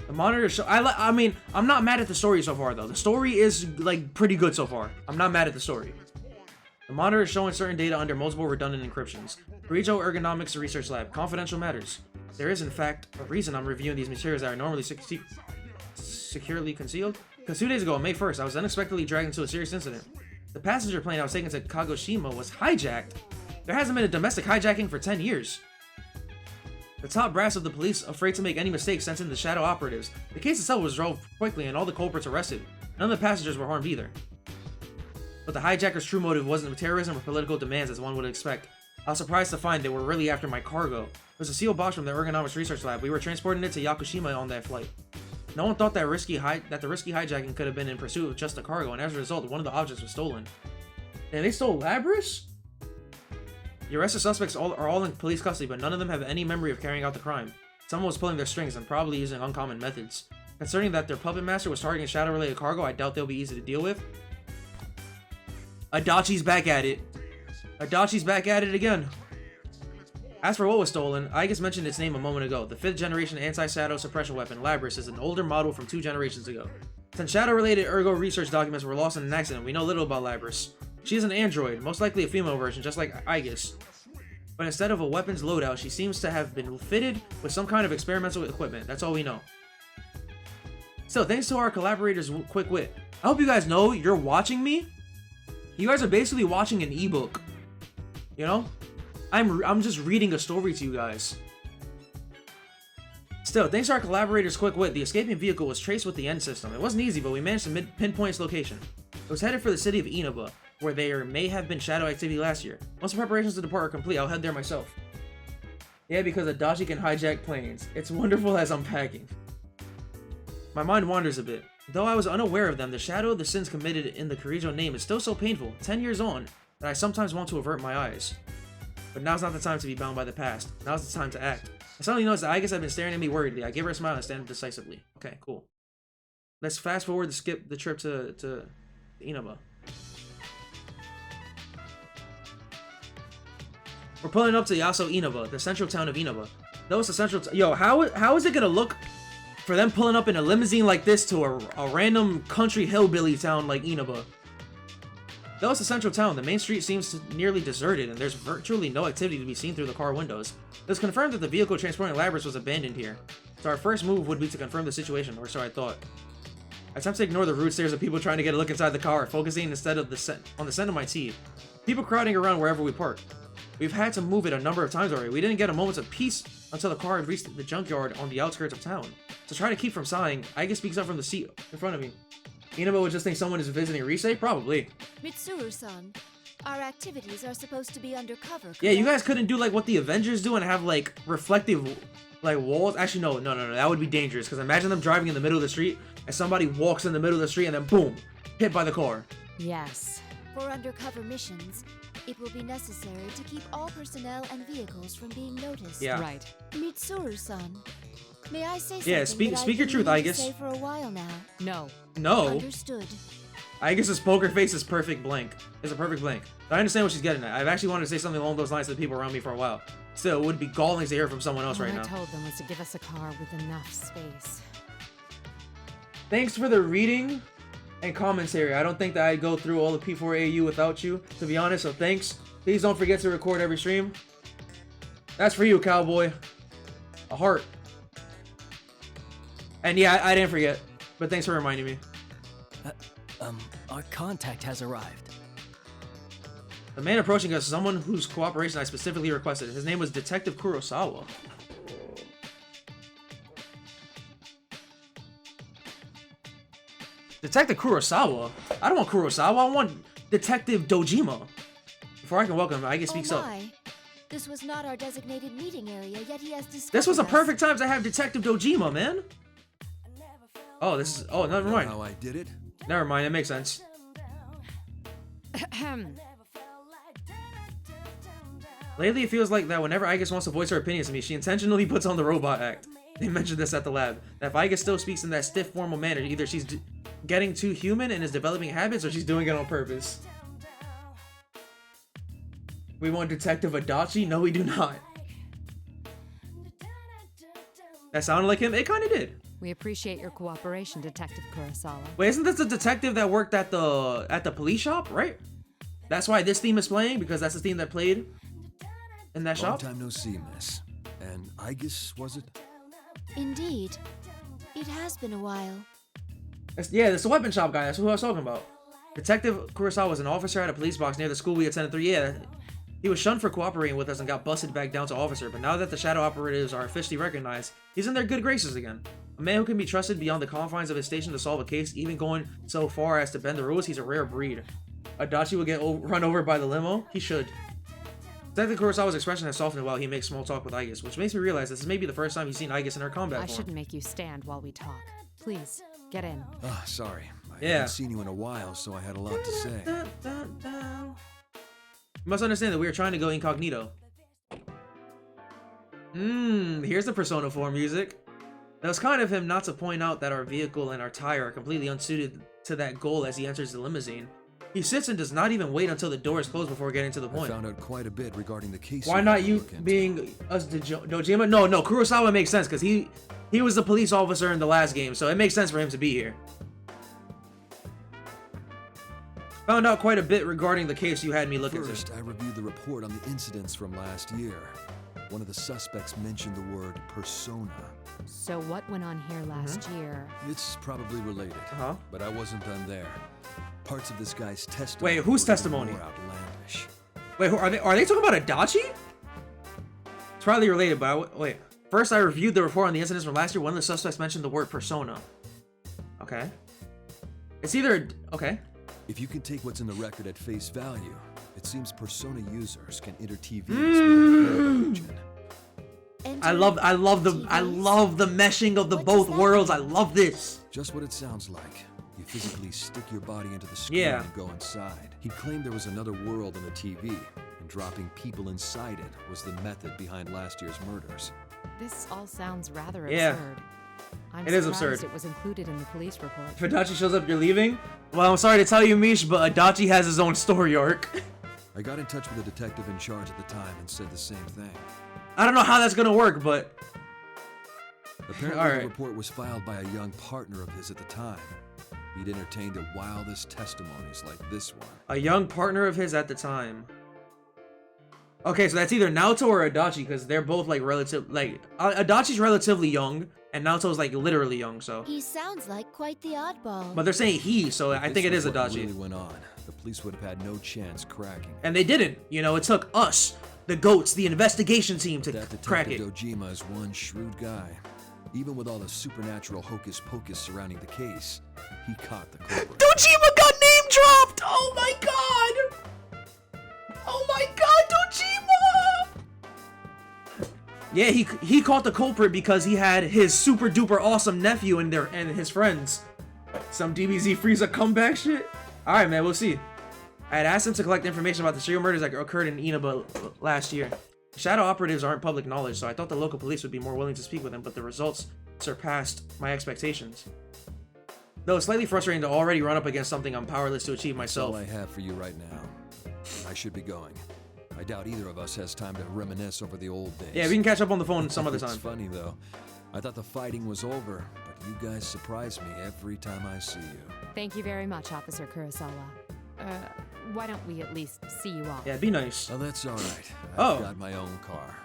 Speaker 1: The monitor show. I mean, I'm not mad at the story so far though. The story is like pretty good so far. I'm not mad at the story. The monitor is showing certain data under multiple redundant encryptions. Grijo Ergonomics Research Lab. Confidential matters. There is, in fact, a reason I'm reviewing these materials that are normally securely concealed. Because 2 days ago, on May 1st, I was unexpectedly dragged into a serious incident. The passenger plane I was taking to Kagoshima was hijacked. There hasn't been a domestic hijacking for 10 years. The top brass of the police, afraid to make any mistakes, sent in the shadow operatives. The case itself was resolved quickly and all the culprits arrested. None of the passengers were harmed either. But the hijackers' true motive wasn't terrorism or political demands as one would expect. I was surprised to find they were really after my cargo. It was a sealed box from the Ergonomics Research Lab. We were transporting it to Yakushima on that flight. No one thought that the risky hijacking could have been in pursuit of just a cargo, and as a result, one of the objects was stolen. And they stole Labris? The arrested suspects are all in police custody, but none of them have any memory of carrying out the crime. Someone was pulling their strings and probably using uncommon methods. Concerning that their puppet master was targeting shadow-related cargo, I doubt they'll be easy to deal with. Adachi's back at it. Adachi's back at it again. As for what was stolen, I just mentioned its name a moment ago. The 5th generation anti-shadow suppression weapon, Labris, is an older model from 2 generations ago. Since shadow-related ergo research documents were lost in an accident, we know little about Labris. She is an android, most likely a female version, just like Aegis. But instead of a weapons loadout, she seems to have been fitted with some kind of experimental equipment. That's all we know. Still, thanks to our collaborators' quick wit. I hope you guys know you're watching me. You guys are basically watching an ebook. You know? I'm just reading a story to you guys. Still, thanks to our collaborators' quick wit, the escaping vehicle was traced with the end system. It wasn't easy, but we managed to pinpoint its location. It was headed for the city of Inaba, where there may have been shadow activity last year. Once the preparations to depart are complete, I'll head there myself. Yeah, because Adachi can hijack planes. It's wonderful as I'm packing. My mind wanders a bit. Though I was unaware of them, the shadow of the sins committed in the Kirijo name is still so painful, 10 years on, that I sometimes want to avert my eyes. But now's not the time to be bound by the past. Now's the time to act. I suddenly noticed that Aegis had been staring at me worriedly. I gave her a smile and stand up decisively. Okay, cool. Let's fast forward to skip the trip to Inaba. We're pulling up to Yaso Inaba, the central town of Inaba. That was the central yo, how is it gonna look for them pulling up in a limousine like this to a random country hillbilly town like Inaba? Though it's a central town, the main street seems nearly deserted and there's virtually no activity to be seen through the car windows. It was confirmed that the vehicle transporting Labrys was abandoned here. So our first move would be to confirm the situation, or so I thought. I attempt to ignore the rude stares of people trying to get a look inside the car, focusing instead of on the scent of my tea. People crowding around wherever we park. We've had to move it a number of times already. We didn't get a moment of peace until the car had reached the junkyard on the outskirts of town. To try to keep from sighing, Aiga speaks up from the seat in front of me. Inaba would just think someone is visiting Rise? Probably.
Speaker 14: Mitsuru-san, our activities are supposed to be undercover, correct?
Speaker 1: Yeah, you guys couldn't do like what the Avengers do and have like reflective like walls. Actually, no, that would be dangerous, because imagine them driving in the middle of the street and somebody walks in the middle of the street and then boom, hit by the car.
Speaker 10: Yes.
Speaker 14: For undercover missions, it will be necessary to keep all personnel and vehicles from being noticed.
Speaker 1: Yeah.
Speaker 10: Right.
Speaker 14: Mitsuru-san, may I say something?
Speaker 1: Yeah, speak your truth,
Speaker 14: I
Speaker 1: guess.
Speaker 14: say for a while now.
Speaker 10: No.
Speaker 1: No.
Speaker 14: Understood.
Speaker 1: I guess his poker face is perfect blank. It's a perfect blank. I understand what she's getting at. I've actually wanted to say something along those lines to the people around me for a while. Still, it would be galling to hear from someone else right now.
Speaker 10: All I told them was to give us a car with enough space.
Speaker 1: Thanks for the reading and commentary. I don't think that I'd go through all the P4AU without you, to be honest, so thanks. Please don't forget to record every stream. That's for you, cowboy. A heart. And yeah, I didn't forget, but thanks for reminding me.
Speaker 12: Our contact has arrived.
Speaker 1: The man approaching us is someone whose cooperation I specifically requested. His name was Detective Kurosawa. Detective Kurosawa? I don't want Kurosawa, I want Detective Dojima. Before I can welcome him, I get speaks up.
Speaker 14: This was not our designated meeting area, yet he has discovered
Speaker 1: This was a
Speaker 14: us.
Speaker 1: perfect time to have Detective Dojima, man. Oh, this is... Oh, never mind.
Speaker 4: How I did it?
Speaker 1: Never mind, it makes sense. Lately, it feels like that whenever Igus wants to voice her opinions to me, she intentionally puts on the robot act. They mentioned this at the lab. That if Igus still speaks in that stiff, formal manner, either she's getting too human and is developing habits, or she's doing it on purpose. We want Detective Adachi? No, we do not. That sounded like him? It kind of did.
Speaker 10: We appreciate your cooperation, Detective Kurosawa.
Speaker 1: Wait, isn't this the detective that worked at the police shop, right? That's why this theme is playing, because that's the theme that played in that shop?
Speaker 4: Long time no see, miss. And I guess, was it?
Speaker 14: Indeed. It has been a while.
Speaker 1: Yeah, that's the weapon shop guy. That's who I was talking about. Detective Kurosawa was an officer at a police box near the school we attended through. Yeah, he was shunned for cooperating with us and got busted back down to officer. But now that the shadow operatives are officially recognized, he's in their good graces again. A man who can be trusted beyond the confines of his station to solve a case, even going so far as to bend the rules. He's a rare breed. Adachi will get run over by the limo? He should. Detective Kurosawa's expression has softened while he makes small talk with Igus, which makes me realize this is maybe the first time he's seen Igus in her combat form.
Speaker 10: I shouldn't make you stand while we talk. Please, get in.
Speaker 4: Ah, sorry. I haven't seen you in a while, so I had a lot to say.
Speaker 1: You must understand that we are trying to go incognito. Here's the Persona 4 music. That was kind of him not to point out that our vehicle and our tire are completely unsuited to that goal as he enters the limousine. He sits and does not even wait until the door is closed before getting to the point.
Speaker 4: I found out quite a bit regarding the case.
Speaker 1: Why not you being us Dojima? No, Kurosawa makes sense because he was the police officer in the last game, so it makes sense for him to be here. Found out quite a bit regarding the case you had me look into.
Speaker 4: First, I reviewed the report on the incidents from last year. One of the suspects mentioned the word persona.
Speaker 10: So what went on here last year?
Speaker 4: It's probably related, but I wasn't done there. Parts of this guy's testimony.
Speaker 1: Wait, whose testimony?
Speaker 4: More outlandish.
Speaker 1: Wait, are they talking about Adachi? It's probably related, but wait. First, I reviewed the report on the incidents from last year. One of the suspects mentioned the word persona. Okay. It's either okay.
Speaker 4: If you can take what's in the record at face value, it seems persona users can enter TVs with a
Speaker 1: I love the meshing of the both worlds. I love this.
Speaker 4: Just what it sounds like. You physically stick your body into the screen and go inside. He claimed there was another world in the TV, and dropping people inside it was the method behind last year's murders.
Speaker 10: This all sounds rather absurd.
Speaker 1: It is absurd.
Speaker 10: It was included in the police report.
Speaker 1: If Adachi shows up, you're leaving? Well, I'm sorry to tell you, Mish, but Adachi has his own story arc.
Speaker 4: I got in touch with the detective in charge at the time and said the same thing.
Speaker 1: I don't know how that's gonna work, but...
Speaker 4: Apparently the report was filed by a young partner of his at the time. He'd entertained the wildest testimonies like this one.
Speaker 1: A young partner of his at the time. Okay, so that's either Naoto or Adachi, because they're both like Adachi's relatively young, and Naoto's like literally young, so.
Speaker 14: He sounds like quite the oddball.
Speaker 1: But they're saying he, so I think it is Adachi.
Speaker 4: Really went on. The police would have had no chance cracking.
Speaker 1: And they didn't. You know, it took us, the GOATs, the investigation team, to crack it.
Speaker 4: Dojima is one shrewd guy. Even with all the supernatural hocus pocus surrounding the case, he caught the culprit.
Speaker 1: Dojima got name dropped! Oh my god! Oh my god, Dojima! Yeah, he caught the culprit because he had his super duper awesome nephew in there and his friends. Some DBZ Frieza comeback shit. Alright, man, we'll see. I had asked him to collect information about the serial murders that occurred in Inaba last year. Shadow operatives aren't public knowledge, so I thought the local police would be more willing to speak with him, but the results surpassed my expectations. Though it's slightly frustrating to already run up against something I'm powerless to achieve myself.
Speaker 4: That's all I have for you right now. I should be going. I doubt either of us has time to reminisce over the old days.
Speaker 1: Yeah, we can catch up on the phone some other time.
Speaker 4: It's funny though. I thought the fighting was over, but you guys surprise me every time I see you.
Speaker 10: Thank you very much, Officer Kurosawa. Why don't we at least see you off?
Speaker 1: Yeah, be nice.
Speaker 4: Oh, that's all right. I've got my own car.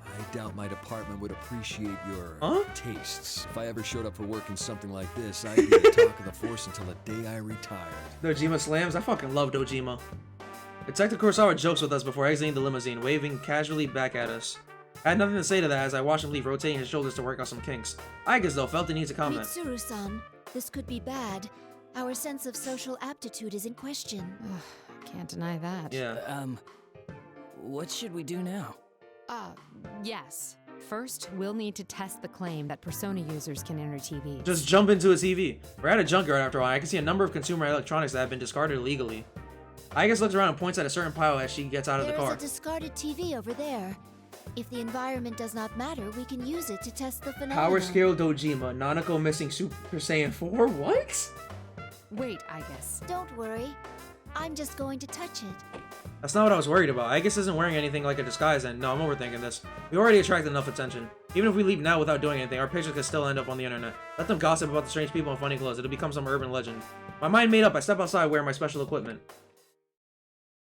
Speaker 4: I doubt my department would appreciate your tastes. If I ever showed up for work in something like this, I'd be the talk of the force until the day I retired.
Speaker 1: Dojima slams? I fucking love Dojima. Detective Kurosawa jokes with us before exiting the limousine, waving casually back at us. I had nothing to say to that as I watched him leave, rotating his shoulders to work out some kinks. I guess though felt the need to comment.
Speaker 14: Mitsuru-san, this could be bad. Our sense of social aptitude is in question.
Speaker 10: Can't deny that.
Speaker 1: Yeah.
Speaker 12: What should we do now?
Speaker 10: Yes. First, we'll need to test the claim that Persona users can enter TVs.
Speaker 1: Just jump into a TV. We're at a junkyard after all. I can see a number of consumer electronics that have been discarded illegally. I guess looks around and points at a certain pile as she gets out of the car.
Speaker 14: There's a discarded TV over there. If the environment does not matter, we can use it to test the phenomenon.
Speaker 1: Power scale Dojima. Nanako missing Super Saiyan 4? What?
Speaker 10: Wait, I guess.
Speaker 14: Don't worry. I'm just going to touch it.
Speaker 1: That's not what I was worried about. I guess isn't wearing anything like a disguise, and no, I'm overthinking this. We already attracted enough attention. Even if we leave now without doing anything, our pictures could still end up on the internet. Let them gossip about the strange people in funny clothes. It'll become some urban legend. My mind made up. I step outside wearing my special equipment.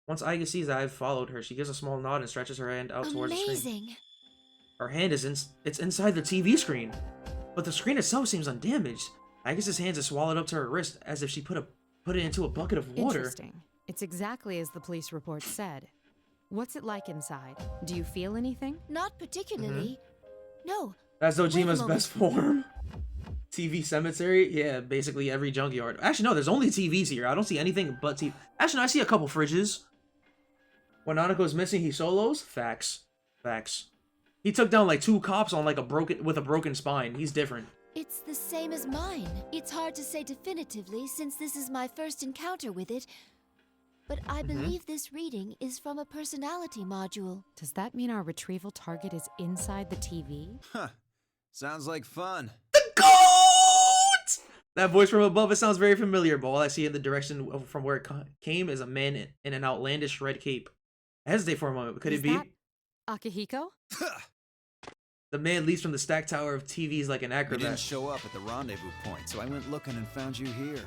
Speaker 1: Once Aiga sees that I've followed her, she gives a small nod and stretches her hand out towards the screen.
Speaker 14: Amazing.
Speaker 1: Her hand is it's inside the TV screen, but the screen itself seems undamaged. Aiga's hand is swallowed up to her wrist as if she put it into a bucket of water.
Speaker 10: Interesting. It's exactly as the police report said. What's it like inside? Do you feel anything?
Speaker 14: Not particularly. No.
Speaker 1: That's Dojima's best form. TV cemetery? Yeah, basically every junkyard. Actually, no, there's only TVs here. I don't see anything but TV. Actually, no, I see a couple fridges. When Nanako's missing, he solos? Facts. Facts. He took down like 2 cops on like a broken spine. He's different.
Speaker 14: It's the same as mine. It's hard to say definitively since this is my first encounter with it. But I believe this reading is from a personality module.
Speaker 10: Does that mean our retrieval target is inside the TV?
Speaker 11: Huh. Sounds like fun.
Speaker 1: The GOAT! That voice from above, it sounds very familiar, but all I see in the direction from where it came is a man in an outlandish red cape. I hesitate for a moment, but could it be?
Speaker 10: That Akihiko?
Speaker 1: The man leaps from the stacked tower of TVs like an acrobat.
Speaker 11: You didn't show up at the rendezvous point, so I went looking and found you here.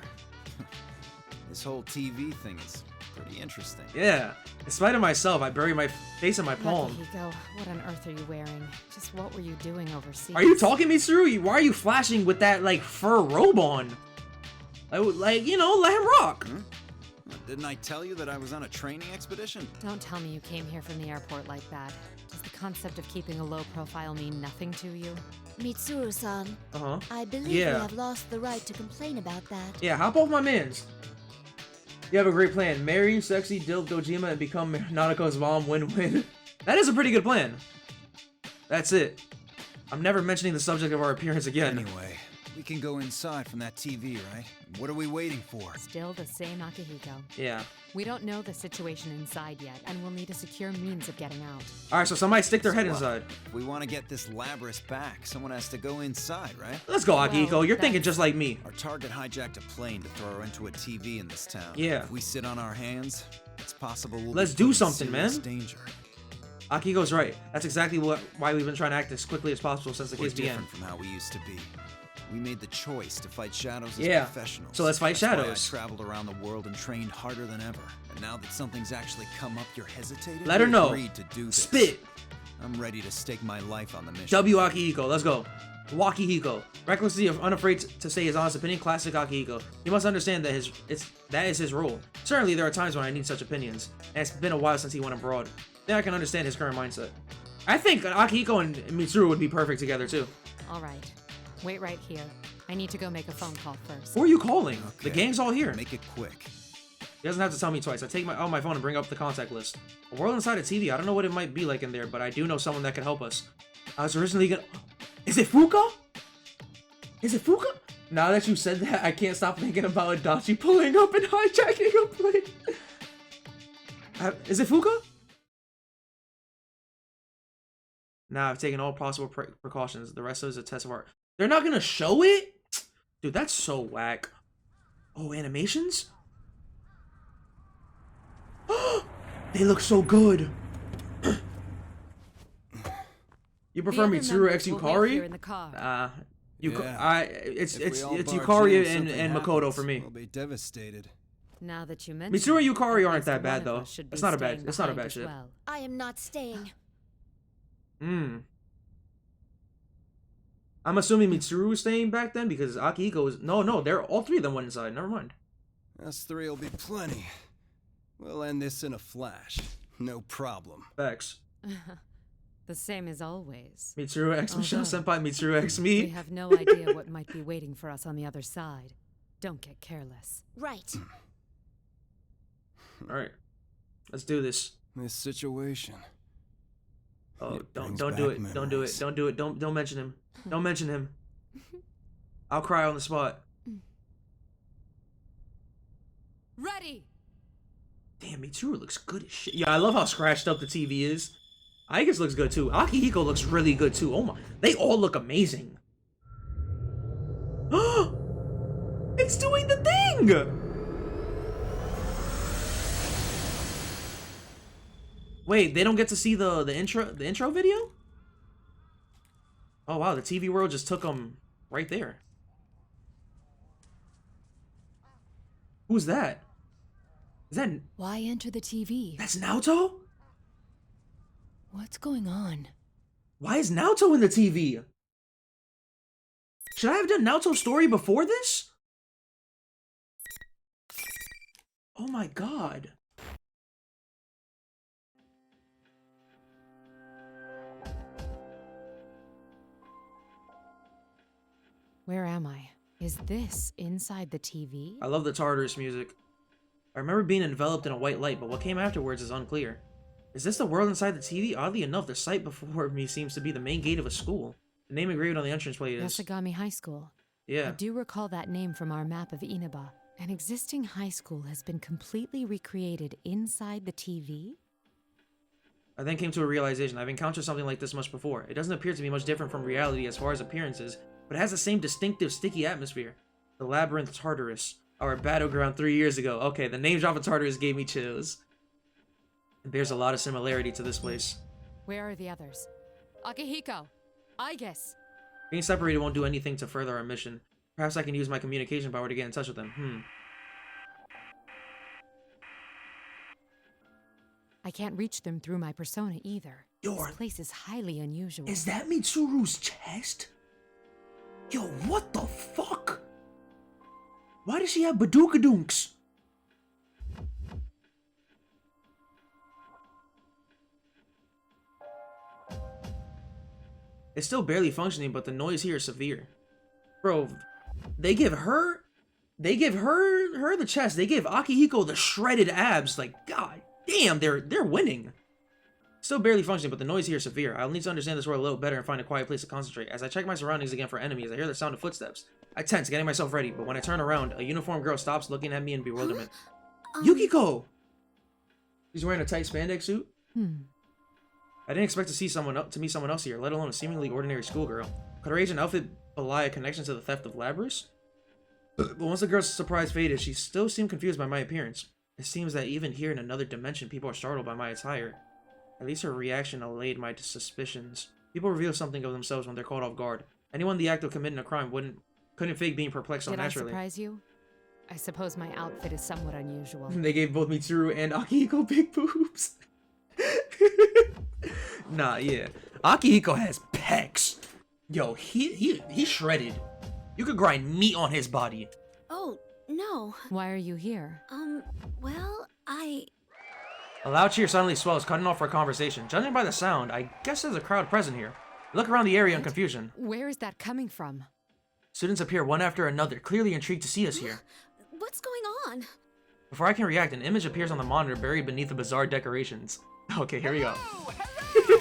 Speaker 11: This whole TV thing is pretty interesting.
Speaker 1: Yeah. In spite of myself, I bury my face in my palm.
Speaker 10: Akihiko, what on earth are you wearing? Just what were you doing overseas?
Speaker 1: Are you talking, Mitsuru? Why are you flashing with that, like, fur robe on? Like, you know, let him rock.
Speaker 11: Didn't I tell you that I was on a training expedition?
Speaker 10: Don't tell me you came here from the airport like that. Does the concept of keeping a low profile mean nothing to you?
Speaker 14: Mitsuru-san, I believe you have lost the right to complain about that.
Speaker 1: Yeah, hop off my mans. You have a great plan. Marry sexy Dilf Dojima and become Nanako's mom. Win-win. That is a pretty good plan. That's it. I'm never mentioning the subject of our appearance again.
Speaker 11: Anyway, We can go inside from that TV, right? What are we waiting for?
Speaker 10: Still the same Akihiko.
Speaker 1: Yeah.
Speaker 10: We don't know the situation inside yet, and we'll need a secure means of getting out.
Speaker 1: Alright, so somebody stick their head inside.
Speaker 11: If we want to get this Labrys back, someone has to go inside, right?
Speaker 1: Let's go, Akihiko. You're thinking just like me.
Speaker 11: Our target hijacked a plane to throw her into a TV in this town.
Speaker 1: Yeah.
Speaker 11: If we sit on our hands, it's possible we'll
Speaker 1: Let's
Speaker 11: be
Speaker 1: do
Speaker 11: put in
Speaker 1: something, man.
Speaker 11: serious danger.
Speaker 1: Akihiko's right. That's exactly why we've been trying to act as quickly as possible since the
Speaker 11: We're
Speaker 1: case began.
Speaker 11: different from how we used to be. We made the choice to fight shadows as
Speaker 1: Yeah.
Speaker 11: professionals.
Speaker 1: So let's fight
Speaker 11: That's
Speaker 1: shadows.
Speaker 11: why I traveled around the world and trained harder than ever. And now that something's actually come up, you're hesitating?
Speaker 1: Let her
Speaker 11: We
Speaker 1: know.
Speaker 11: agreed to do this.
Speaker 1: Spit.
Speaker 11: I'm ready to stake my life on the mission.
Speaker 1: W Akihiko. Let's go. Wakihiko. Recklessly unafraid to say his honest opinion. Classic Akihiko. He must understand that that is his role. Certainly, there are times when I need such opinions, and it's been a while since he went abroad. Then I can understand his current mindset. I think Akihiko and Mitsuru would be perfect together too.
Speaker 10: All right. Wait right here. I need to go make a phone call first.
Speaker 1: Who are you calling?
Speaker 11: Okay.
Speaker 1: The gang's all here.
Speaker 11: Make it quick.
Speaker 1: He doesn't have to tell me twice. I take my phone and bring up the contact list. A world inside a TV. I don't know what it might be like in there, but I do know someone that can help us. I was originally gonna... Is it Fuka? Is it Fuka? Now that you said that, I can't stop thinking about Adachi pulling up and hijacking a plane. Is it Fuka? Now I've taken all possible precautions. The rest of it is a test of art. They're not gonna show it? Dude, that's so whack. Oh, animations? They look so good. You prefer Mitsuru X Yukari? It's Yukari and Makoto for me.
Speaker 11: We'll be devastated.
Speaker 10: Now that you mention
Speaker 1: Mitsuru and Yukari aren't
Speaker 10: least
Speaker 1: that bad
Speaker 10: one of
Speaker 1: though.
Speaker 10: us should be
Speaker 1: It's not a
Speaker 10: staying behind as
Speaker 1: ship.
Speaker 10: well.
Speaker 7: I am not staying.
Speaker 1: I'm assuming Mitsuru was staying back then because Akihiko was... No, they're all three of them went inside. Never mind.
Speaker 11: Us three will be plenty. We'll end this in a flash. No problem.
Speaker 1: Facts.
Speaker 10: The same as always.
Speaker 1: Mitsuru X Michelle Senpai, Mitsuru X me.
Speaker 10: We have no idea what might be waiting for us on the other side. Don't get careless.
Speaker 7: Right.
Speaker 1: Alright. Let's do this.
Speaker 11: This situation.
Speaker 1: Oh, don't do it. Don't do it. Don't do it. Don't mention him. Don't mention him. I'll cry on the spot.
Speaker 10: Ready.
Speaker 1: Damn, Mitsuru looks good as shit. Yeah, I love how scratched up the TV is. I guess looks good too. Akihiko looks really good too. Oh my, they all look amazing. It's doing the thing. Wait, they don't get to see the intro video? Oh wow, the TV world just took them right there. Who's that? Is that...
Speaker 14: Why enter the TV?
Speaker 1: That's Naoto?
Speaker 14: What's going on?
Speaker 1: Why is Naoto in the TV? Should I have done Naoto's story before this? Oh my god.
Speaker 10: Where am I? Is this inside the TV?
Speaker 1: I love the Tartarus music. I remember being enveloped in a white light, but what came afterwards is unclear. Is this the world inside the TV? Oddly enough, the sight before me seems to be the main gate of a school. The name engraved on the entrance plate is...
Speaker 10: Yasagami High School.
Speaker 1: Yeah.
Speaker 10: I do recall that name from our map of Inaba. An existing high school has been completely recreated inside the TV?
Speaker 1: I then came to a realization. I've encountered something like this much before. It doesn't appear to be much different from reality as far as appearances, but it has the same distinctive sticky atmosphere. The Labyrinth Tartarus, our battleground 3 years ago. Okay, the name drop of Tartarus gave me chills. It bears a lot of similarity to this place.
Speaker 10: Where are the others? Akihiko! I guess.
Speaker 1: Being separated won't do anything to further our mission. Perhaps I can use my communication power to get in touch with them.
Speaker 10: I can't reach them through my persona either. This place is highly unusual.
Speaker 1: Is that Mitsuru's chest? Yo, what the fuck? Why does she have Badookadunks? It's still barely functioning, but the noise here is severe. Bro, they give her the chest. They give Akihiko the shredded abs. Like, god damn, they're winning. Still barely functioning, but the noise here is severe. I'll need to understand this world a little better and find a quiet place to concentrate. As I check my surroundings again for enemies, I hear the sound of footsteps. I tense, getting myself ready, but when I turn around, a uniformed girl stops looking at me in bewilderment. Yukiko! She's wearing a tight spandex suit? I didn't expect to meet someone else here, let alone a seemingly ordinary schoolgirl. Could her age and outfit belie a connection to the theft of Labrys? But once the girl's surprise faded, she still seemed confused by my appearance. It seems that even here in another dimension, people are startled by my attire. At least her reaction allayed my suspicions. People reveal something of themselves when they're caught off guard. Anyone in the act of committing a crime couldn't fake being perplexed so naturally.
Speaker 10: Did I surprise you? I suppose my outfit is somewhat unusual.
Speaker 1: They gave both Mitsuru and Akihiko big boobs. Nah, yeah. Akihiko has pecs. Yo, he's shredded. You could grind meat on his body.
Speaker 8: Oh, no.
Speaker 10: Why are you here?
Speaker 8: Well,
Speaker 1: A loud cheer suddenly swells, cutting off our conversation. Judging by the sound, I guess there's a crowd present here. I look around the area in confusion.
Speaker 10: Where is that coming from?
Speaker 1: Students appear one after another, clearly intrigued to see us here.
Speaker 8: What's going on?
Speaker 1: Before I can react, an image appears on the monitor buried beneath the bizarre decorations. Okay, here we go.
Speaker 6: Hello! This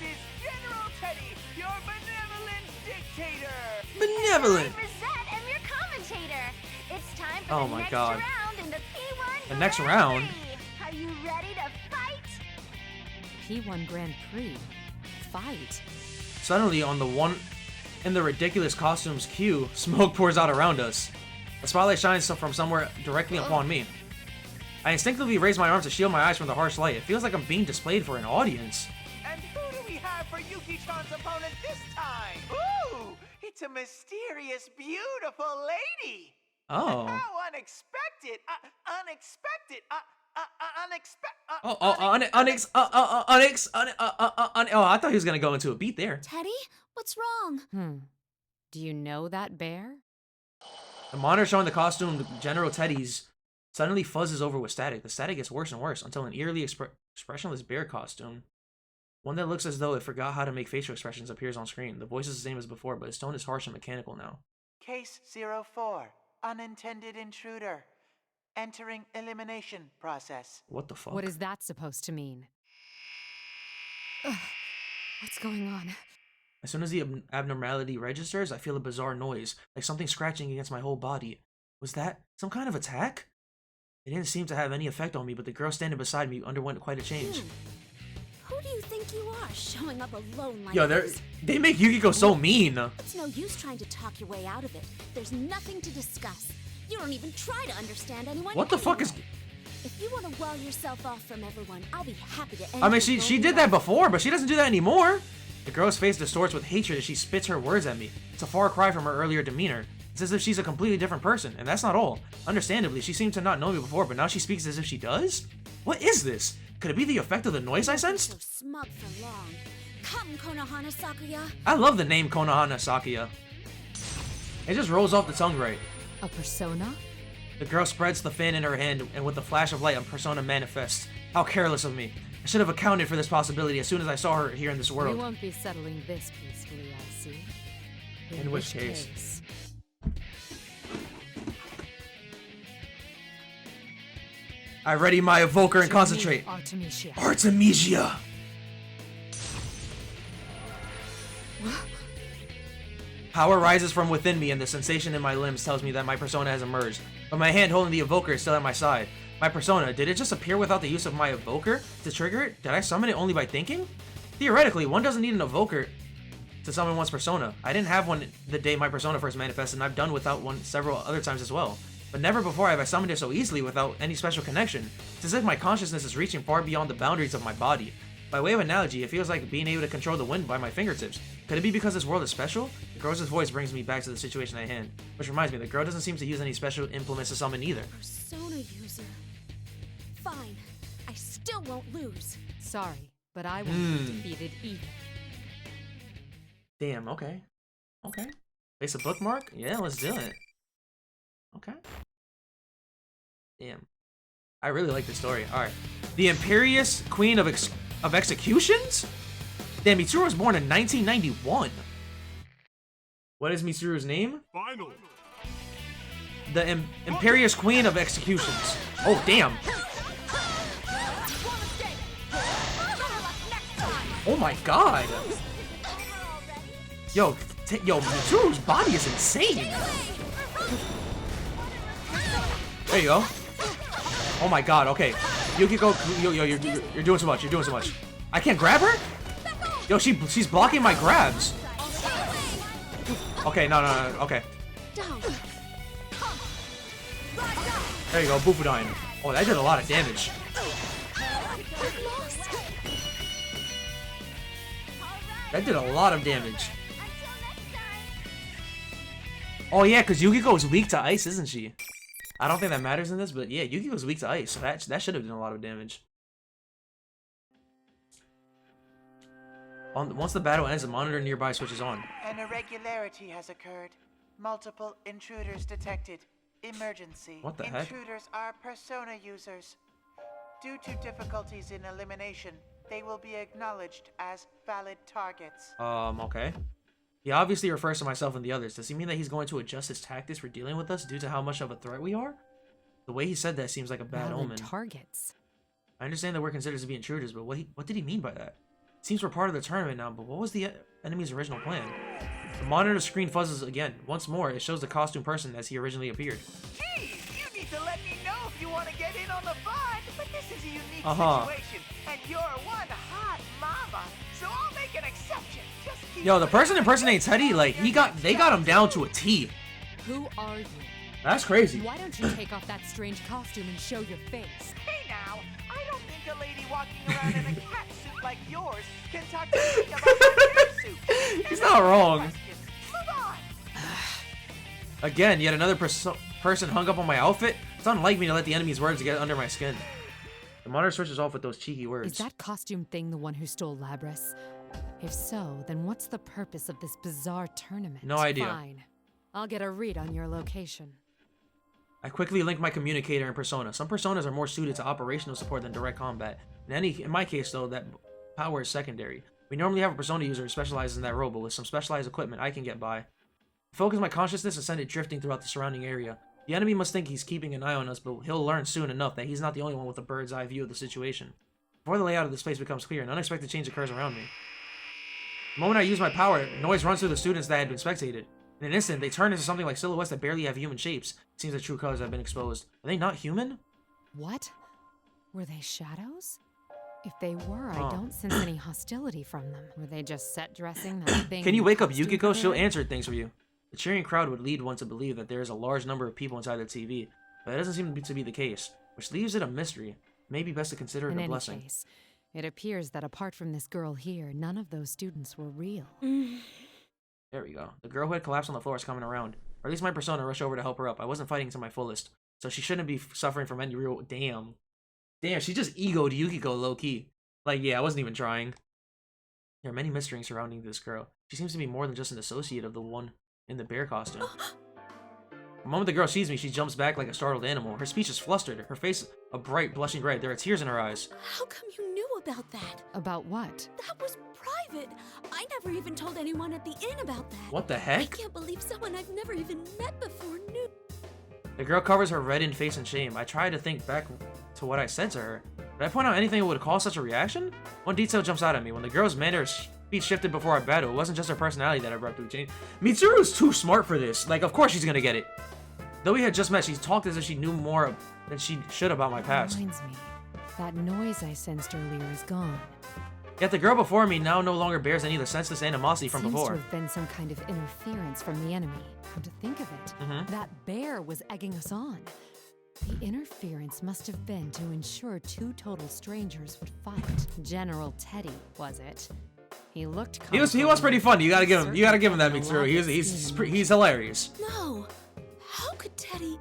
Speaker 6: is General Teddy, your benevolent dictator!
Speaker 1: Benevolent!
Speaker 2: I'm Mazette, and your commentator. It's time for
Speaker 1: Oh
Speaker 2: the
Speaker 1: my
Speaker 2: next
Speaker 1: God.
Speaker 2: round in the P1
Speaker 1: The next
Speaker 2: Grand
Speaker 1: round?
Speaker 2: Prix. Are you ready to fight?
Speaker 10: P1 Grand Prix. Fight.
Speaker 1: Suddenly, in the ridiculous costumes queue, smoke pours out around us. A spotlight shines from somewhere directly upon me. I instinctively raise my arms to shield my eyes from the harsh light. It feels like I'm being displayed for an audience.
Speaker 6: And who do we have for Yuki-chan's opponent this time? Ooh, it's a mysterious, beautiful lady.
Speaker 1: Oh.
Speaker 6: How unexpected!
Speaker 1: Oh, I thought he was gonna go into a beat there.
Speaker 8: Teddy, what's wrong?
Speaker 10: Do you know that bear?
Speaker 1: The monitor showing the costume General Teddy's suddenly fuzzes over with static. The static gets worse and worse until an eerily expressionless bear costume, one that looks as though it forgot how to make facial expressions, appears on screen. The voice is the same as before, but its tone is harsh and mechanical now.
Speaker 6: Case 04, unintended intruder. Entering elimination process.
Speaker 1: What the fuck?
Speaker 10: What is that supposed to mean? Ugh, what's going on?
Speaker 1: As soon as the abnormality registers, I feel a bizarre noise, like something scratching against my whole body. Was that some kind of attack? It didn't seem to have any effect on me, but the girl standing beside me underwent quite a change.
Speaker 8: Who do you think you are, showing up alone like
Speaker 1: Yo,
Speaker 8: this?
Speaker 1: they make Yukiko so mean.
Speaker 8: It's no use trying to talk your way out of it. There's nothing to discuss. You don't even try to understand anyone.
Speaker 1: What the fuck is...
Speaker 8: If you want to wall yourself off from everyone, I'll be happy to end
Speaker 1: I mean, she did that before, but she doesn't do that anymore. The girl's face distorts with hatred as she spits her words at me. It's a far cry from her earlier demeanor. It's as if she's a completely different person, and that's not all. Understandably, she seemed to not know me before, but now she speaks as if she does? What is this? Could it be the effect of the noise I sensed?
Speaker 8: So smug for long. Come, Konohana Sakuya.
Speaker 1: I love the name Konohana Sakuya. It just rolls off the tongue right.
Speaker 10: A persona?
Speaker 1: The girl spreads the fan in her hand, and with the flash of light, a persona manifests. How careless of me. I should have accounted for this possibility as soon as I saw her here in this world.
Speaker 10: We won't be settling this peacefully, I see.
Speaker 1: In which case? I ready my evoker and concentrate.
Speaker 10: Artemisia.
Speaker 1: Artemisia! Power rises from within me, and the sensation in my limbs tells me that my persona has emerged. But my hand holding the evoker is still at my side. My persona, did it just appear without the use of my evoker to trigger it? Did I summon it only by thinking? Theoretically, one doesn't need an evoker to summon one's persona. I didn't have one the day my persona first manifested, and I've done without one several other times as well. But never before have I summoned it so easily without any special connection. It's as if my consciousness is reaching far beyond the boundaries of my body. By way of analogy, it feels like being able to control the wind by my fingertips. Could it be because this world is special? The girl's voice brings me back to the situation at hand. Which reminds me, the girl doesn't seem to use any special implements to summon either.
Speaker 8: Persona user. Fine. I still won't lose.
Speaker 10: Sorry, but I won't be defeated either.
Speaker 1: Damn, okay. Okay. Place a bookmark? Yeah, let's do it. Okay. Damn. I really like this story. Alright. The Imperious Queen of Executions? Damn, Mitsuru was born in 1991. What is Mitsuru's name?
Speaker 5: Final.
Speaker 1: The Imperious Queen of Executions. Oh, damn. Oh my god. Yo, Yo, Mitsuru's body is insane. There you go. Oh my god, okay. Yukiko, yo, you're doing so much. You're doing so much. I can't grab her? Yo, she's blocking my grabs. Okay, no, okay. There you go, Bufudine. Oh, that did a lot of damage. That did a lot of damage. Oh yeah, because Yukiko is weak to ice, isn't she? I don't think that matters in this, but yeah, Yukiko's weak to ice, so that should have done a lot of damage. Once the battle ends, the monitor nearby switches on.
Speaker 6: An irregularity has occurred. Multiple intruders detected. Emergency.
Speaker 1: What the heck?
Speaker 6: Intruders are persona users. Due to difficulties in elimination, they will be acknowledged as valid targets.
Speaker 1: Okay. He obviously refers to myself and the others. Does he mean that he's going to adjust his tactics for dealing with us due to how much of a threat we are? The way he said that seems like a bad omen.
Speaker 10: Targets.
Speaker 1: I understand that we're considered to be intruders, but what did he mean by that? It seems we're part of the tournament now, but what was the enemy's original plan? The monitor screen fuzzes again. Once more, it shows the costume person as he originally appeared.
Speaker 6: Geez, you need to let me know if you want to get in on the fun. But this is a unique situation, and you're one hot mama, so I'll make an exception. Just keep
Speaker 1: Yo, the person impersonating Teddy, like they got him down to a T.
Speaker 10: Who are you?
Speaker 1: That's crazy.
Speaker 10: Why don't you take off that strange costume and show your face?
Speaker 6: Hey now, I don't think a lady walking around in a cat suit like yours can talk to me about my suit.
Speaker 1: He's not wrong.
Speaker 6: Move on.
Speaker 1: Again, yet another person hung up on my outfit. It's unlike me to let the enemy's words get under my skin. The monitor switches off with those cheeky words.
Speaker 10: Is that costume thing the one who stole Labris? If so, then what's the purpose of this bizarre tournament?
Speaker 1: No idea.
Speaker 10: Fine. I'll get a read on your location.
Speaker 1: I quickly link my communicator and persona. Some personas are more suited to operational support than direct combat. In my case, though, that power is secondary. We normally have a persona user who specializes in that role, but with some specialized equipment, I can get by. I focus my consciousness and send it drifting throughout the surrounding area. The enemy must think he's keeping an eye on us, but he'll learn soon enough that he's not the only one with a bird's eye view of the situation. Before the layout of this place becomes clear, an unexpected change occurs around me. The moment I use my power, noise runs through the students that had been spectated. In an instant, they turn into something like silhouettes that barely have human shapes. It seems their true colors have been exposed. Are they not human?
Speaker 10: What? Were they shadows? If they were, I don't sense any hostility from them. Were they just set dressing that thing?
Speaker 1: Can you wake up Yukiko? She'll answer things for you. The cheering crowd would lead one to believe that there is a large number of people inside the TV, but that doesn't seem to be the case, which leaves it a mystery. It may be best to consider it a blessing.
Speaker 10: In any case, it appears that apart from this girl here, none of those students were real.
Speaker 1: There we go. The girl who had collapsed on the floor is coming around. Or at least my persona rushed over to help her up. I wasn't fighting to my fullest, so she shouldn't be suffering from any real... Damn, she just egoed Yukiko low-key. Like, yeah, I wasn't even trying. There are many mysteries surrounding this girl. She seems to be more than just an associate of the one in the bear costume. The moment the girl sees me, she jumps back like a startled animal. Her speech is flustered, her face a bright, blushing red. There are tears in her eyes.
Speaker 8: How come you knew about that?
Speaker 10: About what?
Speaker 8: That was private. I never even told anyone at the inn about that.
Speaker 1: What the
Speaker 8: I
Speaker 1: heck?
Speaker 8: can't believe someone I've never even met before knew.
Speaker 1: The girl covers her reddened face in shame. I try to think back to what I said to her. Did I point out anything that would cause such a reaction? One detail jumps out at me. When the girl's manner speech shifted before our battle, it wasn't just her personality that abruptly changed. Mitsuru's too smart for this. Like, of course she's gonna get it. Though we had just met, she talked as if she knew more than she should about my past.
Speaker 10: Reminds me, that noise I sensed earlier is gone.
Speaker 1: Yet the girl before me now no longer bears any of the senseless animosity from before.
Speaker 10: Seems to have been some kind of interference from the enemy. Come to think of it, that bear was egging us on. The interference must have been to ensure two total strangers would fight. General Teddy, was it? He looked.
Speaker 1: He was pretty fun. You gotta give him that, Mitsuru. He's hilarious.
Speaker 8: No, how could Teddy?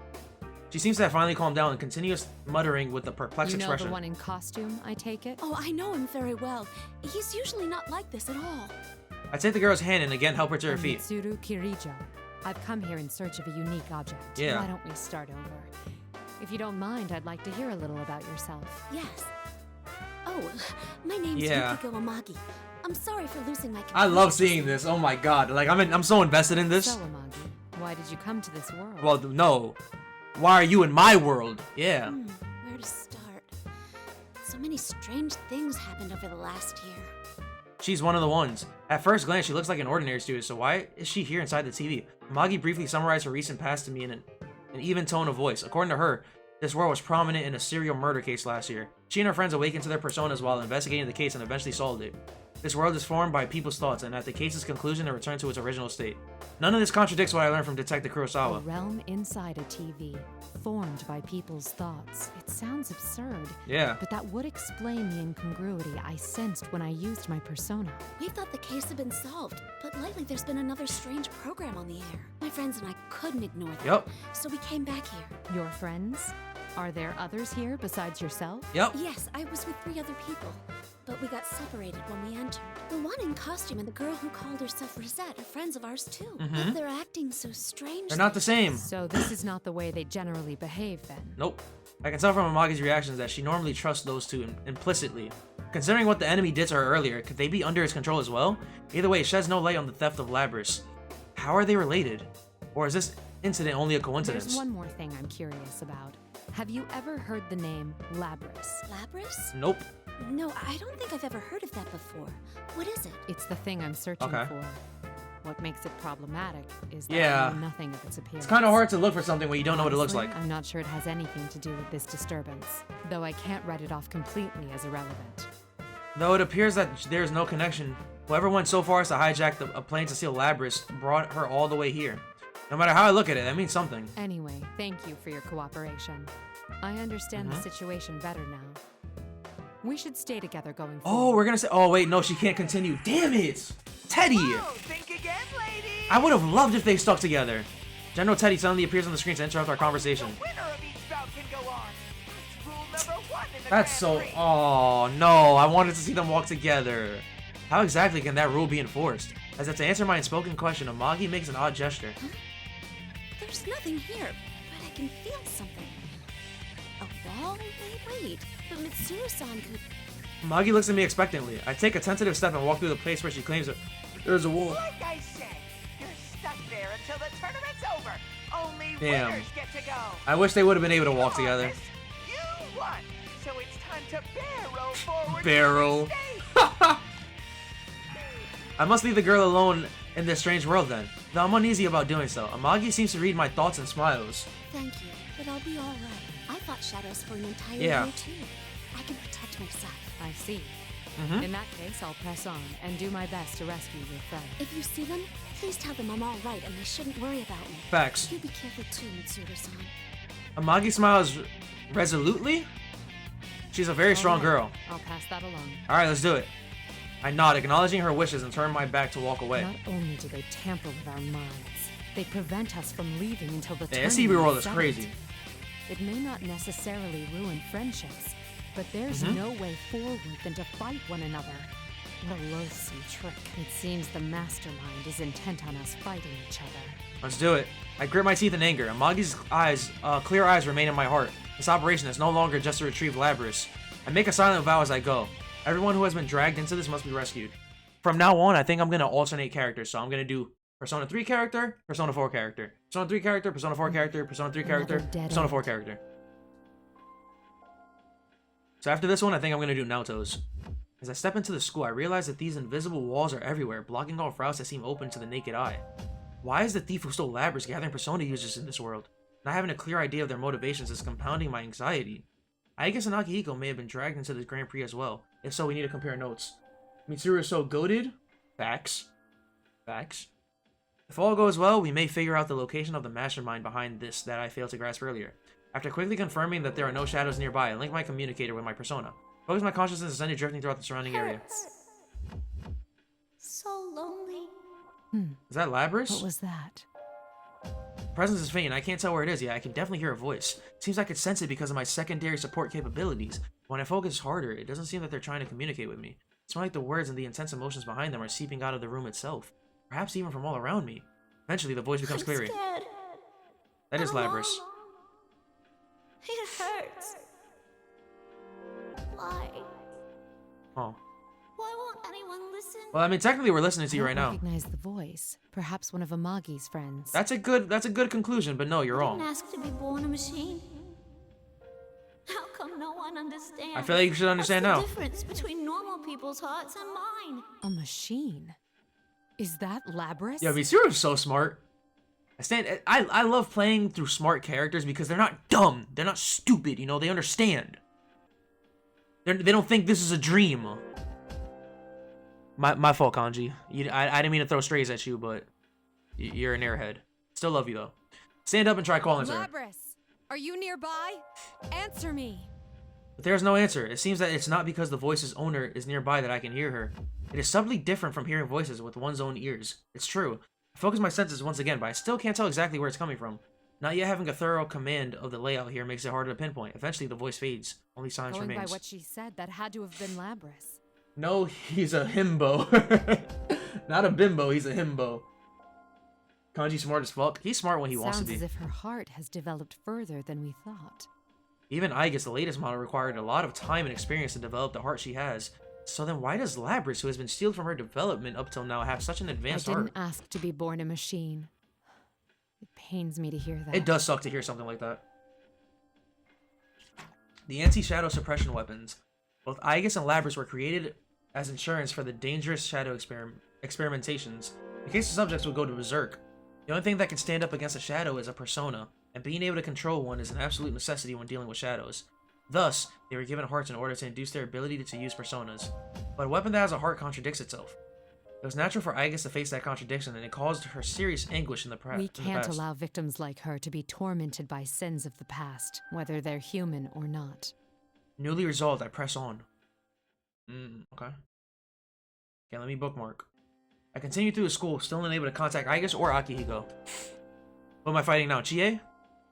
Speaker 1: She seems to have finally calmed down and continues muttering with a perplexed expression.
Speaker 10: You know the one in costume, I take it?
Speaker 8: Oh, I know him very well. He's usually not like this at all.
Speaker 1: I take the girl's hand and again help her to her feet.
Speaker 10: Mitsuru Kirijo. I've come here in search of a unique object.
Speaker 1: Yeah.
Speaker 10: Why don't we start over? If you don't mind, I'd like to hear a little about yourself.
Speaker 8: Yes. Oh, my name's Yukiko Amagi. I'm sorry for losing my
Speaker 1: I love seeing this. Oh my god. Like, I'm so invested in this.
Speaker 10: So, Amagi, why did you come to this world?
Speaker 1: Well, no. Why are you in my world? Yeah.
Speaker 8: Where to start? So many strange things happened over the last year.
Speaker 1: She's one of the ones. At first glance, she looks like an ordinary student, so why is she here inside the TV? Amagi briefly summarized her recent past to me in an even tone of voice. According to her, this world was prominent in a serial murder case last year. She and her friends awakened to their personas while investigating the case and eventually solved it. This world is formed by people's thoughts, and at the case's conclusion, it returned to its original state. None of this contradicts what I learned from Detective
Speaker 10: A
Speaker 1: Kurosawa.
Speaker 10: realm inside a TV, formed by people's thoughts. It sounds absurd.
Speaker 1: Yeah.
Speaker 10: But that would explain the incongruity I sensed when I used my persona.
Speaker 8: We thought the case had been solved, but lately there's been another strange program on the air. My friends and I couldn't ignore that.
Speaker 1: Yup.
Speaker 8: So we came back here.
Speaker 10: Your friends? Are there others here besides yourself?
Speaker 1: Yup.
Speaker 8: Yes, I was with 3 other people, but we got separated when we entered. The one in costume and the girl who called herself Rosette are friends of ours too. But they're acting so strange.
Speaker 1: They're not the same.
Speaker 10: So this is not the way they generally behave then?
Speaker 1: Nope. I can tell from Amagi's reactions that she normally trusts those two implicitly. Considering what the enemy did to her earlier, could they be under his control as well? Either way, it sheds no light on the theft of Labris. How are they related? Or is this incident only a coincidence?
Speaker 10: There's one more thing I'm curious about. Have you ever heard the name Labris?
Speaker 8: Labris?
Speaker 1: Nope.
Speaker 8: No, I don't think I've ever heard of that before. What is it?
Speaker 10: It's the thing I'm searching for. What makes it problematic is that I know nothing of its appearance.
Speaker 1: It's kind of hard to look for something when you don't know what it looks like.
Speaker 10: I'm not sure it has anything to do with this disturbance, though I can't write it off completely as irrelevant.
Speaker 1: Though it appears that there's no connection, whoever went so far as to hijack a plane to steal Labris brought her all the way here. No matter how I look at it, that means something.
Speaker 10: Anyway, thank you for your cooperation. I understand the situation better now. We should stay together going forward.
Speaker 1: Oh, we're gonna say. Oh wait, no, she can't continue. Damn it, Teddy!
Speaker 6: Whoa, think again, lady.
Speaker 1: I would have loved if they stuck together. General Teddy suddenly appears on the screen to interrupt our conversation.
Speaker 6: The winner of each bout can go on. That's rule number 1 in the
Speaker 1: That's
Speaker 6: Grand
Speaker 1: so.
Speaker 6: Prix.
Speaker 1: Oh no, I wanted to see them walk together. How exactly can that rule be enforced? As if to answer my unspoken question, Amagi makes an odd gesture.
Speaker 8: There's nothing here, but I can feel something. A wall? Wait. But Mitsuru-san could...
Speaker 1: Amagi looks at me expectantly. I take a tentative step and walk through the place where she claims that there's a wall.
Speaker 6: Like I said, you're stuck there until the tournament's over. Only
Speaker 1: Damn.
Speaker 6: winners get to go.
Speaker 1: I wish they would have been able to walk
Speaker 6: Come on,
Speaker 1: together.
Speaker 6: miss. You won, so it's time to barrel forward.
Speaker 1: Barrel.
Speaker 6: To the stage.
Speaker 1: I must leave the girl alone in this strange world then. Though I'm uneasy about doing so. Amagi seems to read my thoughts and smiles.
Speaker 8: Thank you, but I'll be all right. I fought shadows for an entire
Speaker 1: Yeah.
Speaker 8: year too. I can protect myself.
Speaker 10: I see. In that case, I'll press on and do my best to rescue your friend.
Speaker 8: If you see them, please tell them I'm all right and they shouldn't worry about me.
Speaker 1: Facts.
Speaker 8: You be careful too, Mitsuru-san.
Speaker 1: Amagi smiles resolutely? She's a very strong girl.
Speaker 10: I'll pass that along.
Speaker 1: Alright, let's do it. I nod, acknowledging her wishes, and turn my back to walk away.
Speaker 10: Not only do they tamper with our minds, they prevent us from leaving until the
Speaker 1: The SCB
Speaker 10: tournament
Speaker 1: world is
Speaker 10: settled.
Speaker 1: crazy.
Speaker 10: It may not necessarily ruin friendships, but there's no way forward than to fight one another. What a loathsome trick. It seems the mastermind is intent on us fighting each other.
Speaker 1: Let's do it. I grit my teeth in anger. Amagi's clear eyes remain in my heart. This operation is no longer just to retrieve Labris. I make a silent vow as I go. Everyone who has been dragged into this must be rescued. From now on, I think I'm going to alternate characters. So I'm going to do Persona 3 character, Persona 4 character. Persona 3 character, Persona 4 character, Persona 3 character, Persona 4 character. So after this one, I think I'm going to do Naoto's. As I step into the school, I realize that these invisible walls are everywhere, blocking all routes that seem open to the naked eye. Why is the thief who stole Labris gathering Persona users in this world? Not having a clear idea of their motivations is compounding my anxiety. I guess Akihiko may have been dragged into this Grand Prix as well. If so, we need to compare notes. Mitsuru is so goated? Facts. Facts. If all goes well, we may figure out the location of the mastermind behind this that I failed to grasp earlier. After quickly confirming that there are no shadows nearby, I link my communicator with my persona. Focus my consciousness and send it drifting throughout the surrounding area.
Speaker 7: So lonely.
Speaker 1: Is that Labris?
Speaker 10: What was that?
Speaker 1: Presence is faint, and I can't tell where it is yet. I can definitely hear a voice. Seems I could sense it because of my secondary support capabilities. When I focus harder, it doesn't seem that they're trying to communicate with me. It's more like the words and the intense emotions behind them are seeping out of the room itself. Perhaps even from all around me. Eventually, the voice becomes clearer.
Speaker 7: Scared.
Speaker 1: That is Labris.
Speaker 7: It hurts. Why?
Speaker 1: Oh.
Speaker 7: Why won't anyone listen?
Speaker 1: Well, I mean, technically we're listening to you
Speaker 10: I
Speaker 1: right
Speaker 10: don't
Speaker 1: now.
Speaker 10: recognize the voice. Perhaps one of Amagi's friends.
Speaker 1: That's a good conclusion, but no, you're
Speaker 7: I didn't
Speaker 1: wrong.
Speaker 7: ask to be born a machine. How come no one
Speaker 14: one understand.
Speaker 1: I feel like you should understand now.
Speaker 14: What's the difference between normal people's hearts and mine?
Speaker 10: A machine? Is that Labrys?
Speaker 1: Yeah, Mitsuru's so smart. I love playing through smart characters because they're not dumb. They're not stupid, you know? They understand. They don't think this is a dream. My fault, Kanji. I didn't mean to throw strays at you, but you're an airhead. Still love you, though. Stand up and try calling her.
Speaker 10: Labrys, are you nearby? Answer me.
Speaker 1: But there's no answer. It seems that it's not because the voice's owner is nearby that I can hear her. It is subtly different from hearing voices with one's own ears. It's true. I focus my senses once again, but I still can't tell exactly where it's coming from. Not yet having a thorough command of the layout here makes it harder to pinpoint. Eventually, the voice fades. Only silence
Speaker 10: Going
Speaker 1: remains.
Speaker 10: by what she said, that had to have been Labrys.
Speaker 1: No, he's a himbo. Not a bimbo, he's a himbo. Kanji's smart as fuck. He's smart when he wants to be.
Speaker 10: Sounds as if her heart has developed further than we thought.
Speaker 1: Even I guess the latest model required a lot of time and experience to develop the heart she has. So then why does Labrys, who has been stealed from her development up till now, have such an advanced
Speaker 10: I
Speaker 1: heart?
Speaker 10: didn't ask to be born a machine. It pains me to hear that.
Speaker 1: It does suck to hear something like that. The anti-shadow suppression weapons. Both Aegis and Labrys were created as insurance for the dangerous shadow experimentations. In case the subjects would go to berserk. The only thing that can stand up against a shadow is a persona, and being able to control one is an absolute necessity when dealing with shadows. Thus, they were given hearts in order to induce their ability to use personas. But a weapon that has a heart contradicts itself. It was natural for Aegis to face that contradiction, and it caused her serious anguish in the past.
Speaker 10: We can't allow victims like her to be tormented by sins of the past, whether they're human or not.
Speaker 1: Newly resolved, I press on. Okay. Okay, let me bookmark. I continue through the school, still unable to contact Aegis or Akihiko. What am I fighting now, Chie?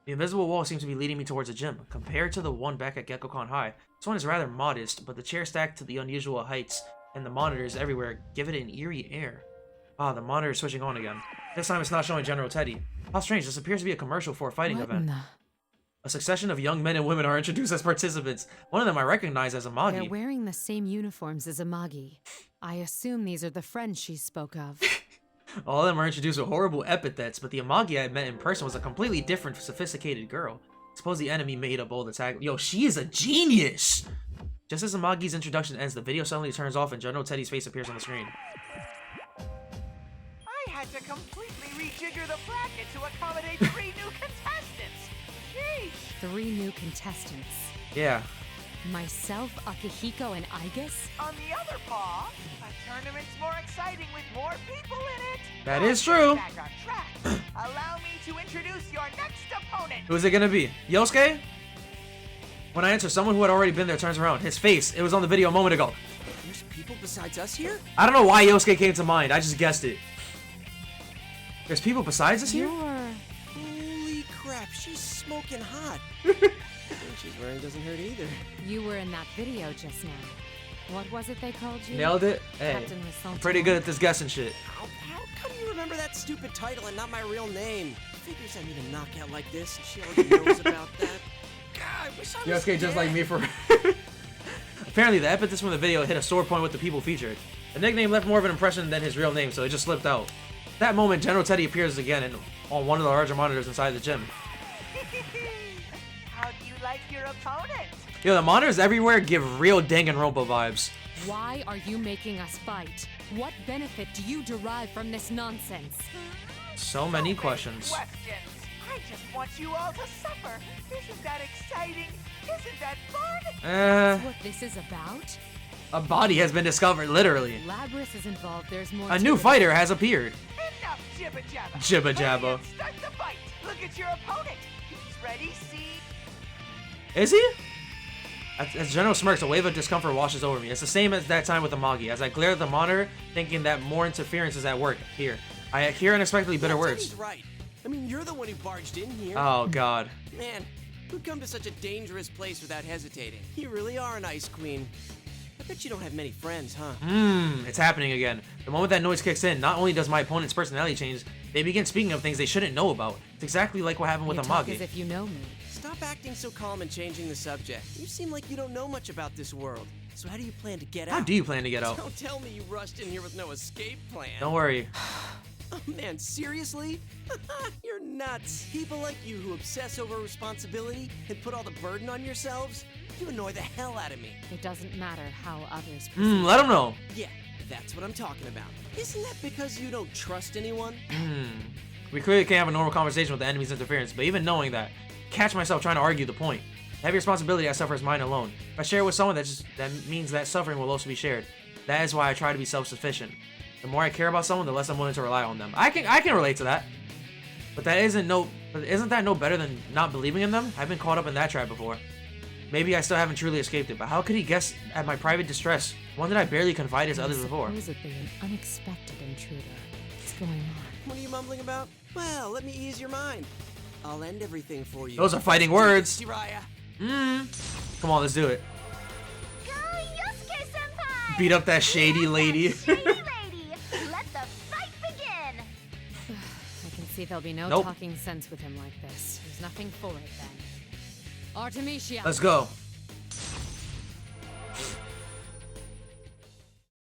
Speaker 1: The invisible wall seems to be leading me towards a gym. Compared to the one back at Gekkoukan High, this one is rather modest, but the chair stacked to the unusual heights and the monitors everywhere give it an eerie air. Ah, the monitor is switching on again. This time it's not showing General Teddy. How strange, this appears to be a commercial for a fighting event. A succession of young men and women are introduced as participants. One of them I recognize as Amagi.
Speaker 10: They're wearing the same uniforms as Amagi. I assume these are the friends she spoke of.
Speaker 1: All of them are introduced with horrible epithets, but the Amagi I met in person was a completely different, sophisticated girl. Suppose the enemy made up all the tag. Yo, she is a genius! Just as Amagi's introduction ends, the video suddenly turns off and General Teddy's face appears on the screen.
Speaker 6: I had to completely rejigger the bracket to accommodate 3 new contestants. Jeez.
Speaker 10: 3 new contestants.
Speaker 1: Yeah.
Speaker 10: Myself, Akihiko, and Aegis?
Speaker 6: On the other paw, a tournament's more exciting with more people in it.
Speaker 1: That is true.
Speaker 6: Back on track. Allow me to introduce your next opponent.
Speaker 1: Who is it gonna be? Yosuke? When I enter, someone who had already been there turns around. His face, it was on the video a moment ago.
Speaker 9: There's people besides us here?
Speaker 1: I don't know why Yosuke came to mind. I just guessed it. There's people besides us here?
Speaker 9: Holy crap, she's smoking hot. The thing she's wearing doesn't hurt either.
Speaker 10: You were in that video just now. What was it they called you?
Speaker 1: Nailed it? Hey, I'm pretty good at this guessing shit.
Speaker 9: How come you remember that stupid title and not my real name? Figures I need a knockout like this and she already knows about that. God, I wish I was
Speaker 1: Yosuke just like me for... Apparently, the epithets from the video hit a sore point with the people featured. The nickname left more of an impression than his real name, so it just slipped out. At that moment, General Teddy appears again on one of the larger monitors inside the gym.
Speaker 6: How do you like your opponent?
Speaker 1: Yo, the monitors everywhere give real Danganronpa vibes.
Speaker 10: Why are you making us fight? What benefit do you derive from this nonsense?
Speaker 1: So many questions.
Speaker 6: I just want you all to suffer. Isn't that exciting? Isn't that fun?
Speaker 10: That's what this is about?
Speaker 1: A body has been discovered, literally.
Speaker 10: Labrys is involved, there's more
Speaker 1: A new fighter has appeared.
Speaker 6: Enough jibba jabba.
Speaker 1: Jibba jabba.
Speaker 6: Start the fight. Look at your opponent. He's ready, see?
Speaker 1: Is he? As General smirks, a wave of discomfort washes over me. It's the same as that time with Amagi. As I glare at the monitor, thinking that more interference is at work here. I hear unexpectedly bitter words.
Speaker 9: Teddy's right. I mean, you're the one who barged in here.
Speaker 1: Oh, God.
Speaker 9: Man, who'd come to such a dangerous place without hesitating? You really are an ice queen. I bet you don't have many friends, huh?
Speaker 1: It's happening again. The moment that noise kicks in, not only does my opponent's personality change, they begin speaking of things they shouldn't know about. It's exactly like what happened with
Speaker 10: You talk
Speaker 1: Amagi.
Speaker 10: as if you know me.
Speaker 9: Stop acting so calm and changing the subject. You seem like you don't know much about this world. So how do you plan to get out?
Speaker 1: How do you plan to get out?
Speaker 9: Don't tell me you rushed in here with no escape plan.
Speaker 1: Don't worry.
Speaker 9: Oh man, seriously? You're nuts. People like you who obsess over responsibility and put all the burden on yourselves, You annoy the hell out of me.
Speaker 10: It doesn't matter how others perceive.
Speaker 1: Let him know.
Speaker 9: Yeah, that's what I'm talking about. Isn't that because you don't trust anyone?
Speaker 1: We clearly can't have a normal conversation with the enemy's interference, but even knowing that, catch myself trying to argue the point. The heavy responsibility I suffer is mine alone. If I share it with someone, that means that suffering will also be shared. That is why I try to be self-sufficient. The more I care about someone, the less I'm willing to rely on them. I can relate to that. But isn't that no better than not believing in them? I've been caught up in that trap before. Maybe I still haven't truly escaped it, but how could he guess at my private distress? One that I barely confided to others before.
Speaker 10: Supposedly an unexpected intruder. What's going on?
Speaker 9: What are you mumbling about? Well, let me ease your mind. I'll end everything for you.
Speaker 1: Those are fighting words.
Speaker 9: Jiraiya.
Speaker 1: Come on, let's do it.
Speaker 2: Go, Yosuke-senpai!
Speaker 1: Beat up that shady lady.
Speaker 2: Shady lady! Let the fight begin!
Speaker 10: I can see there'll be no
Speaker 1: Nope.
Speaker 10: talking sense with him like this. There's nothing for it then. Artemisia!
Speaker 1: Let's go.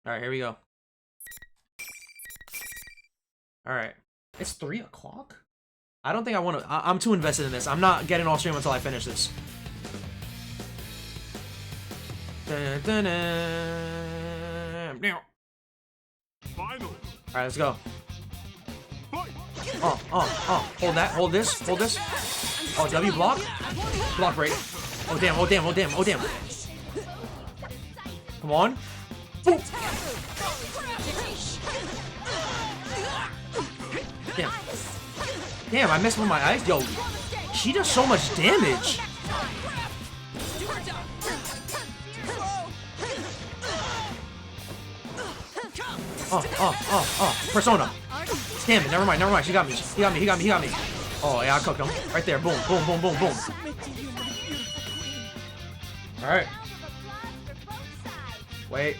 Speaker 1: Alright, here we go. Alright. It's 3 o'clock? I don't think I want to... I'm too invested in this. I'm not getting off stream until I finish this.
Speaker 5: Final.
Speaker 1: Alright, let's go. Hold that. Hold this. Hold this. Oh, W block? Block break. Oh, damn. Oh, damn. Oh, damn. Oh, damn. Come on. Boom. Damn. Damn, I missed with my eyes. Yo, she does so much damage. Persona. Damn it, never mind. She got me. He got me. Oh, yeah, I cooked him. Right there. Boom. Alright. Wait.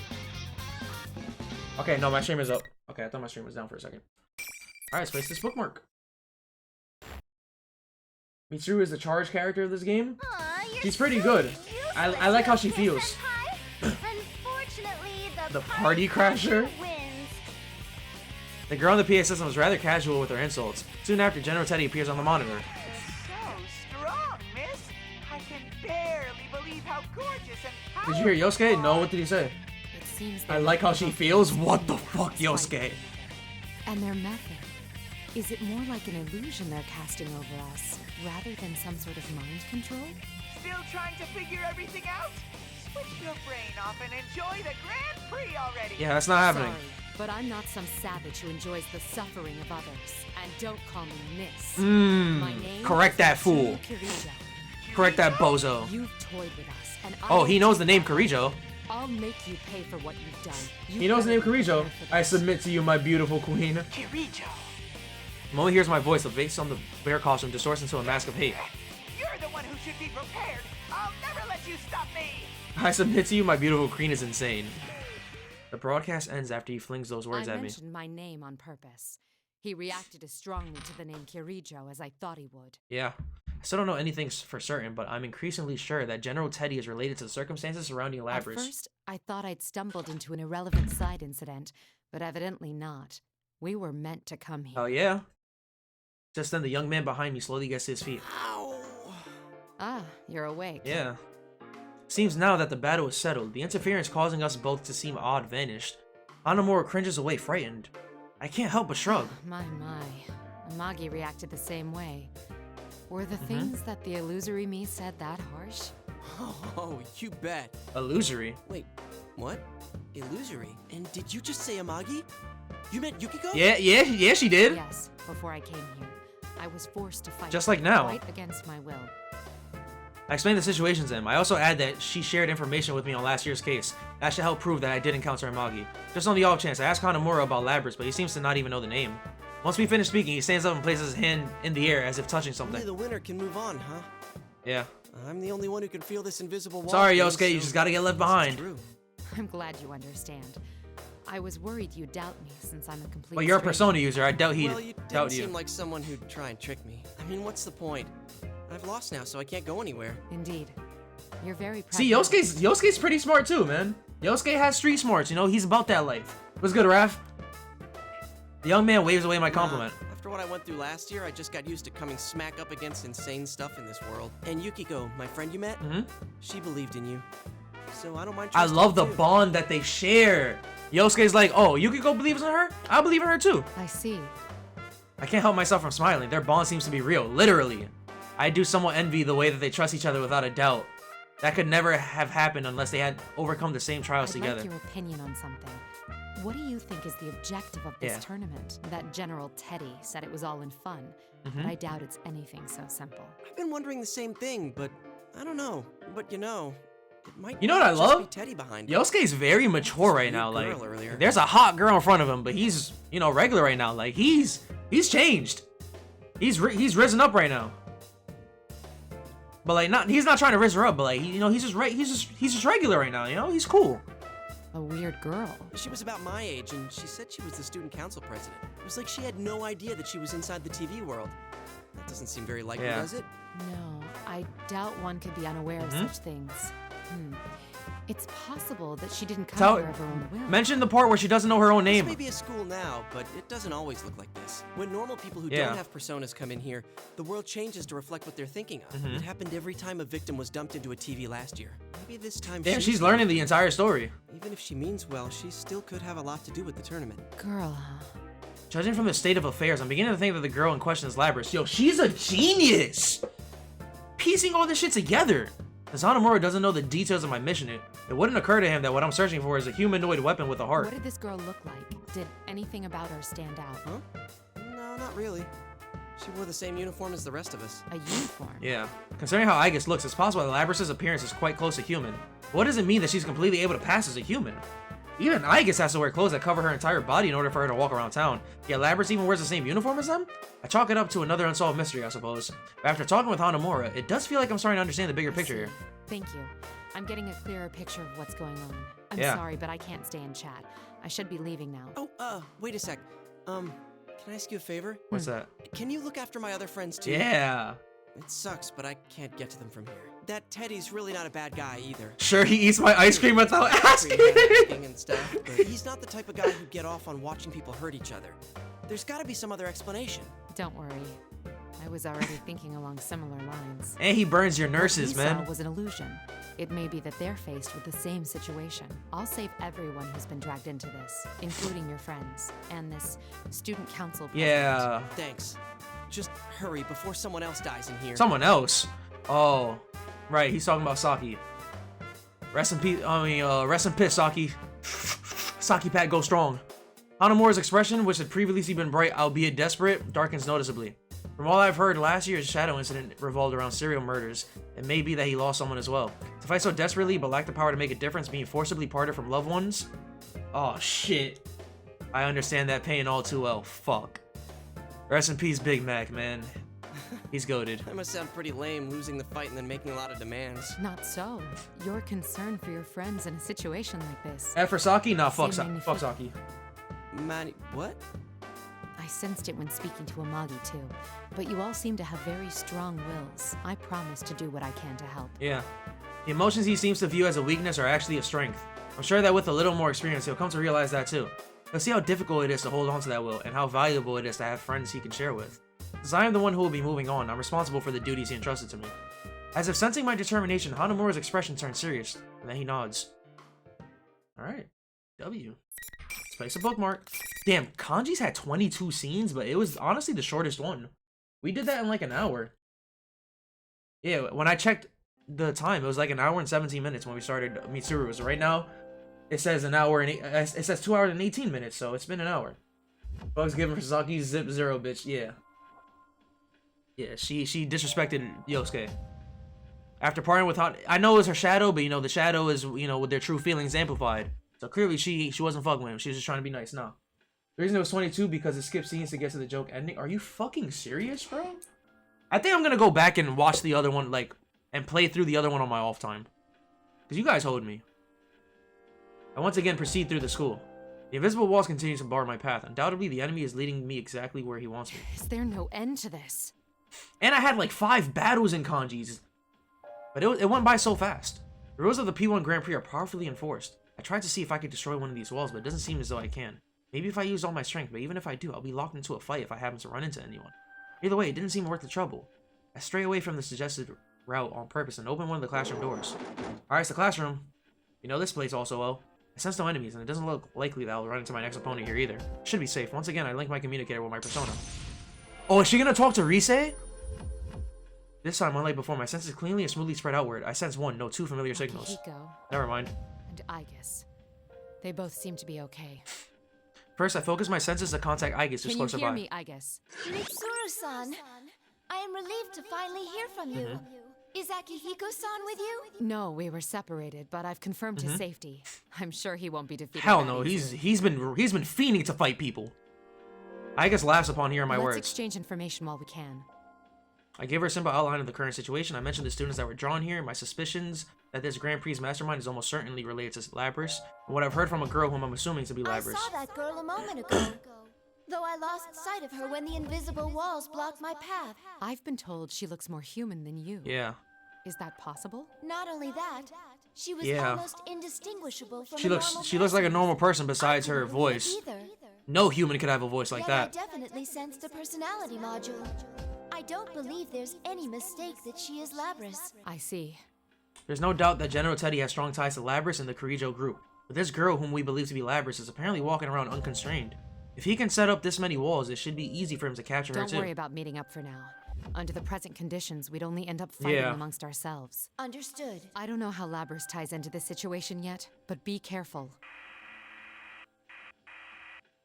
Speaker 1: Okay, no, my stream is up. Okay, I thought my stream was down for a second. Alright, let's place this bookmark. Mitsuru is the charge character of this game. She's pretty good. I like how she feels.
Speaker 2: Unfortunately,
Speaker 1: The party crasher? The girl on the PA system was rather casual with her insults. Soon after, General Teddy appears on the monitor.
Speaker 6: So strong, miss. I can barely believe how gorgeous and
Speaker 1: Did you hear Yosuke? No, what did he say?
Speaker 10: It seems
Speaker 1: I like how she feels? What the fuck, Yosuke?
Speaker 10: And their method. Is it more like an illusion they're casting over us, rather than some sort of mind control?
Speaker 6: Still trying to figure everything out? Switch your brain off and enjoy the Grand Prix already.
Speaker 1: Yeah, that's not happening.
Speaker 10: Sorry, but I'm not some savage who enjoys the suffering of others. And don't call me Miss.
Speaker 1: Mmm.
Speaker 10: My name
Speaker 1: Correct
Speaker 10: is
Speaker 1: that fool.
Speaker 10: Kirijo.
Speaker 1: Correct that bozo.
Speaker 10: You've toyed with us, and
Speaker 1: Oh, he knows the name Kirijo.
Speaker 10: I'll make you pay for what you've done.
Speaker 1: He knows the name Kirijo. I submit to you, my beautiful queen.
Speaker 6: Kirijo.
Speaker 1: The moment he hears my voice, the face on the bear costume distorts into a mask of hate.
Speaker 6: You're the one who should be prepared. I'll never let you stop me.
Speaker 1: I submit to you, my beautiful queen is insane. The broadcast ends after he flings those words
Speaker 10: I
Speaker 1: at me.
Speaker 10: mentioned my name on purpose. He reacted as strongly to the name Kirijo as I thought he would.
Speaker 1: Yeah. I still don't know anything for certain, but I'm increasingly sure that General Teddy is related to the circumstances surrounding Labras.
Speaker 10: At first, I thought I'd stumbled into an irrelevant side incident, but evidently not. We were meant to come here.
Speaker 1: Oh yeah? Just then the young man behind me slowly gets to his feet.
Speaker 10: Ah, you're awake.
Speaker 1: Yeah. Seems now that the battle is settled, the interference causing us both to seem odd vanished. Hanamura cringes away, frightened. I can't help but shrug.
Speaker 10: My. Amagi reacted the same way. Were the things that the illusory me said that harsh?
Speaker 9: Oh, you bet.
Speaker 1: Illusory?
Speaker 9: Wait, what? Illusory? And did you just say Amagi? You meant Yukiko?
Speaker 1: Yeah, she did.
Speaker 10: Yes, before I came here. I was forced to fight.
Speaker 1: Just like now.
Speaker 10: Quite against my will.
Speaker 1: I explained the situation to him. I also add that she shared information with me on last year's case. That should help prove that I did encounter Amagi. Just on the off chance, I asked Hanamura about Labras, but he seems to not even know the name. Once we finish speaking, he stands up and places his hand in the air as if touching something.
Speaker 9: Only the winner can move on, huh?
Speaker 1: Yeah.
Speaker 9: I'm the only one who can feel this invisible wall.
Speaker 1: Sorry,
Speaker 9: thing,
Speaker 1: Yosuke, you just gotta get left behind.
Speaker 10: I'm glad you understand. I was worried you'd doubt me since I'm a complete
Speaker 1: Well, you're a
Speaker 10: stranger.
Speaker 1: Persona user. I doubt he'd
Speaker 9: Well, you didn't
Speaker 1: doubt you.
Speaker 9: seem like someone who'd try and trick me. I mean, what's the point? I've lost now, so I can't go anywhere.
Speaker 10: Indeed. You're very
Speaker 1: See, Yosuke's pretty smart too, man. Yosuke has street smarts, you know, he's about that life. What's good, Raph? The young man waves away my compliment.
Speaker 9: After what I went through last year, I just got used to coming smack up against insane stuff in this world. And Yukiko, my friend you met, she believed in you. So I don't mind
Speaker 1: I
Speaker 9: trusting
Speaker 1: love
Speaker 9: you
Speaker 1: the
Speaker 9: too.
Speaker 1: bond that they share. Yosuke's like, oh, Yukiko believes in her? I believe in her too.
Speaker 10: I see.
Speaker 1: I can't help myself from smiling. Their bond seems to be real, literally. I do somewhat envy the way that they trust each other without a doubt. That could never have happened unless they had overcome the same trials
Speaker 10: I'd
Speaker 1: together.
Speaker 10: like your opinion on something. What do you think is the objective of this tournament? That General Teddy said it was all in fun, but I doubt it's anything so simple.
Speaker 9: I've been wondering the same thing, but I don't know. But you know, it might
Speaker 1: You know what I
Speaker 9: just
Speaker 1: love?
Speaker 9: be Teddy behind it.
Speaker 1: Yosuke's very mature right now. Like, there's a hot girl in front of him, but he's, you know, regular right now. Like, he's changed. He's risen up right now. But like, he's not trying to raise her up. But like, you know, he's just regular right now. You know, he's cool.
Speaker 10: A weird girl.
Speaker 9: She was about my age, and she said she was the student council president. It was like she had no idea that she was inside the TV world. That doesn't seem very likely, does it?
Speaker 10: No, I doubt one could be unaware of such things. It's possible that she didn't come here of her own will.
Speaker 1: Mention the part where she doesn't know her own name.
Speaker 9: This may be a school now, but it doesn't always look like this. When normal people who don't have personas come in here, the world changes to reflect what they're thinking of. It happened every time a victim was dumped into a TV last year. Maybe this time
Speaker 1: Damn, she's learning the entire story.
Speaker 9: Even if she means well, she still could have a lot to do with the tournament.
Speaker 10: Girl, huh?
Speaker 1: Judging from the state of affairs, I'm beginning to think that the girl in question is Labrys. Yo, she's a genius! Piecing all this shit together. As Hanamura doesn't know the details of my mission, it wouldn't occur to him that what I'm searching for is a humanoid weapon with a heart.
Speaker 10: What did this girl look like? Did anything about her stand out?
Speaker 9: Huh? No, not really. She wore the same uniform as the rest of us.
Speaker 10: A uniform?
Speaker 1: Yeah. Considering how Aigis looks, it's possible that Labrys' appearance is quite close to human. But what does it mean that she's completely able to pass as a human? Even Aigis has to wear clothes that cover her entire body in order for her to walk around town. Yet Labrys even wears the same uniform as them? I chalk it up to another unsolved mystery, I suppose. But after talking with Hanamura, it does feel like I'm starting to understand the bigger picture here.
Speaker 10: Thank you. I'm getting a clearer picture of what's going on. I'm sorry, but I can't stay and chat. I should be leaving now.
Speaker 9: Oh, wait a sec. Can I ask you a favor?
Speaker 1: What's that?
Speaker 9: Can you look after my other friends too?
Speaker 1: Yeah.
Speaker 9: It sucks, but I can't get to them from here. That Teddy's really not a bad guy either.
Speaker 1: Sure, he eats my ice cream without asking.
Speaker 9: And stuff, but he's not the type of guy who'd get off on watching people hurt each other. There's gotta be some other explanation.
Speaker 10: Don't worry. I was already thinking along similar lines.
Speaker 1: And he burns your nurses,
Speaker 10: what we
Speaker 1: man.
Speaker 10: saw was an illusion. It may be that they're faced with the same situation. I'll save everyone who's been dragged into this, including your friends, and this student council president.
Speaker 1: Yeah.
Speaker 9: Thanks. Just hurry before someone else dies in here.
Speaker 1: Someone else? Oh. Right, he's talking about Saki. Rest in peace, rest in piss, Saki. Saki Pat, go strong. Hanamura's expression, which had previously been bright, albeit desperate, darkens noticeably. From all I've heard, last year's shadow incident revolved around serial murders. It may be that he lost someone as well. To fight so desperately but lack the power to make a difference, being forcibly parted from loved ones? Oh shit. I understand that pain all too well. Fuck. Rest in peace, Big Mac, man. He's goated.
Speaker 9: That must sound pretty lame, losing the fight and then making a lot of demands.
Speaker 10: Not so. Your concern for your friends in a situation like this.
Speaker 1: And for Saki? Nah, fuck Saki.
Speaker 9: Manny, what?
Speaker 10: I sensed it when speaking to Amagi too, but you all seem to have very strong wills. I promise to do what I can to help.
Speaker 1: Yeah. The emotions he seems to view as a weakness are actually a strength. I'm sure that with a little more experience, he'll come to realize that too. He'll see how difficult it is to hold on to that will, and how valuable it is to have friends he can share with. Since I am the one who will be moving on, I'm responsible for the duties he entrusted to me. As if sensing my determination, Hanamura's expression turns serious, and then he nods. Alright. W. Let's place a bookmark. Damn, Kanji's had 22 scenes, but it was honestly the shortest one. We did that in like an hour. Yeah, when I checked the time, it was like an hour and 17 minutes when we started Mitsuru. So right now, it says an hour and it says 2 hours and 18 minutes, so it's been an hour. Bugs given for Saki's zip zero, bitch. Yeah. Yeah, she disrespected Yosuke. After parting with I know it was her shadow, but you know the shadow is, you know, with their true feelings amplified. So clearly she wasn't fucking with him. She was just trying to be nice. No. The reason it was 22 because it skipped scenes to get to the joke ending. Are you fucking serious, bro? I think I'm gonna go back and watch the other one, like, and play through the other one on my off time. Because you guys hold me. I once again proceed through the school. The invisible walls continue to bar my path. Undoubtedly, the enemy is leading me exactly where he wants me.
Speaker 10: Is there no end to this?
Speaker 1: And I had like 5 battles in Kanji's. But it went by so fast. The rules of the P1 Grand Prix are powerfully enforced. I tried to see if I could destroy one of these walls, but it doesn't seem as though I can. Maybe if I use all my strength, but even if I do, I'll be locked into a fight if I happen to run into anyone. Either way, it didn't seem worth the trouble. I stray away from the suggested route on purpose and open one of the classroom doors. Alright, it's the classroom. You know this place also well. I sense no enemies, and it doesn't look likely that I'll run into my next opponent here either. Should be safe. Once again, I link my communicator with my persona. Oh, is she gonna talk to Rise? This time, unlike before, my senses cleanly and smoothly spread outward. I sense one, no two familiar signals.
Speaker 10: Akihiko
Speaker 1: Never mind.
Speaker 10: and Aigis. They both seem to be okay.
Speaker 1: First, I focus my senses to contact Aigis, who's closer by.
Speaker 10: Can you hear me, Aigis?
Speaker 14: Mitsuru-san, I am relieved to finally hear from you. Is Akihiko-san with you?
Speaker 10: No, we were separated, but I've confirmed his safety. I'm sure he won't be defeated.
Speaker 1: Hell no, he's been fiending to fight people. Aigis laughs upon hearing my words.
Speaker 10: Let's exchange information while we can.
Speaker 1: I gave her a simple outline of the current situation. I mentioned the students that were drawn here, my suspicions that this Grand Prix mastermind is almost certainly related to Labrys, and what I've heard from a girl whom I'm assuming to be Labrys.
Speaker 14: I saw that girl a moment ago, though I lost sight of her when the invisible walls blocked my path.
Speaker 10: I've been told she looks more human than you.
Speaker 1: Yeah.
Speaker 10: Is that possible?
Speaker 14: Not only that, she was almost indistinguishable from
Speaker 1: She looks like a normal person besides her voice. No human could have a voice like that.
Speaker 14: I definitely sensed a personality module. I don't believe there's any mistake that she is Labrys.
Speaker 10: I see.
Speaker 1: There's no doubt that General Teddy has strong ties to Labrys and the Kirijo group, but this girl whom we believe to be Labrys is apparently walking around unconstrained. If he can set up this many walls, it should be easy for him to capture her too.
Speaker 10: Don't worry about meeting up for now. Under the present conditions, we'd only end up fighting amongst ourselves.
Speaker 14: Understood.
Speaker 10: I don't know how Labrys ties into this situation yet, but be careful.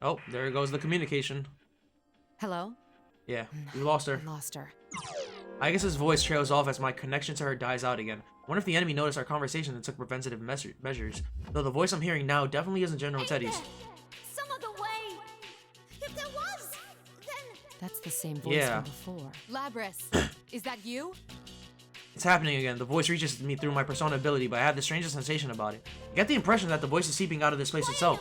Speaker 1: Oh, there goes the communication.
Speaker 10: Hello?
Speaker 1: Yeah, we lost her.
Speaker 10: Lost her.
Speaker 1: Aigis' voice trails off as my connection to her dies out again. I wonder if the enemy noticed our conversation and took preventative measures. Though the voice I'm hearing now definitely isn't General Teddy's.
Speaker 7: Some other way. If there was, then...
Speaker 10: That's the same voice from before. Labrys, is that you?
Speaker 1: It's happening again. The voice reaches me through my persona ability, but I have the strangest sensation about it. I get the impression that the voice is seeping out of this place itself.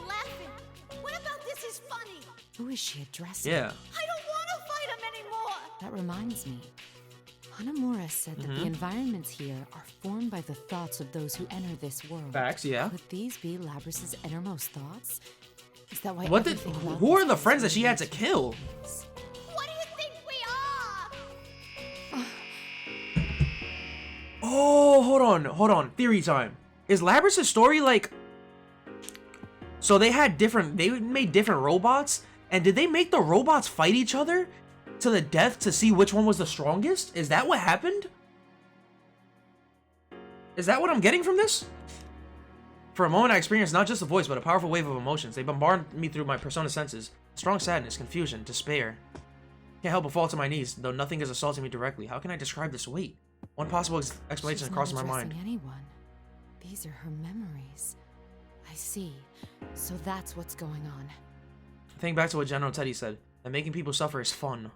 Speaker 7: What about this is funny?
Speaker 10: Who is she addressing?
Speaker 1: Yeah.
Speaker 7: I don't want to fight him anymore.
Speaker 10: That reminds me. Hanamura said that the environments here are formed by the thoughts of those who enter this world.
Speaker 1: Facts, yeah.
Speaker 10: Could these be Labrys' innermost thoughts? Is that why?
Speaker 1: Who are the friends that she had to kill?
Speaker 7: What do you think we are?
Speaker 1: Oh, hold on. Theory time. Is Labrys' story like... So they made different robots, and did they make the robots fight each other to the death to see which one was the strongest? Is that what happened? Is that what I'm getting from this? For a moment, I experienced not just a voice, but a powerful wave of emotions. They bombarded me through my persona senses. Strong sadness, confusion, despair. Can't help but fall to my knees, though nothing is assaulting me directly. How can I describe this weight? One possible explanation crosses my mind.
Speaker 10: Anyone. These are her memories. I see. So that's what's going on.
Speaker 1: Think back to what General Teddy said, that making people suffer is fun.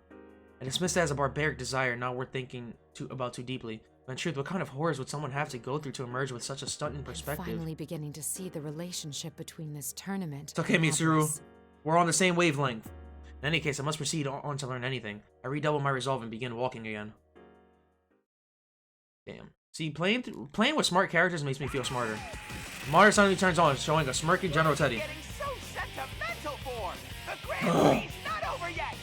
Speaker 1: I dismissed it as a barbaric desire not worth thinking about too deeply. But in truth, what kind of horrors would someone have to go through to emerge with such a stunting perspective?
Speaker 10: I'm finally beginning to see the relationship between this tournament.
Speaker 1: It's okay, Mitsuru. We're on the same wavelength. In any case, I must proceed on to learn anything. I redouble my resolve and begin walking again. Damn. See, playing with smart characters makes me feel smarter. Mara suddenly turns on, showing a smirking General Teddy.
Speaker 6: Getting so sentimental for. The Grand Prix's not over yet.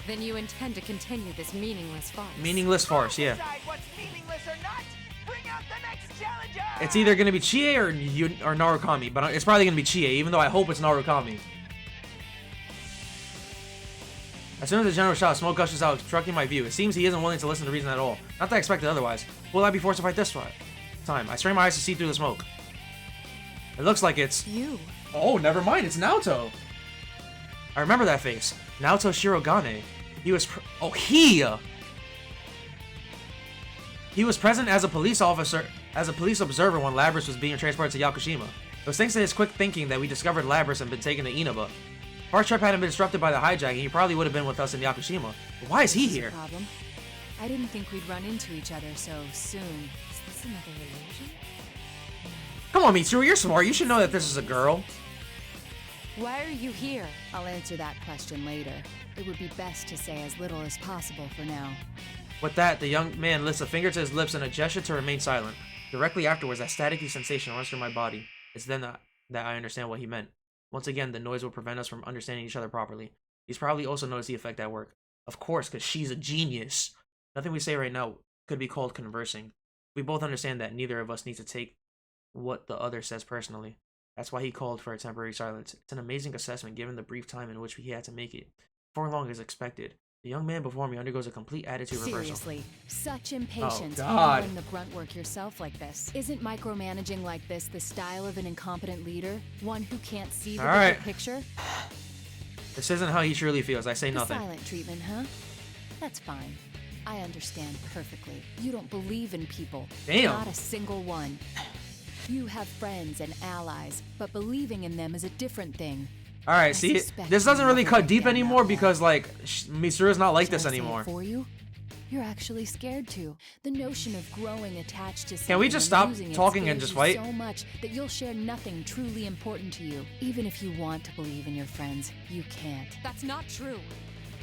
Speaker 10: Then you intend to continue this meaningless farce.
Speaker 1: Meaningless farce, yeah.
Speaker 6: Decide what's meaningless or not. Bring out the next challenger.
Speaker 1: It's either gonna be Chie or Narukami, but it's probably gonna be Chie, even though I hope it's Narukami. As soon as the general shot, smoke gushes out, obstructing my view. It seems he isn't willing to listen to reason at all. Not that I expected otherwise. Will I be forced to fight this time? I strain my eyes to see through the smoke. It looks like it's...
Speaker 10: You.
Speaker 1: Oh, never mind. It's Naoto. I remember that face. Naoto Shirogane. He was... He was present as a police observer when Labrys was being transported to Yakushima. It was thanks to his quick thinking that we discovered Labrys and been taken to Inaba. If our trip hadn't been disrupted by the hijacking, he probably would have been with us in Yakushima. But why is he here?
Speaker 8: Problem. I didn't think we'd run into each other so soon. Is this another illusion?
Speaker 1: Come on, Mitsuru, you're smart. You should know that this is a girl.
Speaker 8: Why are you here? I'll answer that question later. It would be best to say as little as possible for now.
Speaker 1: With that, the young man lifts a finger to his lips in a gesture to remain silent. Directly afterwards, that staticky sensation runs through my body. It's then that I understand what he meant. Once again, the noise will prevent us from understanding each other properly. He's probably also noticed the effect at work. Of course, because she's a genius. Nothing we say right now could be called conversing. We both understand that neither of us needs to take what the other says personally. That's why he called for a temporary silence. It's an amazing assessment given the brief time in which he had to make it. Before long as expected, the young man before me undergoes a complete attitude reversal.
Speaker 10: Seriously, such impatience
Speaker 1: God.
Speaker 10: handling the grunt work yourself like this. Isn't micromanaging like this the style of an incompetent leader? One who can't see the bigger picture?
Speaker 1: This isn't how he truly feels. I say
Speaker 10: The
Speaker 1: nothing.
Speaker 10: silent treatment, huh? That's fine. I understand perfectly. You don't believe in people.
Speaker 1: Damn.
Speaker 10: Not a single one. You have friends and allies, but believing in them is a different thing.
Speaker 1: Alright, see, this doesn't really cut deep anymore because, like, Mitsuru's not like this anymore.
Speaker 10: For you, you're actually scared to. The notion of growing attached to something
Speaker 1: Can we just stop talking and just fight?
Speaker 10: So much that you'll share nothing truly important to you. Even if you want to believe in your friends, you can't.
Speaker 3: That's not true.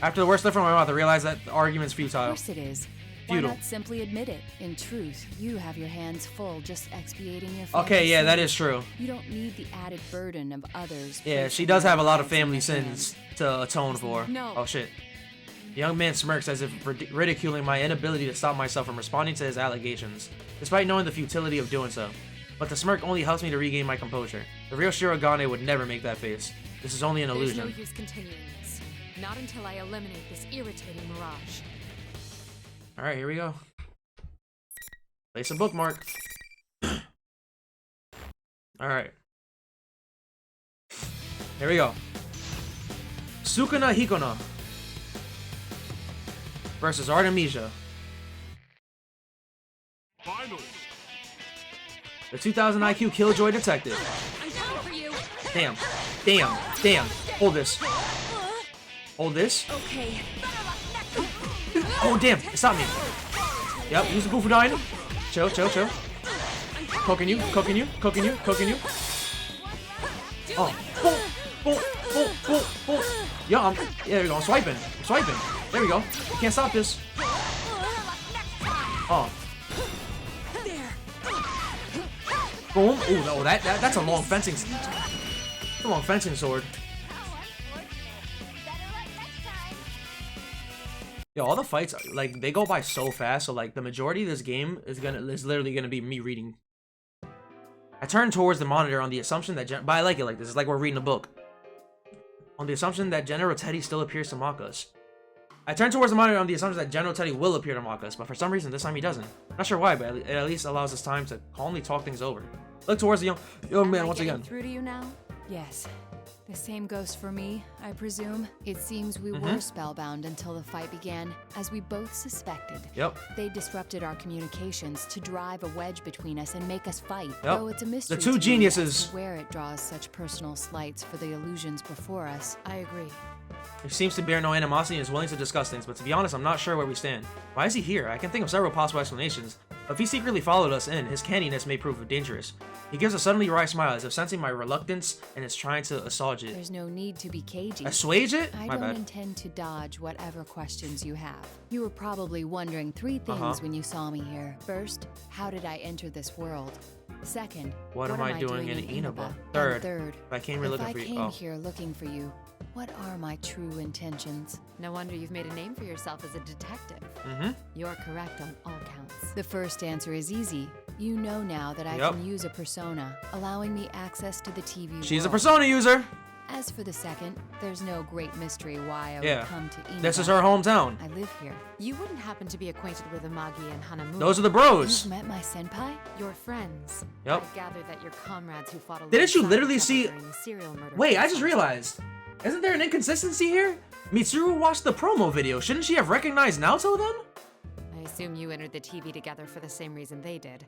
Speaker 1: After the words slip from my mouth, I realize that the argument's futile.
Speaker 10: Of course it is.
Speaker 1: Futile.
Speaker 10: Why not simply admit it? In truth, you have your hands full just expiating your
Speaker 1: Okay, yeah,
Speaker 10: sins.
Speaker 1: that is true.
Speaker 10: You don't need the added burden of others.
Speaker 1: Yeah, she does have a lot of family sins to atone for.
Speaker 10: No.
Speaker 1: Oh, shit. The young man smirks as if ridiculing my inability to stop myself from responding to his allegations, despite knowing the futility of doing so. But the smirk only helps me to regain my composure. The real Shirogane would never make that face. This is only an illusion.
Speaker 3: There's no use continuing this. Not until I eliminate this irritating mirage.
Speaker 1: Alright, here we go. Place a bookmark. Alright. Here we go. Sukuna Hikona versus Artemisia.
Speaker 5: Finally.
Speaker 1: The 2000 IQ Killjoy Detective.
Speaker 3: I'm coming for you.
Speaker 1: Damn. Damn. Damn. Hold this. Hold this.
Speaker 3: Okay.
Speaker 1: Oh, damn. Stop me. Yep, use the Bufudyne. Chill, chill, chill. Cooking you, cooking you, cooking you, cooking you. Oh. Boom, boom, boom, boom, boom. Yeah, there we go. I'm swiping. I'm swiping. There we go. You can't stop this. Oh. Boom. Ooh, no, that's a long fencing. That's a long fencing sword. Yo, all the fights, like, they go by so fast, so, like, the majority of this game is literally gonna be me reading. I turn towards the monitor on the assumption that, but I like it like this, it's like we're reading a book. On the assumption that General Teddy still appears to mock us. I turn towards the monitor on the assumption that General Teddy will appear to mock us, but for some reason, this time he doesn't. Not sure why, but it at least allows us time to calmly talk things over. Look towards the young man once again.
Speaker 10: Through to you now? Yes. The same goes for me, I presume. It seems we were spellbound until the fight began, as we both suspected.
Speaker 1: Yep.
Speaker 10: They disrupted our communications to drive a wedge between us and make us fight.
Speaker 1: Yep.
Speaker 10: Though it's a mystery
Speaker 1: The two
Speaker 10: to me
Speaker 1: geniuses.
Speaker 10: as to where it draws such personal slights for the illusions before us. I agree.
Speaker 1: He seems to bear no animosity and is willing to discuss things, but to be honest, I'm not sure where we stand. Why is he here? I can think of several possible explanations, but if he secretly followed us in, his canniness may prove dangerous. He gives a suddenly wry smile as if sensing my reluctance and is trying to assuage it.
Speaker 10: There's no need to be cagey.
Speaker 1: Assuage it?
Speaker 10: I
Speaker 1: My
Speaker 10: don't
Speaker 1: bad.
Speaker 10: intend to dodge whatever questions you have. You were probably wondering three things when you saw me here. First, how did I enter this world? Second,
Speaker 1: What am I doing in Inaba? Third, if I came here looking for you.
Speaker 10: If I came here looking for you, what are my true intentions?
Speaker 3: No wonder you've made a name for yourself as a detective.
Speaker 10: You're correct on all counts. The first answer is easy. You know now that I can use a persona, allowing me access to the TV
Speaker 1: She's a
Speaker 10: world.
Speaker 1: persona user.
Speaker 10: As for the second, there's no great mystery why I would come to Inaba.
Speaker 1: This is her hometown.
Speaker 10: I live here.
Speaker 3: You wouldn't happen to be acquainted with Amagi and Hanamu.
Speaker 1: Those are the bros.
Speaker 10: You've met my senpai?
Speaker 3: Your friends.
Speaker 1: Yep.
Speaker 3: I gather that your comrades who fought
Speaker 1: Didn't you
Speaker 3: alongside
Speaker 1: literally
Speaker 3: each other
Speaker 1: see?
Speaker 3: during the serial murder
Speaker 1: Wait, I
Speaker 3: case
Speaker 1: just
Speaker 3: on
Speaker 1: realized. Isn't there an inconsistency here? Mitsuru watched the promo video. Shouldn't she have recognized Naoto then?
Speaker 3: I assume you entered the TV together for the same reason they did,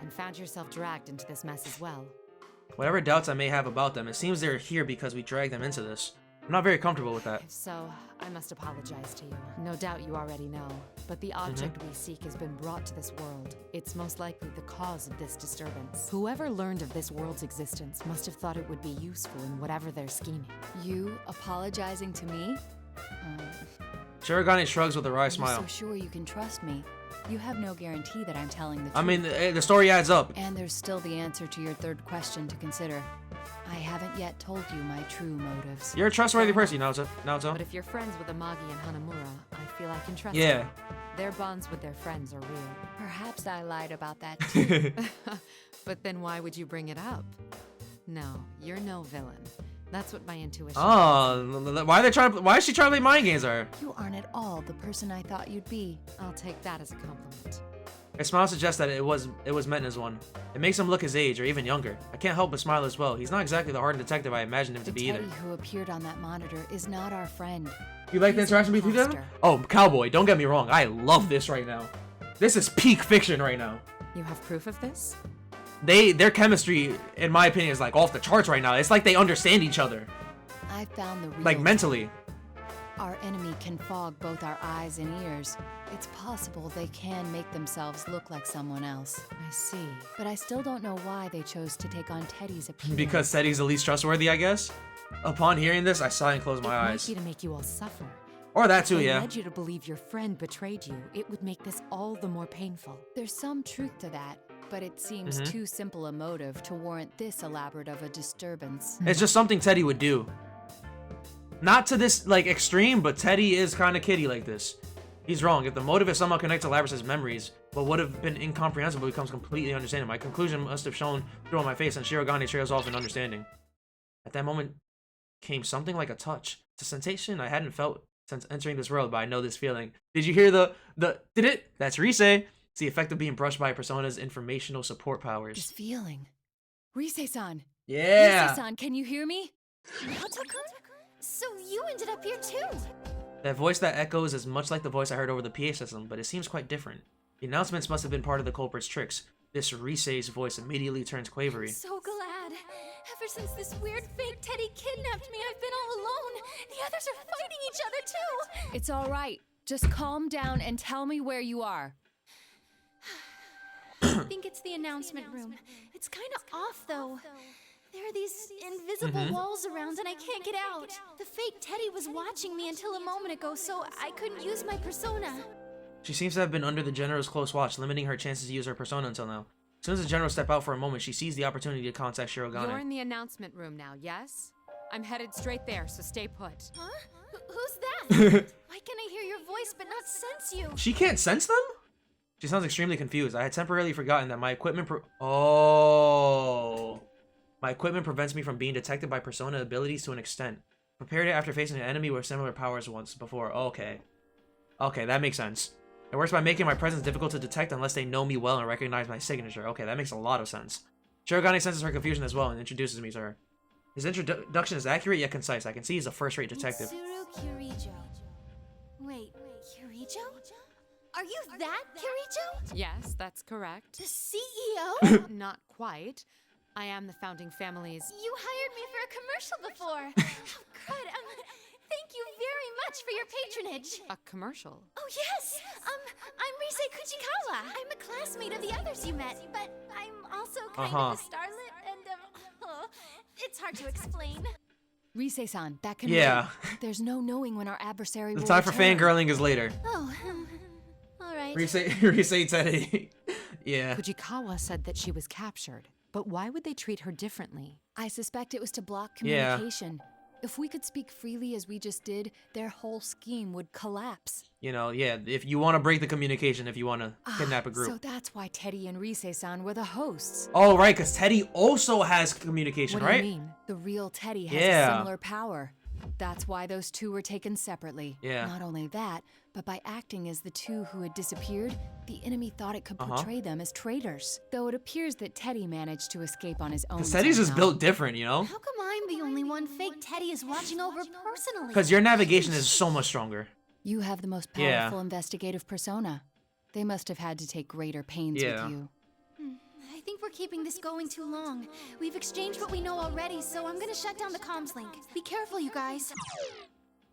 Speaker 3: and found yourself dragged into this mess as well.
Speaker 1: Whatever doubts I may have about them, it seems they're here because we dragged them into this. I'm not very comfortable with that.
Speaker 3: If so, I must apologize to you. No doubt you already know, but the object we seek has been brought to this world. It's most likely the cause of this disturbance. Whoever learned of this world's existence must have thought it would be useful in whatever they're scheming.
Speaker 10: You apologizing to me?
Speaker 1: Shirogane shrugs with a wry
Speaker 10: Are you
Speaker 1: smile.
Speaker 10: so sure you can trust me? You have no guarantee that I'm telling the truth.
Speaker 1: I mean, the story adds up.
Speaker 10: And there's still the answer to your third question to consider. I haven't yet told you my true motives.
Speaker 1: You're a trustworthy person, Naoto.
Speaker 10: But if you're friends with Amagi and Hanamura, I feel I can trust
Speaker 1: Yeah.
Speaker 10: them. Their bonds with their friends are real. Perhaps I lied about that too. But then why would you bring it up? No, you're no villain. That's what my intuition
Speaker 1: Oh, why is she trying to play mind games with her?
Speaker 10: You aren't at all the person I thought you'd be. I'll take that as a compliment.
Speaker 1: Her smile suggests that it was meant as one. It makes him look his age or even younger. I can't help but smile as well. He's not exactly the hardened detective I imagined him to be either.
Speaker 10: The Teddy who appeared on that monitor is not our friend.
Speaker 1: You like the interaction between them? Oh, Cowboy, don't get me wrong. I love this right now. This is peak fiction right now.
Speaker 10: You have proof of this?
Speaker 1: Their chemistry, in my opinion, is like off the charts right now. It's like they understand each other.
Speaker 10: I found the real
Speaker 1: Like mentally.
Speaker 10: Our enemy can fog both our eyes and ears. It's possible they can make themselves look like someone else. I see. But I still don't know why they chose to take on Teddy's appearance.
Speaker 1: Because Teddy's the least trustworthy, I guess. Upon hearing this, I sigh and close my eyes.
Speaker 10: It might be to make you all suffer.
Speaker 1: Or that too,
Speaker 10: They
Speaker 1: yeah.
Speaker 10: led you to believe your friend betrayed you. It would make this all the more painful. There's some truth to that, but it seems too simple a motive to warrant this elaborate of a disturbance.
Speaker 1: It's just something Teddy would do. Not to this, like, extreme, but Teddy is kind of kiddie like this. He's wrong. If the motive is somehow connected to Labrys's memories, what would have been incomprehensible becomes completely understandable. My conclusion must have shown through on my face, and Shirogane trails off in understanding. At that moment came something like a touch. It's a sensation I hadn't felt since entering this world, but I know this feeling. Did you hear did it? That's Rise. It's the effect of being brushed by Persona's informational support powers.
Speaker 10: This feeling. Rise-san.
Speaker 1: Yeah.
Speaker 10: Rise-san, can you hear me?
Speaker 14: Naoto-kun? So you ended up here too?
Speaker 1: That voice that echoes is much like the voice I heard over the PA system, but it seems quite different. The announcements must have been part of the culprit's tricks. This Rise's voice immediately turns quavery.
Speaker 3: I'm so glad. Ever since this weird fake Teddy kidnapped me, I've been all alone. The others are fighting each other too.
Speaker 10: It's all right. Just calm down and tell me where you are.
Speaker 3: I think it's the announcement room. It's kind of off though. There are these invisible walls around and I can't get out. The fake Teddy was watching me until a moment ago, so I couldn't use my persona.
Speaker 1: She seems to have been under the General's close watch, limiting her chances to use her persona until now. As soon as the General stepped out for a moment, she seized the opportunity to contact Shirogane.
Speaker 10: You're in the announcement room now, yes? I'm headed straight there, so stay put.
Speaker 3: Huh? Who's that? Why can I hear your voice but not sense you?
Speaker 1: She can't sense them? She sounds extremely confused. I had temporarily forgotten that my equipment my equipment prevents me from being detected by persona abilities to an extent. Prepared it after facing an enemy with similar powers once before. Okay, that makes sense. It works by making my presence difficult to detect unless they know me well and recognize my signature. Okay, that makes a lot of sense. Shirogane senses her confusion as well and introduces me to her. His introduction is accurate yet concise. I can see he's a first-rate detective.
Speaker 14: Mitsuru Kirijo. Wait, Kirijo? Are you that Kirijo?
Speaker 10: Yes, that's correct.
Speaker 14: The CEO?
Speaker 10: Not quite. I am the founding family's...
Speaker 3: You hired me for a commercial before. Oh, crud. Thank you very much for your patronage.
Speaker 10: A commercial?
Speaker 3: Oh, yes. I'm Rise Kuchikawa. I'm a classmate of the others you met, but I'm also kind of a starlet, and, it's hard to explain.
Speaker 10: Rise-san, that can
Speaker 1: Yeah.
Speaker 10: wait. There's no knowing when our adversary
Speaker 1: The
Speaker 10: will
Speaker 1: time for
Speaker 10: return.
Speaker 1: fangirling is later.
Speaker 3: Oh, all right.
Speaker 1: Rise Teddy. Yeah.
Speaker 10: Fujikawa said that she was captured, but why would they treat her differently? I suspect it was to block
Speaker 1: Yeah.
Speaker 10: communication. If we could speak freely as we just did, their whole scheme would collapse.
Speaker 1: You know, yeah, if you want to break the communication, if you want to kidnap a group.
Speaker 10: So that's why Teddy and Rise-san were the hosts.
Speaker 1: Oh, right, because Teddy also has communication,
Speaker 10: What
Speaker 1: right?
Speaker 10: do you mean? The real Teddy has
Speaker 1: Yeah.
Speaker 10: a similar power. That's why those two were taken separately.
Speaker 1: Yeah.
Speaker 10: Not only that, but by acting as the two who had disappeared, the enemy thought it could portray them as traitors. Though it appears that Teddy managed to escape on his own.
Speaker 1: Because Teddy's just
Speaker 10: somehow.
Speaker 1: built different, you know?
Speaker 3: How come I'm the only one fake Teddy is watching over personally?
Speaker 1: Because your navigation is so much stronger.
Speaker 10: You have the most
Speaker 1: Yeah.
Speaker 10: powerful investigative persona. They must have had to take greater pains
Speaker 1: Yeah.
Speaker 10: with you.
Speaker 3: I think we're keeping this going too long. We've exchanged what we know already, so I'm gonna shut down the comms link. Be careful, you guys.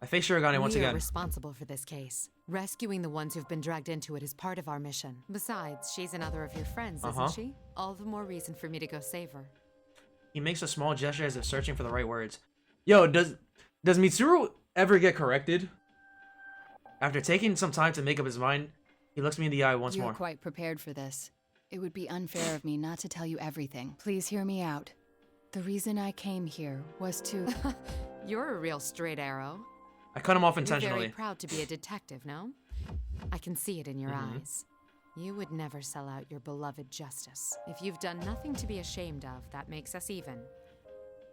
Speaker 1: I face Shirogane once
Speaker 10: We are
Speaker 1: again.
Speaker 10: responsible for this case. Rescuing the ones who've been dragged into it is part of our mission. Besides, she's another of your friends, isn't she? All the more reason for me to go save her.
Speaker 1: He makes a small gesture as if searching for the right words. Yo, does Mitsuru ever get corrected? After taking some time to make up his mind, he looks me in the eye once more.
Speaker 10: You're quite prepared for this. It would be unfair of me not to tell you everything. Please hear me out. The reason I came here was to... You're a real straight arrow.
Speaker 1: I cut him off intentionally.
Speaker 10: You're very proud to be a detective, no? I can see it in your eyes. You would never sell out your beloved justice. If you've done nothing to be ashamed of, that makes us even.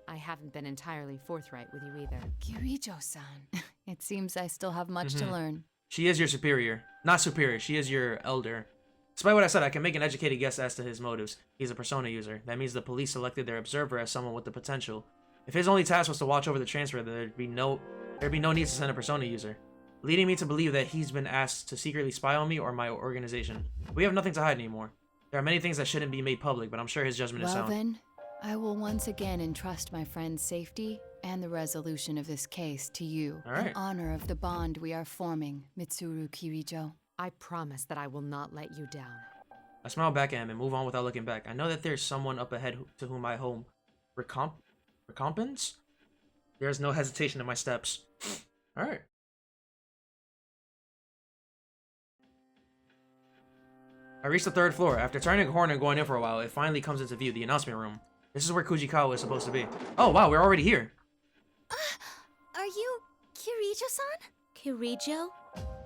Speaker 10: I haven't been entirely forthright with you either. Kirijo-san. It seems I still have much to learn.
Speaker 1: She is your superior. Not superior, she is your elder. Despite what I said, I can make an educated guess as to his motives. He's a persona user. That means the police selected their observer as someone with the potential. If his only task was to watch over the transfer, there'd be no need to send a persona user, leading me to believe that he's been asked to secretly spy on me or my organization. We have nothing to hide anymore. There are many things that shouldn't be made public, but I'm sure his judgment is sound.
Speaker 10: Well then, I will once again entrust my friend's safety and the resolution of this case to you, in honor of the bond we are forming, Mitsuru Kirijo. I promise that I will not let you down.
Speaker 1: I smile back at him and move on without looking back. I know that there's someone up ahead to whom I owe recompense? There's no hesitation in my steps. Alright. I reach the 3rd floor. After turning a corner and going in for a while, it finally comes into view, the announcement room. This is where Kujikawa is supposed to be. Oh wow, we're already here.
Speaker 7: Are you Kirijo-san? Kirijo?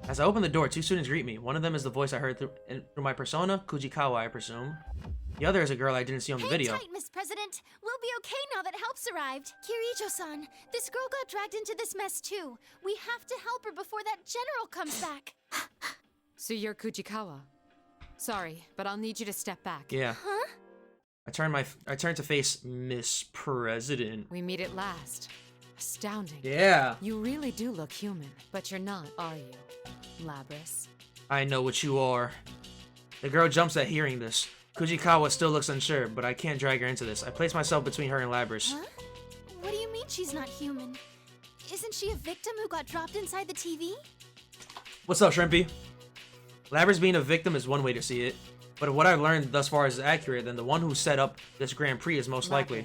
Speaker 1: As I open the door, 2 students greet me. One of them is the voice I heard through my persona, Kujikawa, I presume. The other is a girl I didn't see on the video.
Speaker 7: Hang tight, Miss President. We'll be okay now that help's arrived. Kirijo-san, this girl got dragged into this mess too. We have to help her before that general comes back.
Speaker 10: So you're Kujikawa. Sorry, but I'll need you to step back.
Speaker 1: Yeah.
Speaker 7: Huh?
Speaker 1: I turn to face Miss President.
Speaker 10: We meet at last. Astounding.
Speaker 1: Yeah.
Speaker 10: You really do look human, but you're not, are you, Labrys?
Speaker 1: I know what you are. The girl jumps at hearing this. Kujikawa still looks unsure, but I can't drag her into this. I place myself between her and Labrys.
Speaker 7: Huh? What do you mean she's not human? Isn't she a victim who got dropped inside the TV?
Speaker 1: What's up, Shrimpy? Labrys being a victim is one way to see it, but what I've learned thus far is accurate, then the one who set up this Grand Prix is most likely.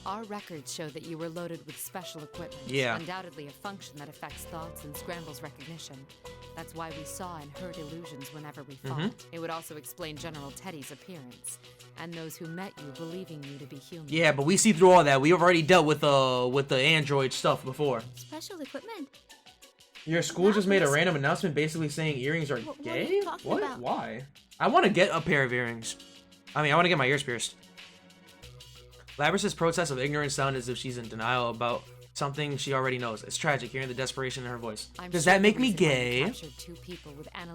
Speaker 10: Our records show that you were loaded with special equipment.
Speaker 1: Yeah.
Speaker 10: Undoubtedly a function that affects thoughts and scrambles recognition. That's why we saw and heard illusions whenever we fought. It would also explain General Teddy's appearance, and those who met you believing you to be human.
Speaker 1: Yeah, but we see through all that. We've already dealt with the android stuff before.
Speaker 7: Special equipment?
Speaker 1: Your school just made a random announcement basically saying earrings are gay? What? Why? I want to get a pair of earrings. I mean, I want to get my ears pierced. Labrys' protest of ignorance sound as if she's in denial about something she already knows. It's tragic hearing the desperation in her voice. Does that make me gay?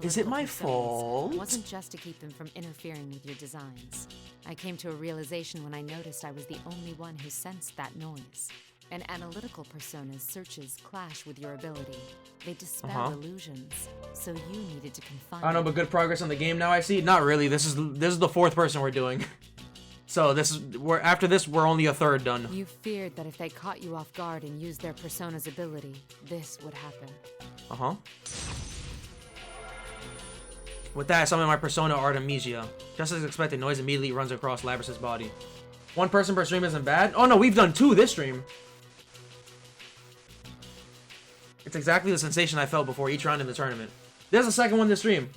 Speaker 1: Is it my fault?
Speaker 10: It wasn't just to keep them from interfering with your designs. I came to a realization when I noticed I was the only one who sensed that noise. An analytical persona's searches clash with your ability. They dispel illusions, so you needed to confine.
Speaker 1: I don't know, but good progress on the game now I see. Not really. This is the 4th person we're doing. So after this we're only a 3rd done.
Speaker 10: You feared that if they caught you off guard and used their persona's ability, this would happen.
Speaker 1: With that, I summon my persona Artemisia. Just as expected, noise immediately runs across Labrys' body. 1 person per stream isn't bad. Oh no, we've done 2 this stream. It's exactly the sensation I felt before each round in the tournament. There's a 2nd one this stream.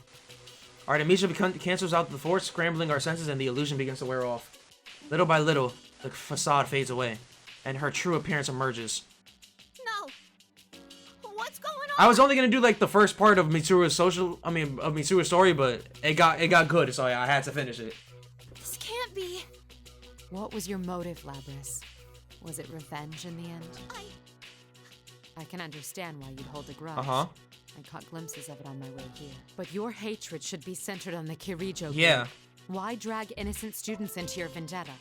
Speaker 1: Artemisia cancels out the force, scrambling our senses, and the illusion begins to wear off. Little by little, the facade fades away, and her true appearance emerges.
Speaker 7: No. What's going on?
Speaker 1: I was only gonna do like the first part of Mitsuru's Mitsuru's story, but it got good, so I had to finish it.
Speaker 7: This can't be.
Speaker 10: What was your motive, Labrys? Was it revenge in the end? I can understand why you'd hold a grudge. I caught glimpses of it on my way here. But your hatred should be centered on the Kirijo group.
Speaker 1: Yeah.
Speaker 10: Why drag innocent students into your vendetta?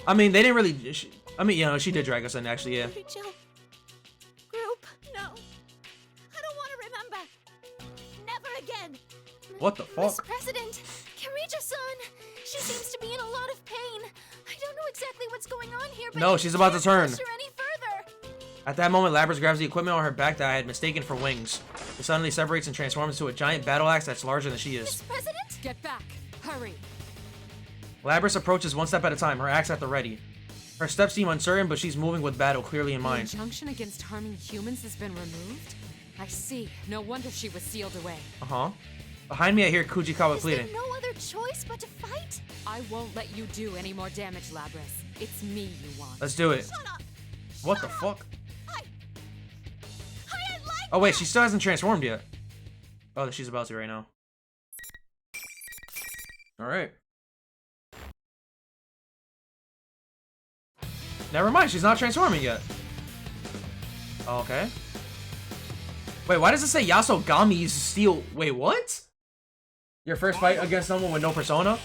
Speaker 1: I mean, they didn't really... she did drag us in, actually, yeah.
Speaker 7: Kirijo group? No. I don't want to remember. Never again.
Speaker 1: What the fuck?
Speaker 7: Miss President, Kirijo-san. She seems to be in a lot of pain. I don't know exactly what's going on here, but
Speaker 1: no, she's about to turn.
Speaker 7: Push her any further.
Speaker 1: At that moment, Labrys grabs the equipment on her back that I had mistaken for wings. It suddenly separates and transforms into a giant battle axe that's larger than she is.
Speaker 7: Miss President?
Speaker 10: Get back! Hurry!
Speaker 1: Labrys approaches 1 step at a time, her axe at the ready. Her steps seem uncertain, but she's moving with battle clearly in mind.
Speaker 10: The injunction against harming humans has been removed? I see. No wonder she was sealed away.
Speaker 1: Uh-huh. Behind me, I hear Kujikawa pleading.
Speaker 3: Is there no other choice but to fight?
Speaker 10: I won't let you do any more damage, Labrys. It's me you want.
Speaker 1: Let's do it.
Speaker 3: Shut up!
Speaker 1: What the fuck?
Speaker 3: I didn't like
Speaker 1: Oh, wait, she still hasn't transformed yet. Oh, she's about to right now. Alright. Never mind, she's not transforming yet. Okay. Wait, why does it say Yasogami's Steel? Wait, what? Your first fight against someone with no persona?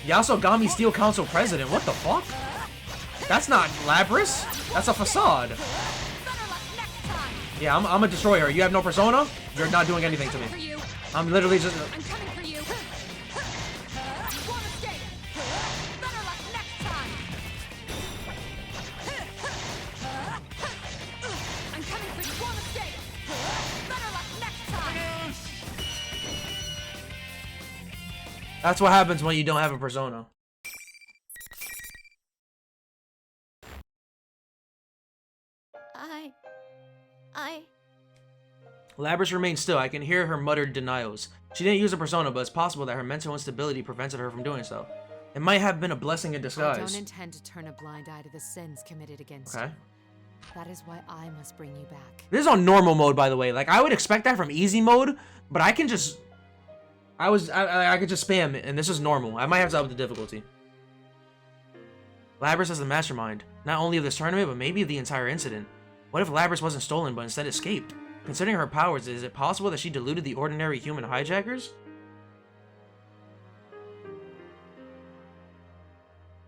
Speaker 1: Yasogami Steel Council President, what the fuck? That's not Labrys. That's a facade. Yeah, I'm gonna destroy her. You have no persona? You're not doing anything to me. I'm literally just...
Speaker 3: I'm coming for you. One mistake. Better luck next time. I'm coming for you. One mistake. Better luck next time.
Speaker 1: That's what happens when you don't have a persona. Labrys remains still. I can hear her muttered denials. She didn't use a persona, but it's possible that her mental instability prevented her from doing so. It might have been a blessing in disguise.
Speaker 10: I don't intend to turn a blind eye to the sins committed against you. That is why I must bring you back.
Speaker 1: This is on normal mode, by the way. Like, I would expect that from easy mode, but I can just... I could just spam it, and this is normal. I might have to up the difficulty. Labrys is the mastermind, not only of this tournament, but maybe of the entire incident. What if Labrys wasn't stolen, but instead escaped? Considering her powers, is it possible that she deluded the ordinary human hijackers?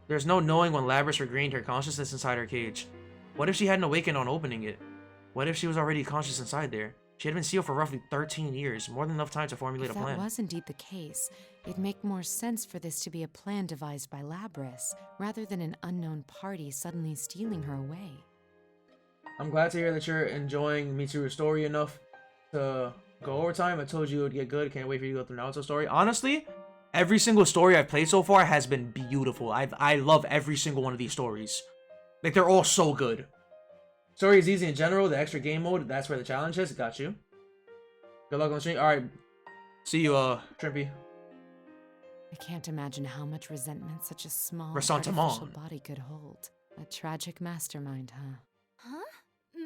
Speaker 1: There's no knowing when Labrys regained her consciousness inside her cage. What if she hadn't awakened on opening it? What if she was already conscious inside there? She had been sealed for roughly 13 years, more than enough time to formulate a plan.
Speaker 10: If that was indeed the case, it'd make more sense for this to be a plan devised by Labrys, rather than an unknown party suddenly stealing her away.
Speaker 1: I'm glad to hear that you're enjoying Mitsuru's story enough to go overtime. I told you it would get good. Can't wait for you to go through Naruto's story. Honestly, every single story I've played so far has been beautiful. I love every single one of these stories. Like, they're all so good. Story is easy in general. The extra game mode, that's where the challenge is. Got you. Good luck on the stream. Alright. See you, Trimpy.
Speaker 10: I can't imagine how much resentment such a small,
Speaker 1: Ressentiment.
Speaker 10: artificial body could hold. A tragic mastermind, huh?
Speaker 3: Huh?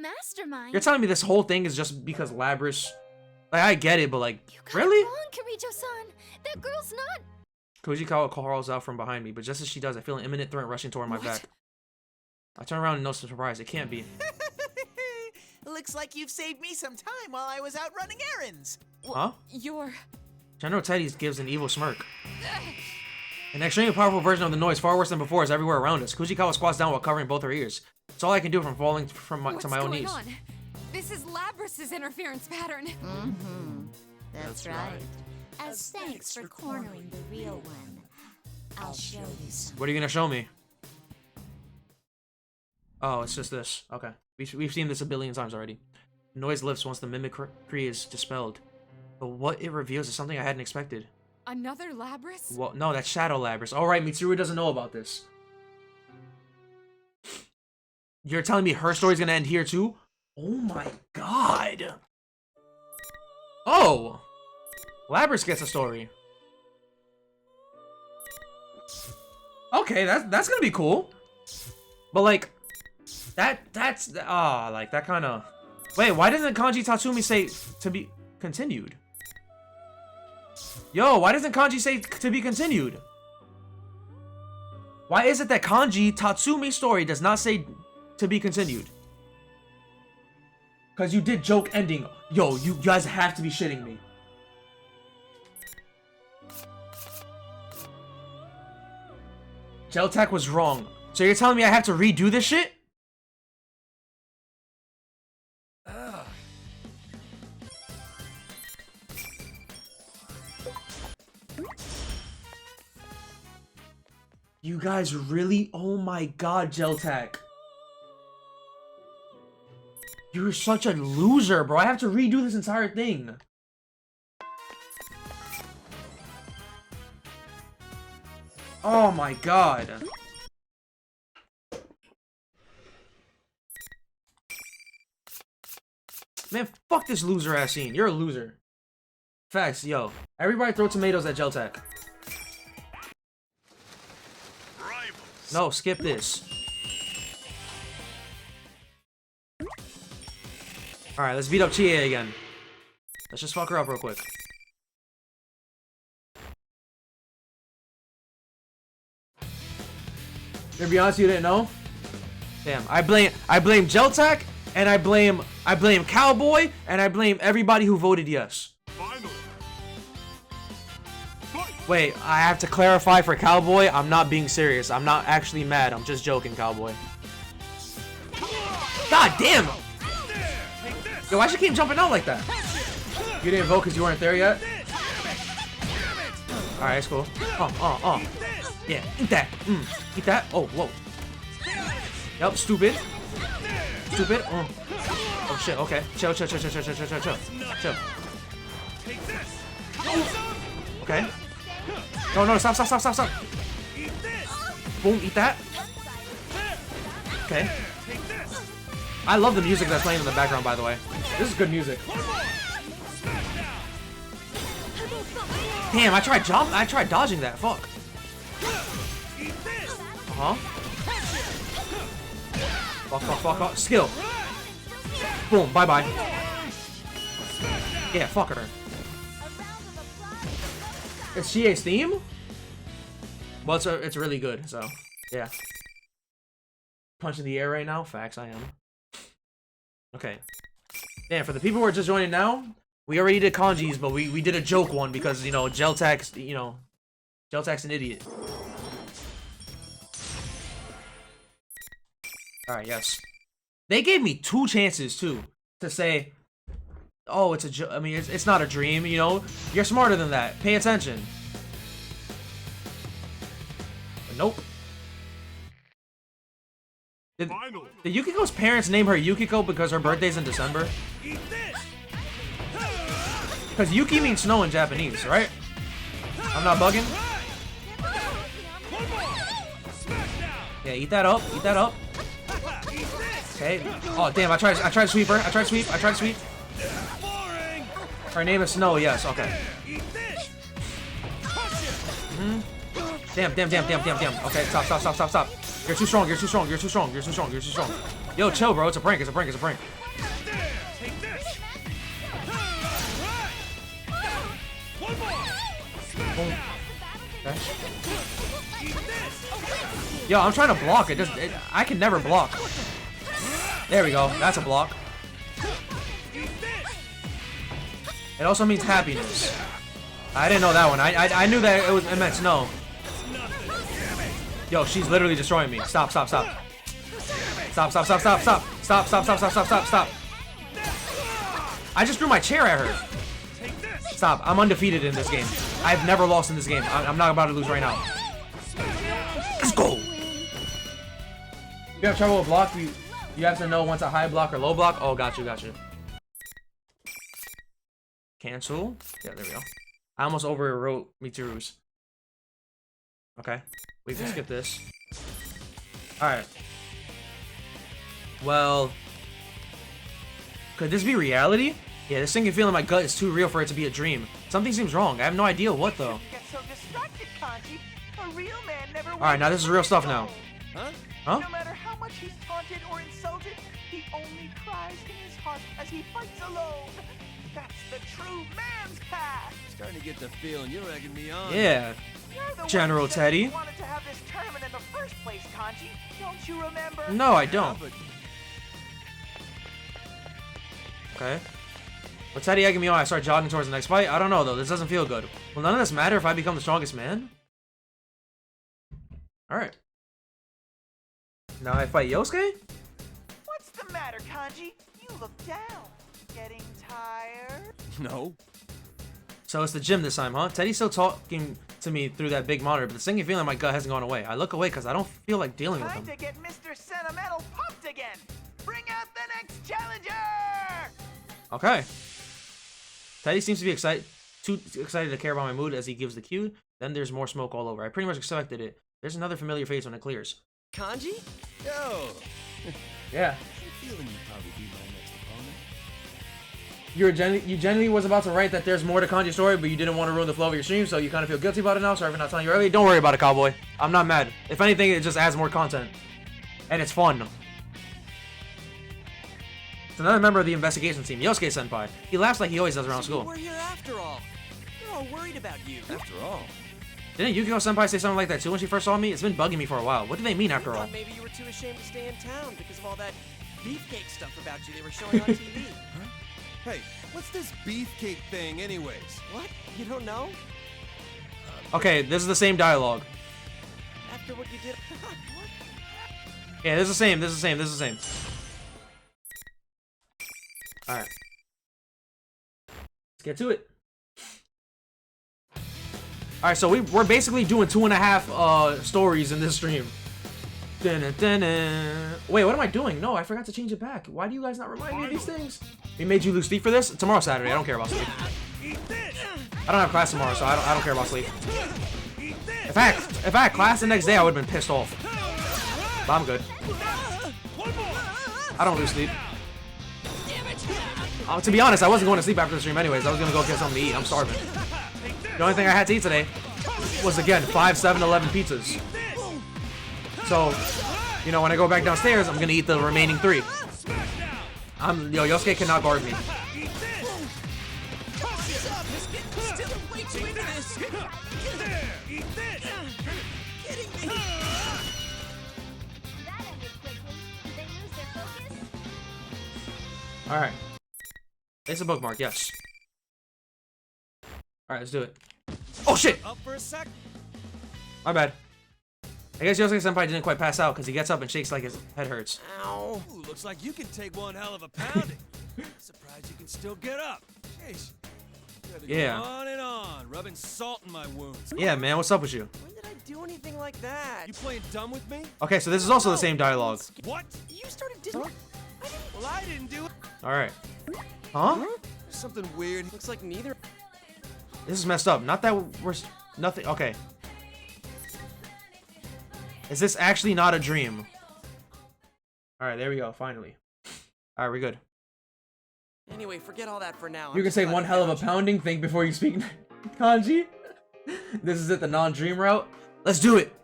Speaker 3: Mastermind?
Speaker 1: You're telling me this whole thing is just because Labrys... Like, I get it, but like,
Speaker 3: You got
Speaker 1: really?
Speaker 3: it wrong, Kirijo-san. That girl's not...
Speaker 1: Kujikawa calls out from behind me, but just as she does, I feel an imminent threat rushing toward my back. I turn around and no surprise. It can't be.
Speaker 6: Looks like you've saved me some time while I was out running errands.
Speaker 1: Huh?
Speaker 10: You're...
Speaker 1: General Teddy's gives an evil smirk. An extremely powerful version of the noise, far worse than before, is everywhere around us. Kujikawa squats down while covering both her ears. It's all I can do from falling to my own knees.
Speaker 10: What's going on? This is Labrys' interference pattern.
Speaker 7: Mm-hmm. That's right. As thanks for cornering the real one, I'll show you something.
Speaker 1: What are you gonna show me? Oh, it's just this. Okay. We've seen this a billion times already. The noise lifts once the mimicry is dispelled. But what it reveals is something I hadn't expected.
Speaker 10: Another Labrys?
Speaker 1: Well, no, that's Shadow Labrys. Alright, Mitsuru doesn't know about this. You're telling me her story's gonna end here too? Oh my god. Oh! Labrys gets a story. Okay, that's gonna be cool. But like, that's like that kind of. Wait, why doesn't Kanji Tatsumi say to be continued? Yo, why doesn't Kanji say to be continued? Why is it that Kanji Tatsumi's story does not say to be continued? Because you did joke ending. Yo, you guys have to be shitting me. Geltech was wrong. So you're telling me I have to redo this shit? You guys really? Oh my god, Geltech. You're such a loser, bro. I have to redo this entire thing. Oh my god. Man, fuck this loser ass scene. You're a loser. Facts, yo. Everybody throw tomatoes at Geltech. No, skip this. Alright, let's beat up Chie again. Let's just fuck her up real quick. To be honest, you didn't know? Damn, I blame Geltech, and I blame Cowboy, and I blame everybody who voted yes. Wait, I have to clarify for Cowboy, I'm not being serious. I'm not actually mad. I'm just joking, Cowboy. God damn! Yo, why should keep jumping out like that? You didn't vote because you weren't there yet? Alright, it's cool. Yeah, eat that. Eat that. Oh, whoa. Yep, stupid. Stupid. Oh shit, okay. Chill. Okay. No, stop. Boom, eat that. Okay. I love the music that's playing in the background, by the way. This is good music. Damn, I tried dodging that. Fuck. Fuck. Skill. Boom, bye. Yeah, fuck her. It's Chie's theme? Well, it's really good, so, yeah. Punch in the air right now? Facts, I am. Okay. Damn, for the people who are just joining now, we already did kanjis, but we did a joke one because, you know, Geltech's an idiot. Alright, yes. They gave me 2 chances, too, to say, oh, it's not a dream, you know? You're smarter than that. Pay attention. But nope. Did Yukiko's parents name her Yukiko because her birthday's in December? Because Yuki means snow in Japanese, right? I'm not bugging? Yeah, eat that up. Okay. Oh damn! I tried to sweep her. I tried to sweep. Her name is Snow. Yes. Okay. Damn. Okay. Stop. You're too strong. Yo, chill, bro. It's a prank. Boom. Okay. Yo, I'm trying to block it. I can never block. There we go. That's a block. It also means happiness. I didn't know that one. I knew that it meant snow. Yo, she's literally destroying me. Stop. Stop. I just threw my chair at her. Stop. I'm undefeated in this game. I've never lost in this game. I'm not about to lose right now. Let's go. You have trouble with block? You have to know once a high block or low block? Oh, got you. Cancel. Yeah, there we go. I almost overwrote Mitsuru's. Okay. We can skip this. Alright. Well... Could this be reality? Yeah, this sinking feeling in my gut is too real for it to be a dream. Something seems wrong. I have no idea what, though. Alright, now this is real stuff now. Huh?
Speaker 6: No matter how much he's taunted or insulted, he only cries in his heart as he fights alone. That's the true man's path.
Speaker 15: Starting to get the feeling you're egging me on.
Speaker 1: Yeah. General Teddy.
Speaker 6: You wanted to have this tournament in the first place, Kanji. Don't you remember?
Speaker 1: No, I don't. Okay. With Teddy egging me on, I start jogging towards the next fight. I don't know, though. This doesn't feel good. Will none of this matter if I become the strongest man? Alright. Now I fight Yosuke?
Speaker 6: What's the matter, Kanji? You look down. Getting tired?
Speaker 15: No.
Speaker 1: So it's the gym this time, huh? Teddy's still talking to me through that big monitor, but the sinking feeling in my gut hasn't gone away. I look away because I don't feel like dealing with him.
Speaker 6: Time to get Mr. Sentimental pumped again! Bring out the next challenger!
Speaker 1: Okay. Teddy seems to be too excited to care about my mood as he gives the cue. Then there's more smoke all over. I pretty much expected it. There's another familiar face when it clears.
Speaker 15: Kanji? Yo!
Speaker 1: Yeah.
Speaker 15: I'm feeling you'd probably be my next opponent.
Speaker 1: you genuinely was about to write that there's more to Kanji's story, but you didn't want to ruin the flow of your stream, so you kind of feel guilty about it now. Sorry for not telling you earlier. Don't worry about it, cowboy. I'm not mad. If anything, it just adds more content. And it's fun. It's another member of the investigation team, Yosuke Senpai. He laughs like he always does around school.
Speaker 9: We're here after all. They're all worried about you.
Speaker 15: After all.
Speaker 1: Didn't Yukiko Senpai say something like that too when she first saw me? It's been bugging me for a while. What do they mean after all?
Speaker 9: Maybe you were too ashamed to stay in town because of all that beefcake stuff about you they were showing on TV.
Speaker 15: Huh? Hey, what's this beefcake thing anyways?
Speaker 9: What? You don't know?
Speaker 1: Okay, this is the same dialogue.
Speaker 9: After what you did. What?
Speaker 1: Yeah, this is the same. Alright. Let's get to it. Alright, so we're basically doing 2.5 stories in this stream. Wait, what am I doing? No, I forgot to change it back. Why do you guys not remind me of these things? We made you lose sleep for this? Tomorrow's Saturday. I don't care about sleep. I don't have class tomorrow, so I don't care about sleep. If I had class the next day, I would have been pissed off. But I'm good. I don't lose sleep. To be honest, I wasn't going to sleep after the stream anyways. I was going to go get something to eat. I'm starving. The only thing I had to eat today was, again, 5 7-Eleven pizzas. So, you know, when I go back downstairs, I'm going to eat the remaining 3. Yo, Yosuke cannot guard me. Alright. It's a bookmark, yes. Alright, let's do it. Oh shit!
Speaker 15: Up for a sec.
Speaker 1: My bad. I guess Yosuke Senpai didn't quite pass out because he gets up and shakes like his head hurts.
Speaker 15: Ow. Ooh, looks like you can take one hell of a pounding. Surprised you can still get up. Jeez.
Speaker 1: Yeah.
Speaker 15: Go on and on, rubbing salt in my wounds.
Speaker 1: Yeah, man, what's up with you?
Speaker 9: When did I do anything like that?
Speaker 15: You playing dumb with me?
Speaker 1: Okay, so this is also the same dialogue.
Speaker 15: What?
Speaker 9: You started Disney.
Speaker 15: Well, I didn't do it.
Speaker 1: Alright. Huh?
Speaker 15: There's something weird.
Speaker 9: Looks like neither.
Speaker 1: This is messed up. Not that we're... Nothing... Okay. Is this actually not a dream? Alright, there we go. Finally. Alright, we're good.
Speaker 9: Anyway, forget all that for now.
Speaker 1: You can say one hell of a pounding. Think before you speak, Kanji. This is it, the non-dream route. Let's do it.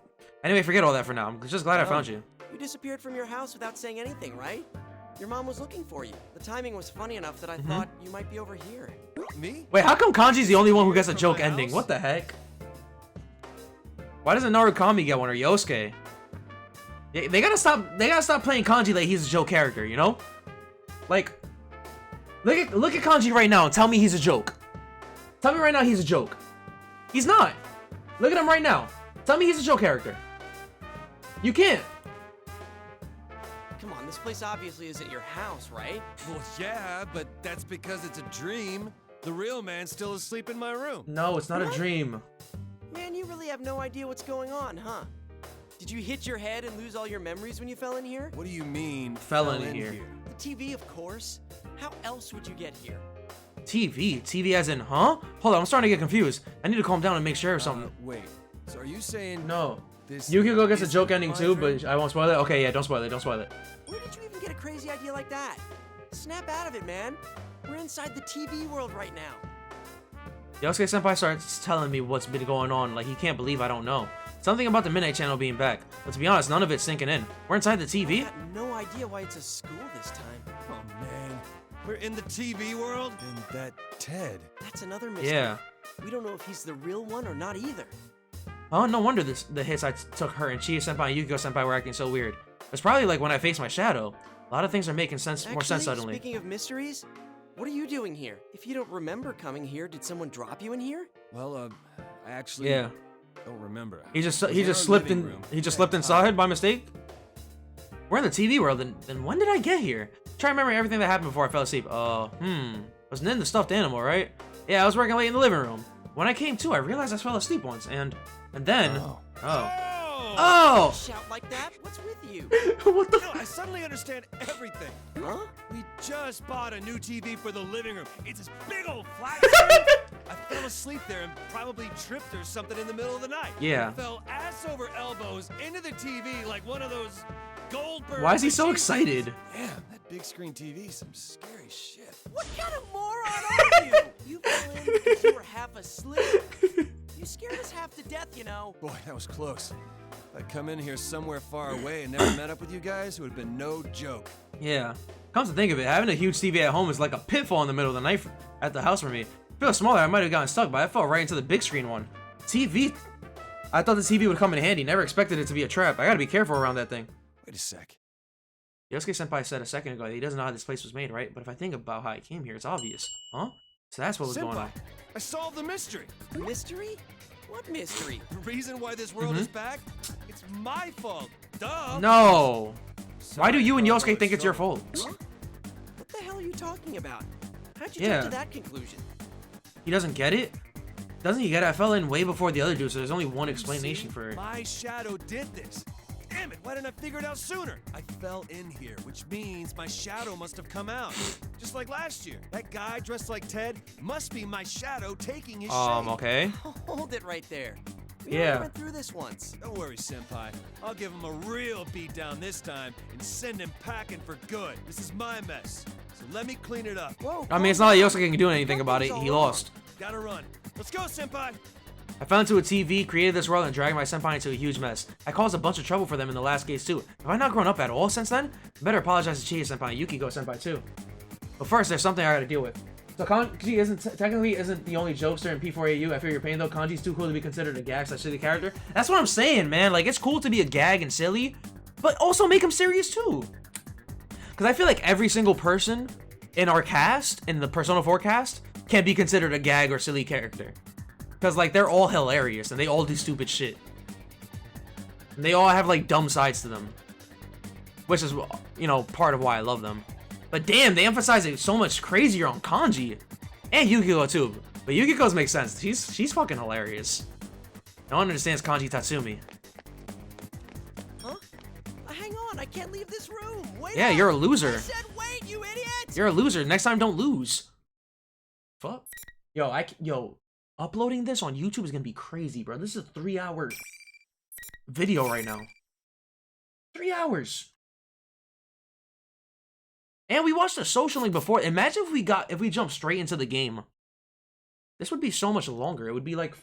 Speaker 1: Anyway, forget all that for now. I'm just glad I found you.
Speaker 9: You disappeared from your house without saying anything, right? Your mom was looking for you. The timing was funny enough that I thought you might be over here.
Speaker 15: Me?
Speaker 1: Wait, how come Kanji's the only one who gets a joke ending? What the heck? Why doesn't Narukami get one, or Yosuke? They gotta stop playing Kanji like he's a joke character, you know? Like, look at Kanji right now and tell me he's a joke. Tell me right now he's a joke. He's not. Look at him right now. Tell me he's a joke character. You can't.
Speaker 9: Come on, this place obviously isn't your house, right?
Speaker 15: Well, yeah, but that's because it's a dream. The real man's still asleep in my room.
Speaker 1: No, it's not a dream.
Speaker 9: Man, you really have no idea what's going on, huh? Did you hit your head and lose all your memories when you fell in here?
Speaker 15: What do you mean,
Speaker 1: fell in here?
Speaker 9: The TV, of course. How else would you get here?
Speaker 1: TV? TV as in, huh? Hold on, I'm starting to get confused. I need to calm down and make sure of something.
Speaker 15: Wait, so are you saying...
Speaker 1: No.
Speaker 15: This
Speaker 1: Yukiko gets a joke ending too, but I won't spoil it. Okay, yeah, don't spoil it, don't spoil it.
Speaker 9: Where did you even get a crazy idea like that? Snap out of it, man. We're inside the TV world right now.
Speaker 1: Yosuke Senpai starts telling me what's been going on, like he can't believe I don't know. Something about the Midnight Channel being back, but to be honest, none of it's sinking in. We're inside the TV?
Speaker 9: I got no idea why it's a school this time.
Speaker 15: Oh man, we're in the TV world? And that Ted.
Speaker 9: That's another mystery.
Speaker 1: Yeah.
Speaker 9: We don't know if he's the real one or not either.
Speaker 1: Oh, no wonder the hits I took her and Chie Senpai and Yukiko Senpai were acting so weird. It's probably like when I faced my shadow. A lot of things are making more sense suddenly.
Speaker 9: Speaking of mysteries, what are you doing here? If you don't remember coming here, did someone drop you in here?
Speaker 15: Well, I actually don't remember.
Speaker 1: He just slipped inside by mistake? We're in the TV world, then when did I get here? Try to remember everything that happened before I fell asleep. Was Nin the stuffed animal, right? Yeah, I was working late in the living room. When I came to, I realized I fell asleep once, and then... Oh!
Speaker 9: Shout like that? What's with you?
Speaker 1: What the?
Speaker 15: I suddenly understand everything.
Speaker 9: Huh?
Speaker 15: We just bought a new TV for the living room. It's this big old flat screen. I fell asleep there and probably tripped or something in the middle of the night.
Speaker 1: Yeah.
Speaker 15: I fell ass over elbows into the TV like one of those Goldberg.
Speaker 1: Why is he so excited?
Speaker 15: Damn, that big screen TV some scary shit.
Speaker 9: What kind of moron are you? You fell in because you were half asleep. You scared us half to death, you know.
Speaker 15: Boy, that was close. If I'd come in here somewhere far away and never met up with you guys, it would have been no joke.
Speaker 1: Yeah. Comes to think of it, having a huge TV at home is like a pitfall in the middle of the night at the house for me. If it was smaller, I might have gotten stuck, but I fell right into the big screen one. TV? I thought the TV would come in handy. Never expected it to be a trap. I gotta be careful around that thing.
Speaker 15: Wait a sec.
Speaker 1: Yosuke-senpai said a second ago that he doesn't know how this place was made, right? But if I think about how I came here, it's obvious. Huh? So that's what was going on.
Speaker 15: I solved the mystery.
Speaker 9: Mystery? What mystery?
Speaker 15: The reason why this world is back? It's my fault. Duh.
Speaker 1: No. Why do
Speaker 15: Sorry,
Speaker 1: you and
Speaker 15: bro,
Speaker 1: Yosuke think it's your fault?
Speaker 9: Huh? What the hell are you talking about? How'd you
Speaker 1: Yeah.
Speaker 9: jump to that conclusion?
Speaker 1: He doesn't get it? Doesn't he get it? I fell in way before the other dude, so there's only one explanation for it.
Speaker 15: My shadow did this. Damn it, why didn't I figure it out sooner? I fell in here, which means my shadow must have come out. Just like last year. That guy dressed like Ted must be my shadow taking his shape.
Speaker 1: Okay.
Speaker 9: Hold it right there. We
Speaker 1: Yeah.
Speaker 9: already went through this once.
Speaker 15: Don't worry, Senpai. I'll give him a real beatdown this time and send him packing for good. This is my mess, so let me clean it up.
Speaker 9: Whoa,
Speaker 1: I mean, it's not like Yosuke can do anything about it. He lost.
Speaker 15: Gotta run. Let's go, Senpai.
Speaker 1: I fell into a TV, created this world, and dragged my senpai into a huge mess. I caused a bunch of trouble for them in the last case, too. Have I not grown up at all since then? I better apologize to Chie-senpai and Yukiko-senpai, too. But first, there's something I gotta deal with. So Kanji technically isn't the only jokester in P4AU. I feel your pain, though. Kanji's too cool to be considered a gag/silly character. That's what I'm saying, man. Like, it's cool to be a gag and silly, but also make him serious, too. Because I feel like every single person in our cast, in the Persona 4 cast, can be considered a gag or silly character. Because, like, they're all hilarious, and they all do stupid shit. And they all have, like, dumb sides to them. Which is, you know, part of why I love them. But damn, they emphasize it so much crazier on Kanji. And Yukiko, too. But Yukiko's makes sense. She's fucking hilarious. No one understands Kanji Tatsumi.
Speaker 9: Huh? Hang on, I can't leave this room. Wait
Speaker 1: Yeah,
Speaker 9: up.
Speaker 1: you're a loser.
Speaker 9: I said wait, you idiot!
Speaker 1: You're a loser. Next time, don't lose. Fuck. Yo, uploading this on YouTube is gonna be crazy, bro. This is a 3-hour video right now. 3 hours. And we watched the social link before. Imagine if we jumped straight into the game. This would be so much longer. It would be like,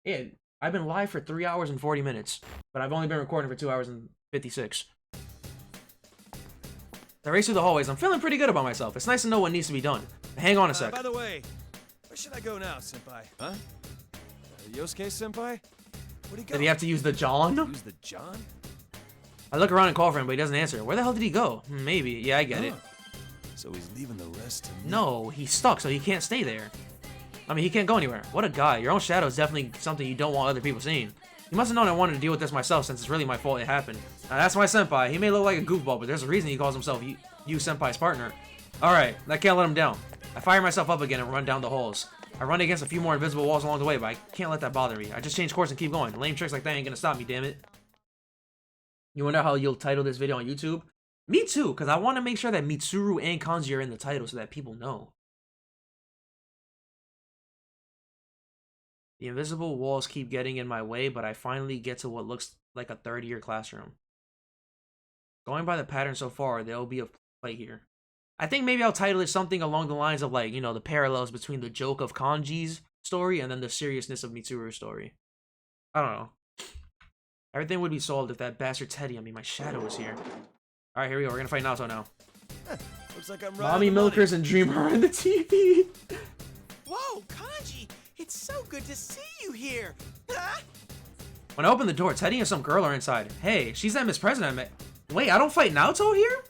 Speaker 1: yeah, I've been live for 3 hours and 40 minutes, but I've only been recording for 2 hours and 56. I race through the hallways. I'm feeling pretty good about myself. It's nice to know what needs to be done. Hang on a sec.
Speaker 15: By the way, where should I go now, Senpai? Huh? Yosuke-senpai? Where'd he go?
Speaker 1: Did he have to use the John?
Speaker 15: Use the John?
Speaker 1: I look around and call for him, but he doesn't answer. Where the hell did he go? Maybe. Yeah, I get it.
Speaker 15: So he's leaving the rest to me.
Speaker 1: No, he's stuck, so he can't stay there. I mean, he can't go anywhere. What a guy. Your own shadow is definitely something you don't want other people seeing. You must have known I wanted to deal with this myself, since it's really my fault it happened. Now, that's my senpai. He may look like a goofball, but there's a reason he calls himself you senpai's partner. Alright, I can't let him down. I fire myself up again and run down the halls. I run against a few more invisible walls along the way, but I can't let that bother me. I just change course and keep going. Lame tricks like that ain't gonna stop me, damn it. You wonder how you'll title this video on YouTube? Me too, because I want to make sure that Mitsuru and Kanji are in the title so that people know. The invisible walls keep getting in my way, but I finally get to what looks like a third-year classroom. Going by the pattern so far, there will be a play here. I think maybe I'll title it something along the lines of, like, you know, the parallels between the joke of Kanji's story and then the seriousness of Mitsuru's story. I don't know. Everything would be solved if that bastard Teddy, I mean my shadow, was here. Alright, here we go. We're gonna fight Naoto now.
Speaker 15: Looks like I'm
Speaker 1: Mommy Milkers and Dreamer on the TV.
Speaker 9: Whoa, Kanji! It's so good to see you here! Huh?
Speaker 1: When I open the door, Teddy and some girl are inside. Hey, she's that Miss President I met. Wait, I don't fight Naoto here?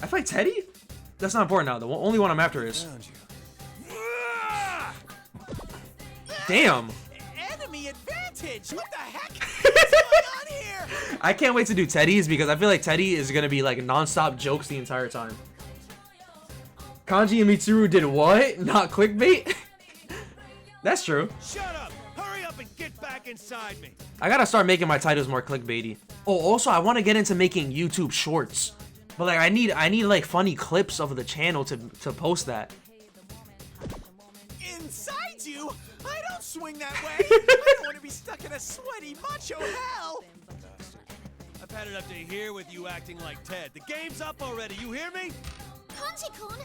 Speaker 1: I fight Teddy? That's not important now. The only one I'm after is... Damn!
Speaker 9: Enemy advantage! What the heck? What's going on here?
Speaker 1: I can't wait to do Teddy's because I feel like Teddy is gonna be like non-stop jokes the entire time. Kanji and Mitsuru did what? Not clickbait? That's true.
Speaker 15: Shut up! Hurry up and get back inside me!
Speaker 1: I gotta start making my titles more clickbaity. Oh, also I want to get into making YouTube shorts. But like I need like funny clips of the channel to post that.
Speaker 6: Inside you? I don't swing that way. I don't want to be stuck in a sweaty macho hell.
Speaker 15: I I've had it up to here with you acting like Ted. The game's up already, you hear me?
Speaker 7: Kanji-kun,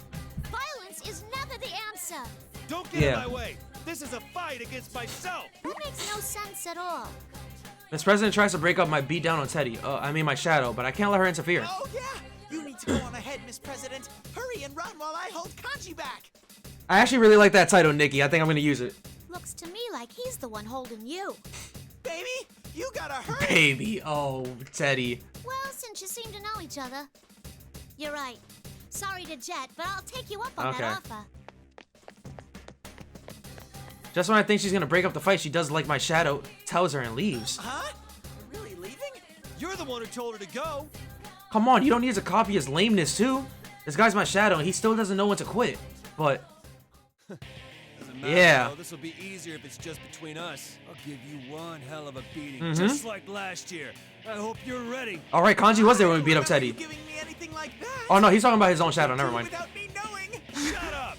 Speaker 7: violence is never the answer.
Speaker 15: Don't get in my way. This is a fight against myself.
Speaker 7: That makes no sense at all.
Speaker 1: Miss President tries to break up my beat down on Teddy. I mean my shadow, but I can't let her interfere.
Speaker 6: Oh yeah, you need to go on ahead, Miss President. Hurry and run while I hold Kanji back.
Speaker 1: I actually really like that title, Nikki. I think I'm gonna use it.
Speaker 7: Looks to me like he's the one holding you.
Speaker 6: Baby, you gotta hurry.
Speaker 1: Baby, oh, Teddy.
Speaker 7: Well, since you seem to know each other. You're right. Sorry to Jet, but I'll take you up on that offer.
Speaker 1: Just when I think she's gonna break up the fight, she does like my shadow, tells her and leaves.
Speaker 6: Huh? You're really leaving?
Speaker 15: You're the one who told her to go.
Speaker 1: Come on, you don't need to copy his lameness too. This guy's my shadow and he still doesn't know when to quit. But yeah.
Speaker 15: This will be easier if it's just between us. I'll give you one hell of a beating, just like last year. I hope you're ready.
Speaker 1: All right, Kanji was there when we beat up Teddy.
Speaker 6: Giving me anything like that?
Speaker 1: Oh no, he's talking about his own shadow. Never mind.
Speaker 6: Without me knowing.
Speaker 15: Shut up.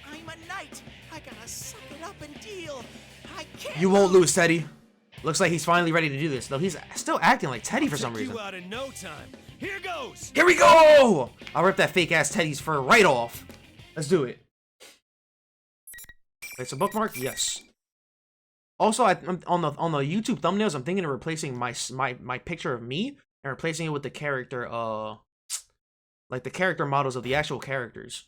Speaker 6: I'm a knight. I gotta suck it up and deal. I can't.
Speaker 1: You won't lose, Teddy. Looks like he's finally ready to do this, though he's still acting like Teddy for some reason.
Speaker 15: You out in no time. Here goes.
Speaker 1: Here we go! I'll rip that fake ass Teddy's fur right off. Let's do it. Wait, it's a bookmark? Yes. Also, I'm on the YouTube thumbnails, I'm thinking of replacing my picture of me and replacing it with the character, like the character models of the actual characters.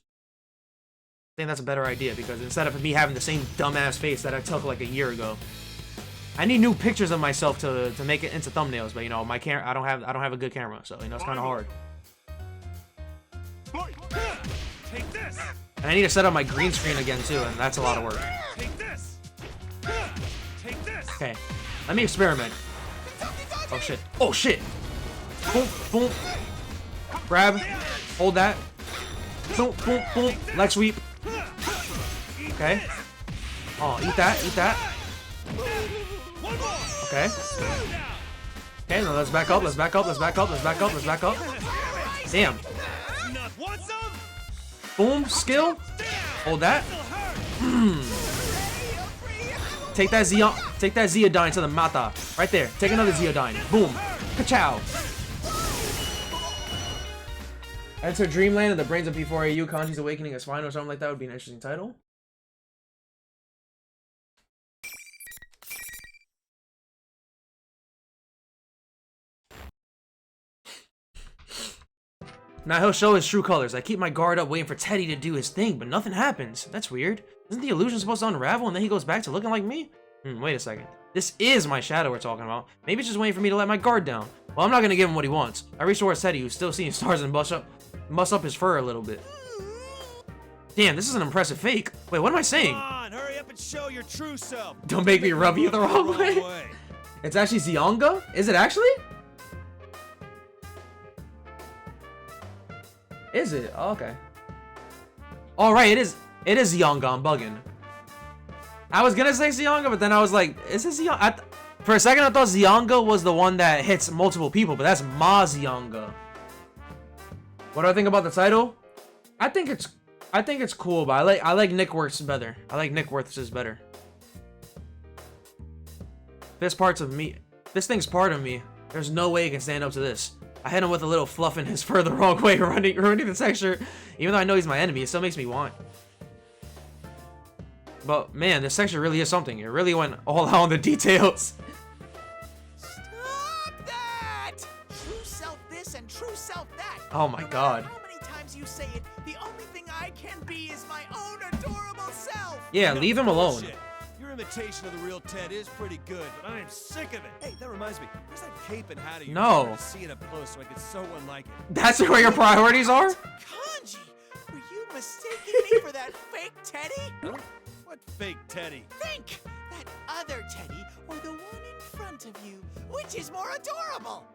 Speaker 1: I think that's a better idea because instead of me having the same dumbass face that I took like a year ago, I need new pictures of myself to make it into thumbnails. But you know, my camera, I don't have a good camera, so you know it's kind of hard.
Speaker 15: Take this.
Speaker 1: And I need to set up my green screen again too, and that's a lot of work.
Speaker 15: Take this. Take this.
Speaker 1: Okay, let me experiment. Oh shit! Oh shit! Boom! Boom! Grab. Hold that. Boom! Boom! Boom! Leg sweep. Okay. Oh, eat that! Eat that! Okay. Okay, now let's back up. Let's back up. Let's back up. Let's back up. Let's back up. Damn. Boom! Skill. Hold that. Take that Zeodyne to the mata. Right there. Take another Zeodyne. Boom. Ka-chow. Enter Dreamland and the Brains of P4AU. Kanji's Awakening is fine or something like that would be an interesting title. Now he'll show his true colors. I keep my guard up waiting for Teddy to do his thing, but nothing happens. That's weird. Isn't the illusion supposed to unravel and then he goes back to looking like me? Wait a second. This is my shadow we're talking about. Maybe it's just waiting for me to let my guard down. Well, I'm not gonna give him what he wants. I reach towards Teddy, who's still seeing stars and muss up his fur a little bit. Damn, this is an impressive fake. Wait, what am I saying?
Speaker 15: Come on, hurry up and show your true self.
Speaker 1: Don't make me rub you the wrong way. It's actually Zeonga? Is it actually? Is it? Oh, okay. All right, it is Zeonga. I'm bugging. I was gonna say Zeonga, but then I was like, is it Zeonga? For a second, I thought Zeonga was the one that hits multiple people, but that's Ma Zeonga. What do I think about the title? I think it's cool, but I like Nick Worth's better. I like Nick Worth's better. This thing's part of me. There's no way it can stand up to this. I hit him with a little fluff in his fur the wrong way, ruining the texture. Even though I know he's my enemy, it still makes me want. But man, this texture really is something. It really went all out on the details.
Speaker 6: Stop that! True self this and true self that.
Speaker 1: Oh my god.
Speaker 6: How many times you say it, the only thing I can be is my own adorable self.
Speaker 1: Yeah, leave him alone.
Speaker 15: Bullshit. Your imitation of the real Ted is pretty good, but I am sick of it. Hey, that reminds me. Where's that cape and hat of yours?
Speaker 1: No.
Speaker 15: I want to see it up close so I could so unlike it.
Speaker 1: That's where your priorities are?
Speaker 6: Kanji, were you mistaking me for that fake Teddy?
Speaker 15: Huh? What fake Teddy?
Speaker 6: Think! That other Teddy or the one in front of you. Which is more adorable?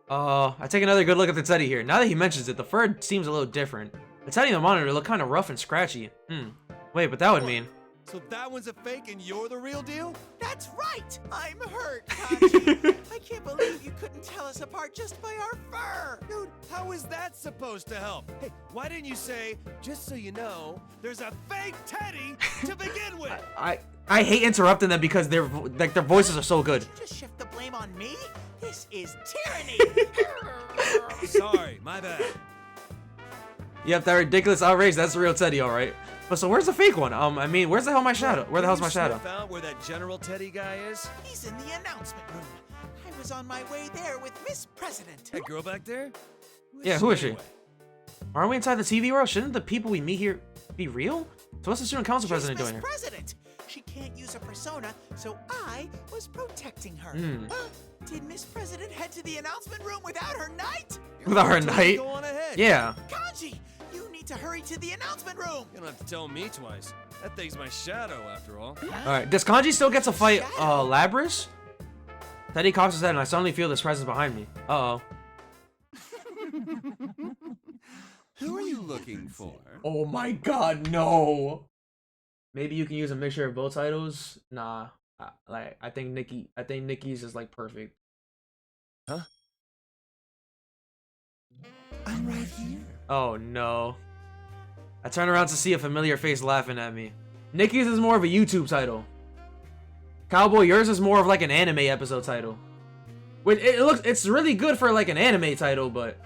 Speaker 1: I take another good look at the Teddy here. Now that he mentions it, the fur seems a little different. The Teddy in the monitor look kind of rough and scratchy. Wait, but that would mean...
Speaker 15: So that one's a fake and you're the real deal?
Speaker 6: That's right! I'm hurt, Kanji. I can't believe you couldn't tell us apart just by our fur.
Speaker 15: Dude, how is that supposed to help? Hey, why didn't you say, just so you know, there's a fake Teddy to begin with?
Speaker 1: I hate interrupting them because their voices are so good.
Speaker 6: Did you just shift the blame on me? This is tyranny.
Speaker 15: Sorry, my bad.
Speaker 1: Yep, that ridiculous outrage, that's the real Teddy, alright. But so where's the fake one? I mean, where's the hell my shadow? Where the hell's my shadow?
Speaker 15: Found where that General Teddy guy is?
Speaker 6: He's in the announcement room. I was on my way there with Miss President.
Speaker 15: That girl back there?
Speaker 1: Yeah, who is she? Aren't we inside the TV world? Shouldn't the people we meet here be real? So what's the student council president doing here?
Speaker 6: President. She can't use a persona, so I was protecting her. Did Miss President head to the announcement room without her knight?
Speaker 1: Without her knight?
Speaker 15: Go on ahead.
Speaker 1: Yeah.
Speaker 6: Kanji, you need to hurry to the announcement room.
Speaker 15: You don't have to tell me twice. That thing's my shadow, after all.
Speaker 1: Alright, does Kanji still get to fight Labras? Teddy cocks his head and I suddenly feel this presence behind me. Uh-oh.
Speaker 15: Who are you looking for?
Speaker 1: Oh my god, no! Maybe you can use a mixture of both titles? Nah. I think Nikki's is like perfect.
Speaker 15: Huh?
Speaker 6: I'm right here.
Speaker 1: Oh no. I turn around to see a familiar face laughing at me. Nikki's is more of a YouTube title. Cowboy, yours is more of like an anime episode title. It's really good for like an anime title, but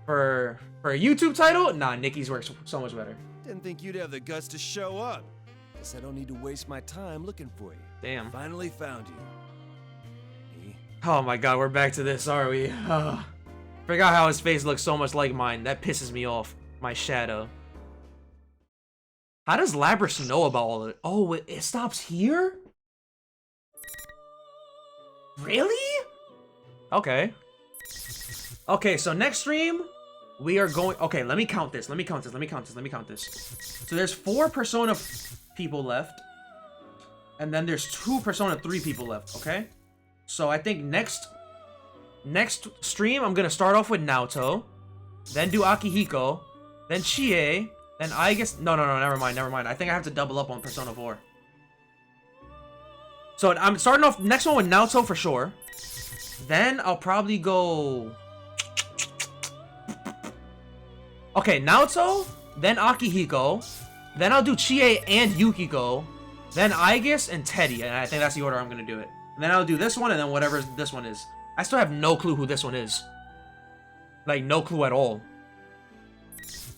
Speaker 1: for a YouTube title, nah, Nikki's works so much better.
Speaker 15: Didn't think you'd have the guts to show up. Guess I don't need to waste my time looking for you.
Speaker 1: Damn.
Speaker 15: Finally found you.
Speaker 1: Oh my god, we're back to this, are we? Forgot how his face looks so much like mine. That pisses me off. My shadow. How does Labras know about all of it? Oh, it stops here? Really? Okay. Okay, so next stream, we are going... Okay, let me count this. Let me count this. So there's 4 Persona people left. And then there's 2 Persona 3 people left, okay? So I think next stream, I'm gonna start off with Naoto. Then do Akihiko. Then Chie. Then I guess... No, never mind. I think I have to double up on Persona 4. So I'm starting off next one with Naoto for sure. Then I'll probably go... Okay, Naoto, then Akihiko, then I'll do Chie and Yukiko, then Aigis and Teddy, and I think that's the order I'm gonna do it. And then I'll do this one, and then whatever this one is. I still have no clue who this one is. Like, no clue at all.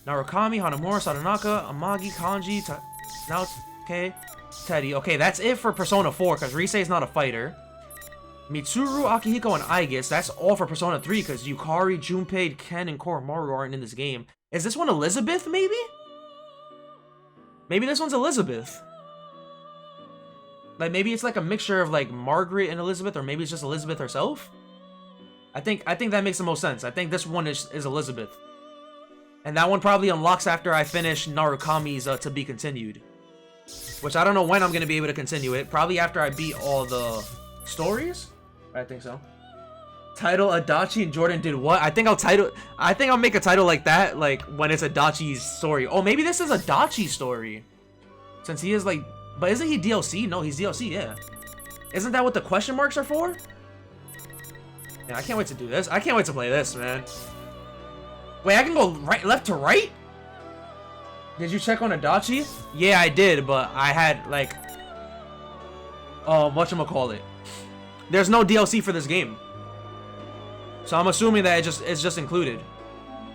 Speaker 1: Narukami, Hanamura, Sadanaka, Amagi, Kanji, Naoto, Teddy. Okay, that's it for Persona 4, because Risei is not a fighter. Mitsuru, Akihiko, and Aigis, that's all for Persona 3, because Yukari, Junpei, Ken, and Koromaru aren't in this game. Is this one Elizabeth, maybe? Maybe this one's Elizabeth. Like, maybe it's like a mixture of, like, Margaret and Elizabeth, or maybe it's just Elizabeth herself? I think that makes the most sense. I think this one is Elizabeth. And that one probably unlocks after I finish Narukami's To Be Continued. Which I don't know when I'm going to be able to continue it. Probably after I beat all the stories? I think so. Title Adachi and Jordan did what? I think I'll make a title like that, like when it's Adachi's story. Oh, maybe this is Adachi's story. Since he is like, but isn't he DLC? No, he's DLC, yeah. Isn't that what the question marks are for? Yeah, I can't wait to do this. I can't wait to play this, man. Wait, I can go left to right? Did you check on Adachi? Yeah, I did, but I had like, whatchamacallit. There's no DLC for this game. So I'm assuming that it's just included.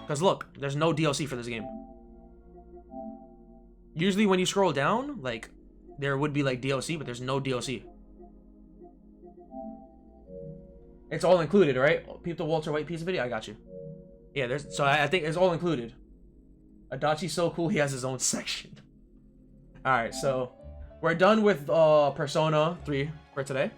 Speaker 1: Because look, there's no DLC for this game. Usually when you scroll down, like, there would be like DLC, but there's no DLC. It's all included, right? Peep the Walter White piece video? I got you. Yeah, so I think it's all included. Adachi's so cool, he has his own section. Alright, so we're done with Persona 3 for today.